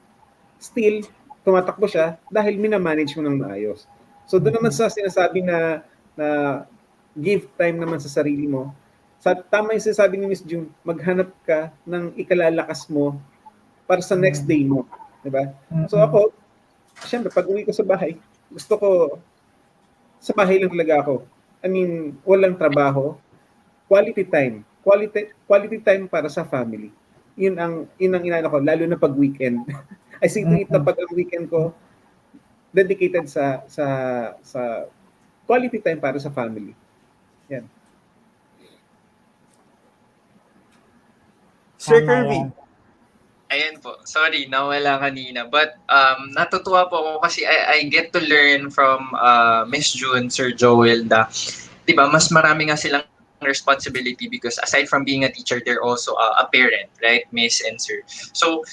still tumatakbo siya dahil minamanage mo ng maayos. So doon naman sa sinasabi na give time naman sa sarili mo, tama yung sinasabi ni Miss June, maghanap ka ng ikalalakas mo para sa next day mo, di ba? So ako, syempre pag uwi ko sa bahay, gusto ko sa bahay lang talaga ako. I mean, walang trabaho, quality time. Quality time para sa family. Yun ang inaano ko, lalo na pag weekend. I see to it na pag ang weekend ko dedicated sa quality time para sa family. Yan. Sir Tama Kirby. yan. Ayan po. Sorry, nawala kanina. But natutuwa po ako kasi I get to learn from Miss June, Sir Joel, na, di ba, mas marami nga silang responsibility because aside from being a teacher, they're also a parent, right, Miss and Sir? So,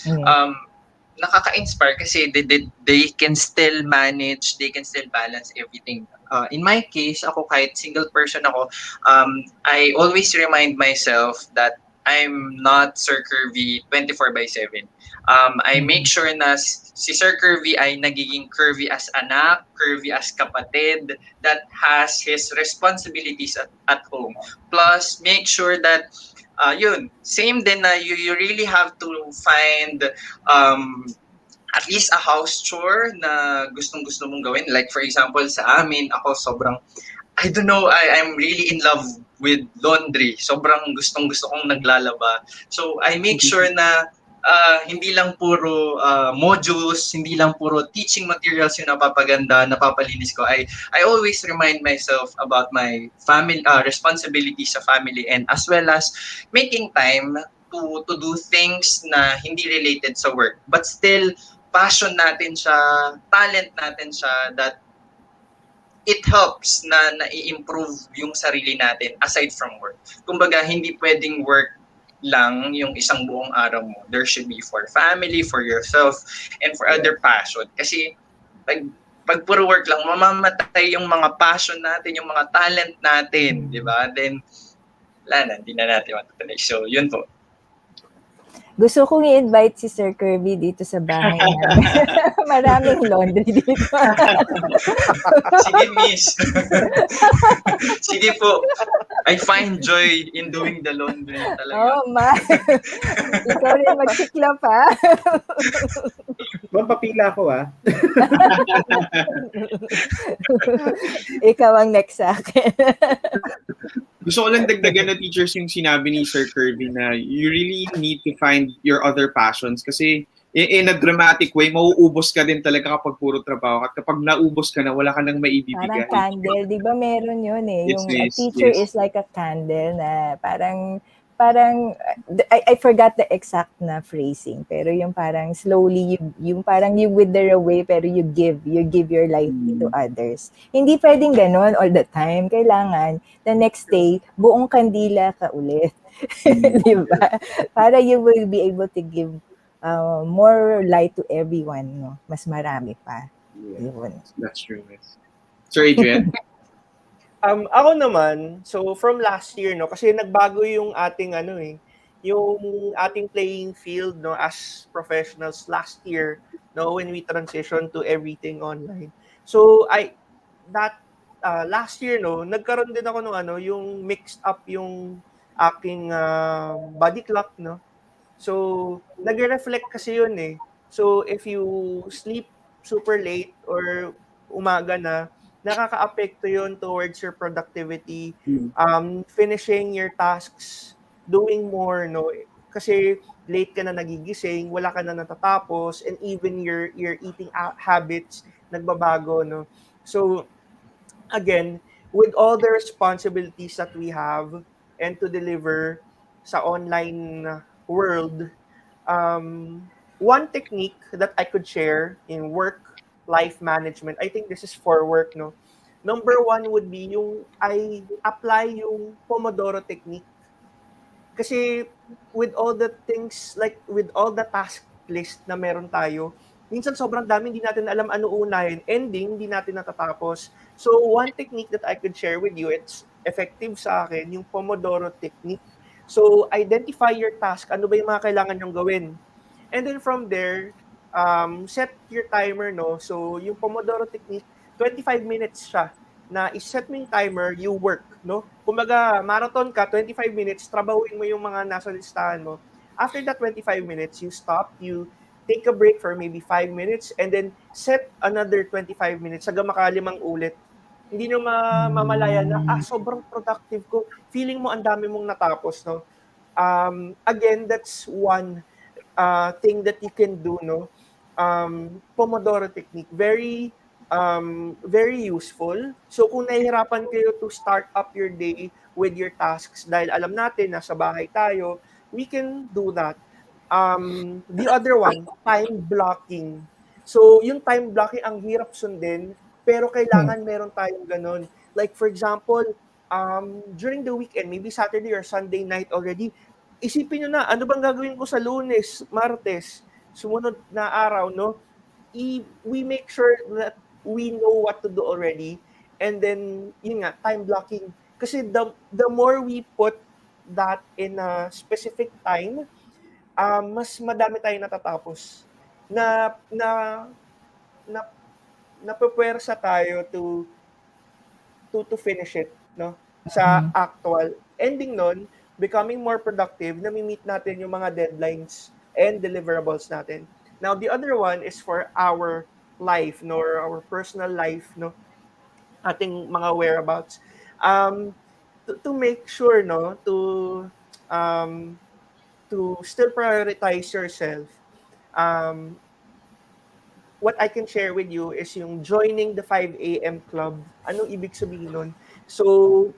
nakaka-inspire kasi they can still manage, they can still balance everything. In my case, ako kahit single person ako, I always remind myself that I'm not Sir Curvy 24/7. I make sure na si Sir Curvy ay nagiging curvy as anak, curvy as kapatid that has his responsibilities at home. Plus, make sure that yun, same din na you really have to find at least a house chore na gustong-gusto mong gawin. Like for example, sa amin, ako sobrang, I don't know, I'm really in love with laundry. Sobrang gustong-gusto kong naglalaba. So I make sure na hindi lang puro modules, hindi lang puro teaching materials yung napapaganda, napapalinis ko. I always remind myself about my family responsibilities sa family, and as well as making time to do things na hindi related sa work. But still, passion natin siya, talent natin siya, that it helps na i-improve yung sarili natin aside from work. Kumbaga, hindi pwedeng work lang yung isang buong araw mo. There should be for family, for yourself, and for other passion. Kasi pag puro work lang, mamamatay yung mga passion natin, yung mga talent natin, di ba? Then, wala na, hindi na natin matutuloy. So, yun po. Gusto kong i-invite si Sir Kirby dito sa bahay namin. Maraming laundry dito. Sige, miss. Sige po. I find joy in doing the laundry talaga. Oh, ma. Ikaw rin magsiklop, ha? Papila ko, Ikaw ang next sa akin. Gusto ko lang dagdagan na teachers yung sinabi ni Sir Kirby na you really need to find your other passions kasi in a dramatic way, mauubos ka din talaga kapag puro trabaho. At kapag naubos ka na, wala ka nang maibibigay. Parang candle, di ba meron yun eh? Yes, Yung yes, teacher yes. is like a candle na parang I forgot the exact na phrasing, pero yung parang slowly yung parang you wither away pero you give your life to others. Hindi pwedeng ganon all the time. Kailangan the next day buong kandila ka ulit. Di ba? Para you will be able to give more light to everyone, no? Mas marami pa. Yun. That's true. Yes. Sir Adrian? Ako naman, so from last year, no, kasi nagbago yung ating yung ating playing field, no, as professionals last year, no, when we transition to everything online. So last year, no, nagkaroon din ako ng yung mixed up yung aking body clock, no. So nagre-reflect kasi yun eh. So if you sleep super late or umaga na, nakaka-apekto yun towards your productivity, finishing your tasks, doing more, no? Kasi late ka na nagigising, wala ka na natatapos, and even your eating habits nagbabago, no? So, again, with all the responsibilities that we have and to deliver sa online world, one technique that I could share in work-life management, I think this is for work, no? Number one would be yung I apply yung Pomodoro technique. Kasi with all the things, like with all the task list na meron tayo, minsan sobrang dami, hindi natin alam ano unahin, ending, hindi natin natatapos. So, one technique that I could share with you, it's effective sa akin, yung Pomodoro technique. So, identify your task, ano ba yung mga kailangan nyong gawin. And then from there, set your timer, no? So, yung Pomodoro technique, 25 minutes siya na iset mo yung timer, you work, no? Kumbaga, marathon ka, 25 minutes, trabahuin mo yung mga nasa listahan mo. After that 25 minutes, you stop, you take a break for maybe 5 minutes, and then set another 25 minutes hanggang makalimang ulit. Hindi nyo mamamalayan na, sobrang productive ko. Feeling mo ang dami mong natapos, no? Again, that's one thing that you can do, no? Pomodoro technique, very useful. So kung nahihirapan kayo to start up your day with your tasks dahil alam natin nasa bahay tayo, we can do that. The other one, time blocking. So yung time blocking ang hirap sundin, pero kailangan meron tayong ganun. Like for example, during the weekend, maybe Saturday or Sunday night already, isipin nyo na, ano bang gagawin ko sa Lunes, Martes, sumunod na araw, no? We make sure that we know what to do already. And then, yun nga, time blocking. Kasi the more we put that in a specific time, mas madami tayong natatapos. Na, na, na, napupwersa tayo to finish it, no? Sa actual ending nun, becoming more productive, nami-meet natin yung mga deadlines and deliverables natin. Now, the other one is for our life, no, or our personal life, no, ating mga whereabouts. To make sure, no, to still prioritize yourself, um, what I can share with you is yung joining the 5 a.m. club. Anong ibig sabihin nun? So,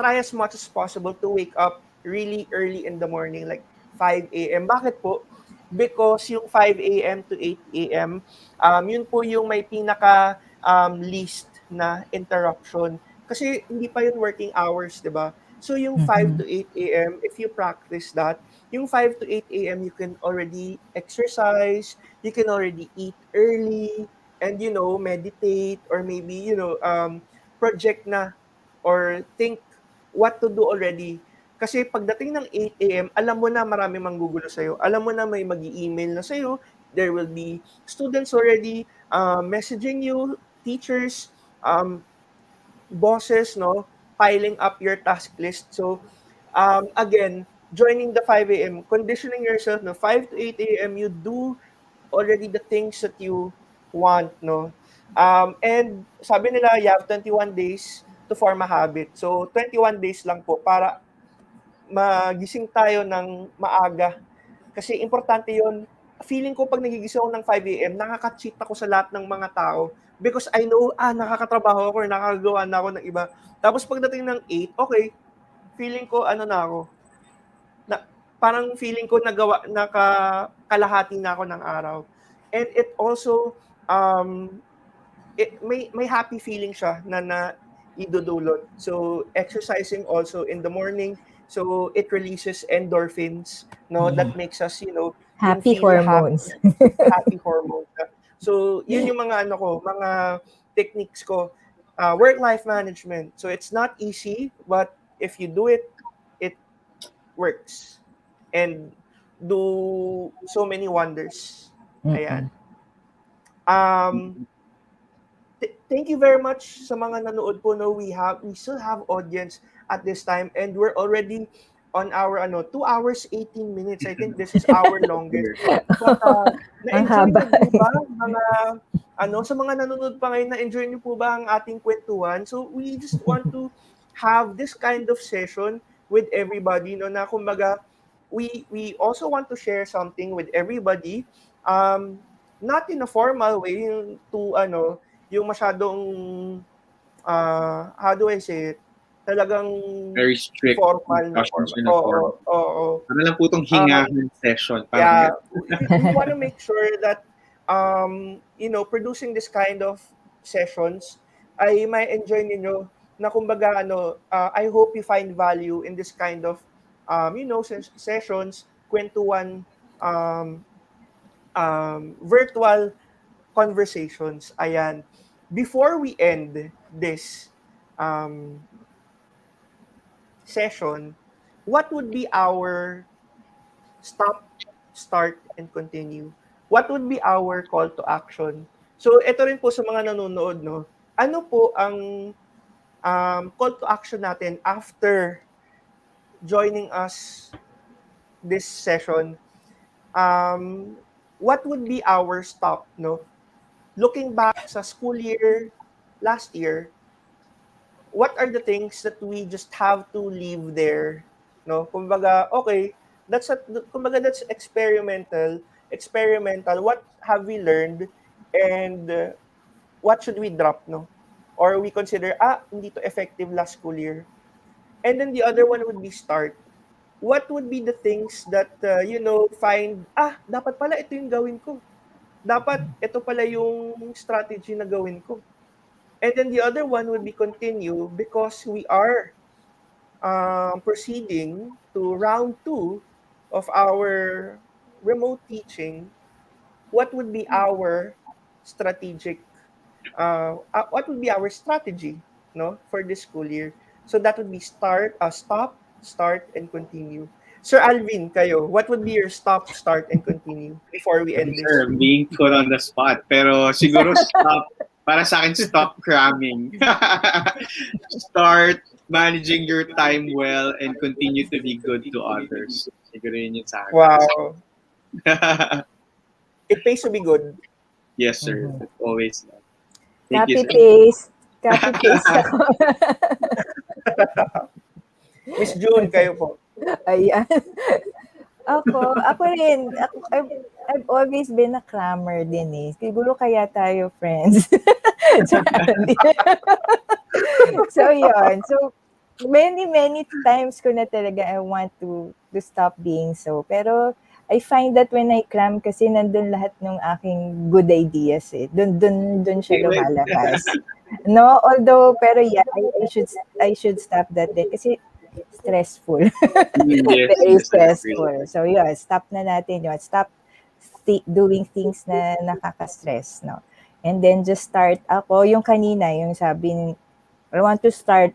try as much as possible to wake up really early in the morning, like 5 a.m. Bakit po? Because yung 5 a.m. to 8 a.m., yun po yung may pinaka least na interruption. Kasi hindi pa yun working hours, di ba? So yung 5 to 8 a.m., if you practice that, yung 5 to 8 a.m., you can already exercise, you can already eat early, and, meditate, or maybe, project na, or think what to do already. Kasi pagdating ng 8 a.m., alam mo na marami manggugulo sa'yo. Alam mo na may mag-email na sa'yo. There will be students already messaging you, teachers, bosses, no, piling up your task list. So, again, joining the 5 a.m., conditioning yourself, no, 5 to 8 a.m., you do already the things that you want, no. And sabi nila, you have 21 days to form a habit. So, 21 days lang po para magising tayo ng maaga. Kasi importante yon. Feeling ko pag nagigising ako ng 5 a.m., nakaka-cheat ako sa lahat ng mga tao because I know, nakakatrabaho ako or nakakagawa na ako ng iba. Tapos pagdating ng 8, okay, feeling ko, na ako. Parang feeling ko kalahati na ako ng araw. And it also, may happy feeling siya na idudulot. So, exercising also in the morning, so it releases endorphins, no, that makes us, Happy feel hormones. happy hormones. So, yun yung mga techniques ko. Work-life management. So, it's not easy, but if you do it, it works. And do so many wonders. Ayan. Thank you very much sa mga nanood po. No, we still have audience at this time, and we're already on our 2 hours 18 minutes. I think this is our longest. But na-enjoy niyo po ba mga sa mga nanonood pa ngayon, na-enjoy niyo po ba ang ating kwentuhan? So we just want to have this kind of session with everybody, no, na kumbaga we also want to share something with everybody, not in a formal way, yung masyadong, how do I say it? Talagang very strict formal na discussions formal. in a forum. Oo. Ano lang po itong hingahan session. Yeah, we want to make sure that, producing this kind of sessions ay may enjoy ninyo, na kumbaga, I hope you find value in this kind of, sessions, kwentuhan, virtual conversations. Ayan. Before we end this um, session, what would be our stop, start, and continue? What would be our call to action? So, ito rin po sa mga nanonood, no? Ano po ang call to action natin after joining us this session? What would be our stop, no? Looking back sa school year last year, what are the things that we just have to leave there, no? Kumbaga, okay, kumbaga that's experimental. What have we learned, and what should we drop, no? Or we consider, hindi to effective last school year. And then the other one would be start. What would be the things that, find, dapat pala ito yung gawin ko. Dapat ito pala yung strategy na gawin ko. And then the other one would be continue, because we are proceeding to round 2 of our remote teaching. What would be our strategic, what would be our strategy, no, for this school year? So that would be stop, start, and continue. Sir Alvin, kayo, what would be your stop, start, and continue before we end this? Sir, being put on the spot. Pero siguro stop, para sa akin, stop cramming. Start managing your time well and continue to be good to others. Siguro yun yung sa akin. Wow. It pays to be good. Yes, sir. Always. Copy paste. Copy paste ako. Miss June, kayo po. Ayan. Ako rin. I've always been a crammer din eh. Siguro kaya tayo friends. So, yun. So, many times ko na talaga I want to stop being so. Pero, I find that when I cram, kasi nandun lahat ng aking good ideas eh. Dun siya lumalabas. No, although, pero yeah, I should stop that din. Kasi, stressful. Yes, very stressful. So, yeah, stop na natin yun. Stop doing things na nakaka-stress, no? And then, just start ako. Yung kanina, yung sabi, I want to start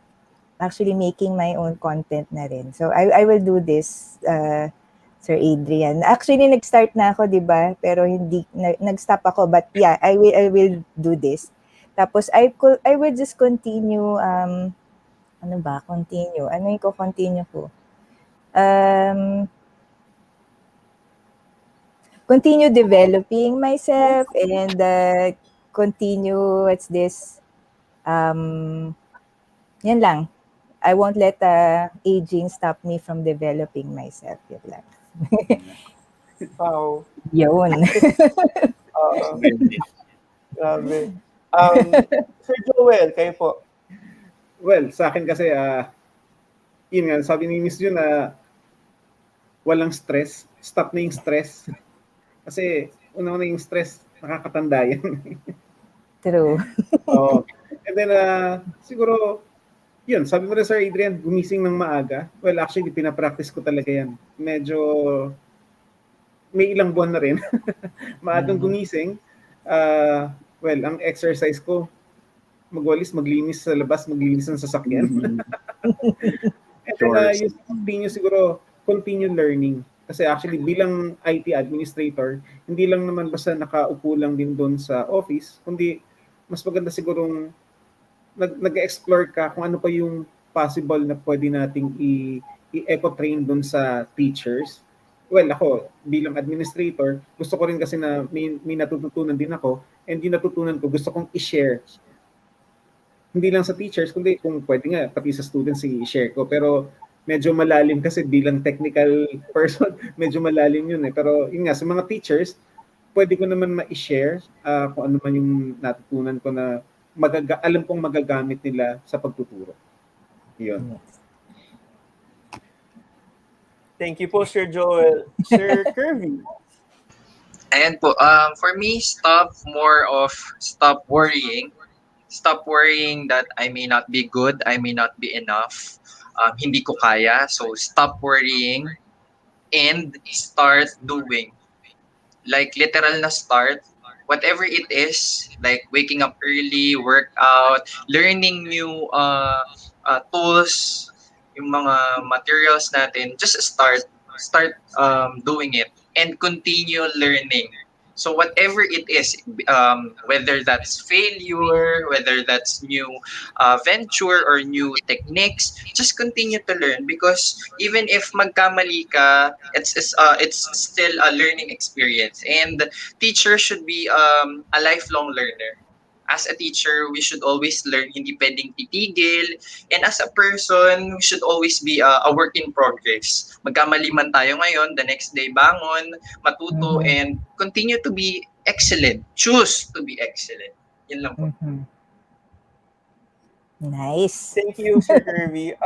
actually making my own content na rin. So, I will do this, Sir Adrian. Actually, nag-start na ako, di ba? Pero hindi, nag-stop ako. But yeah, I will do this. Tapos, I will just continue, ano ba? Continue. Ano yung continue ko? Continue developing myself and continue, what's this? Yan lang. I won't let aging stop me from developing myself. Yun lang. Wow. Yun. Grabe. Sir Joel, kayo po. Well, sa akin kasi, yun nga, sabi ni Miss June walang stress. Stop na yung stress. Kasi, una-una yung stress, nakakatanda yan. True. And then, siguro, yun, sabi mo rin, Sir Adrian, gumising ng maaga. Well, actually, pinapractice ko talaga yan. Medyo, may ilang buwan na rin. Maagang gumising. Well, ang exercise ko, magwalis, maglinis sa labas, maglinis ng sasakyan. And then, yung continue learning. Kasi actually, bilang IT administrator, hindi lang naman basta nakaupo lang din doon sa office, kundi mas maganda sigurong nag-explore ka kung ano pa yung possible na pwede nating i-eco-train doon sa teachers. Well, ako, bilang administrator, gusto ko rin kasi na may natututunan din ako, and yung natutunan ko, gusto kong i-share. Hindi lang sa teachers, kundi kung pwede nga, pati sa students i-share ko. Pero medyo malalim kasi bilang technical person, medyo malalim yun eh. Pero yun nga, sa mga teachers, pwede ko naman ma-share kung ano man yung natutunan ko na alam kong magagamit nila sa pagtuturo. Yun. Thank you po, Sir Joel. Sir Kirby. Ayan po, for me, stop worrying. Stop worrying that I may not be good, I may not be enough, hindi ko kaya. So stop worrying and start doing. like literal na start, whatever it is, like waking up early, workout, learning new tools, yung mga materials natin, just start doing it and continue learning. So whatever it is, whether that's failure, whether that's new venture or new techniques, just continue to learn, because even if magkamali ka, it's still a learning experience, and teacher should be a lifelong learner. As a teacher, we should always learn, hindi pwedeng titigil. And as a person, we should always be a work in progress. Magkamali man tayo ngayon, the next day bangon, matuto, Mhm. and continue to be excellent. Choose to be excellent. Yun lang po. Mhm. Nice. Thank you, Sir Kirby.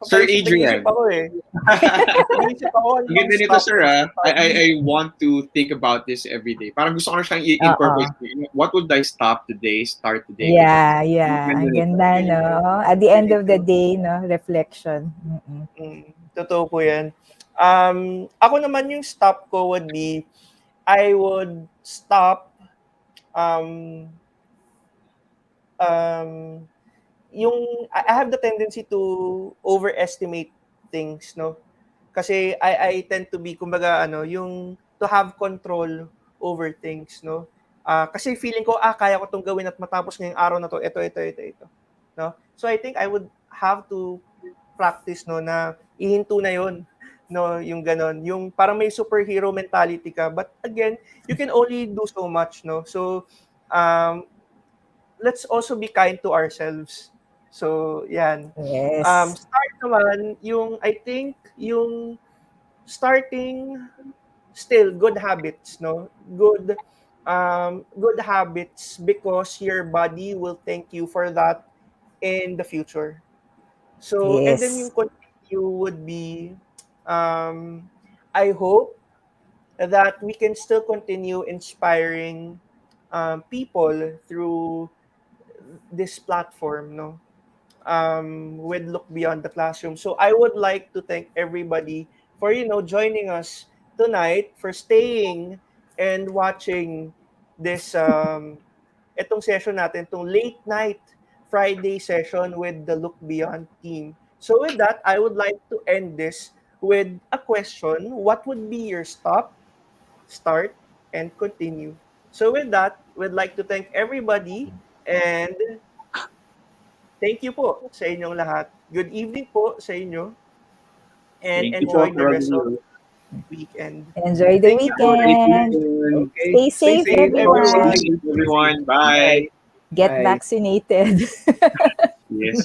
Sir Nag-iisip Adrian. ako eh. Nag-iisip ako ang Ganda nito, stop. sir. I want to think about this every day. Parang gusto ko na siyang i-incorporate. What would I start today with? Yeah. Ganda Ang nito. ganda, no? At the end of the day, no? Reflection. Totoo po yan. Ako naman yung stop ko would be, I would stop I have the tendency to overestimate things, no? Kasi I tend to be, kumbaga, yung to have control over things, no? Kasi feeling ko, kaya ko tong gawin at matapos ngayong araw na to, ito, no? So I think I would have to practice, no, na ihinto na yon, no, yung ganon, yung parang may superhero mentality ka, but again, you can only do so much, no? So let's also be kind to ourselves. So yan. Yes. Start naman yung, I think yung starting, still good habits, no? Good habits, because your body will thank you for that in the future. So, and then Yes. yung continue would be, I hope that we can still continue inspiring people through this platform, no? With Look Beyond the Classroom. So I would like to thank everybody for, joining us tonight, for staying and watching this itong session natin, itong late night Friday session with the Look Beyond team. So with that, I would like to end this with a question. What would be your stop, start, and continue? So with that, we'd like to thank everybody, and thank you po sa inyong lahat. Good evening po sa inyo, and Thank you po, enjoy the rest of the weekend. Enjoy the Thank you po. weekend. Okay. Stay safe, safe, everyone. Stay safe, everyone. Bye. Get Bye. vaccinated. Yes.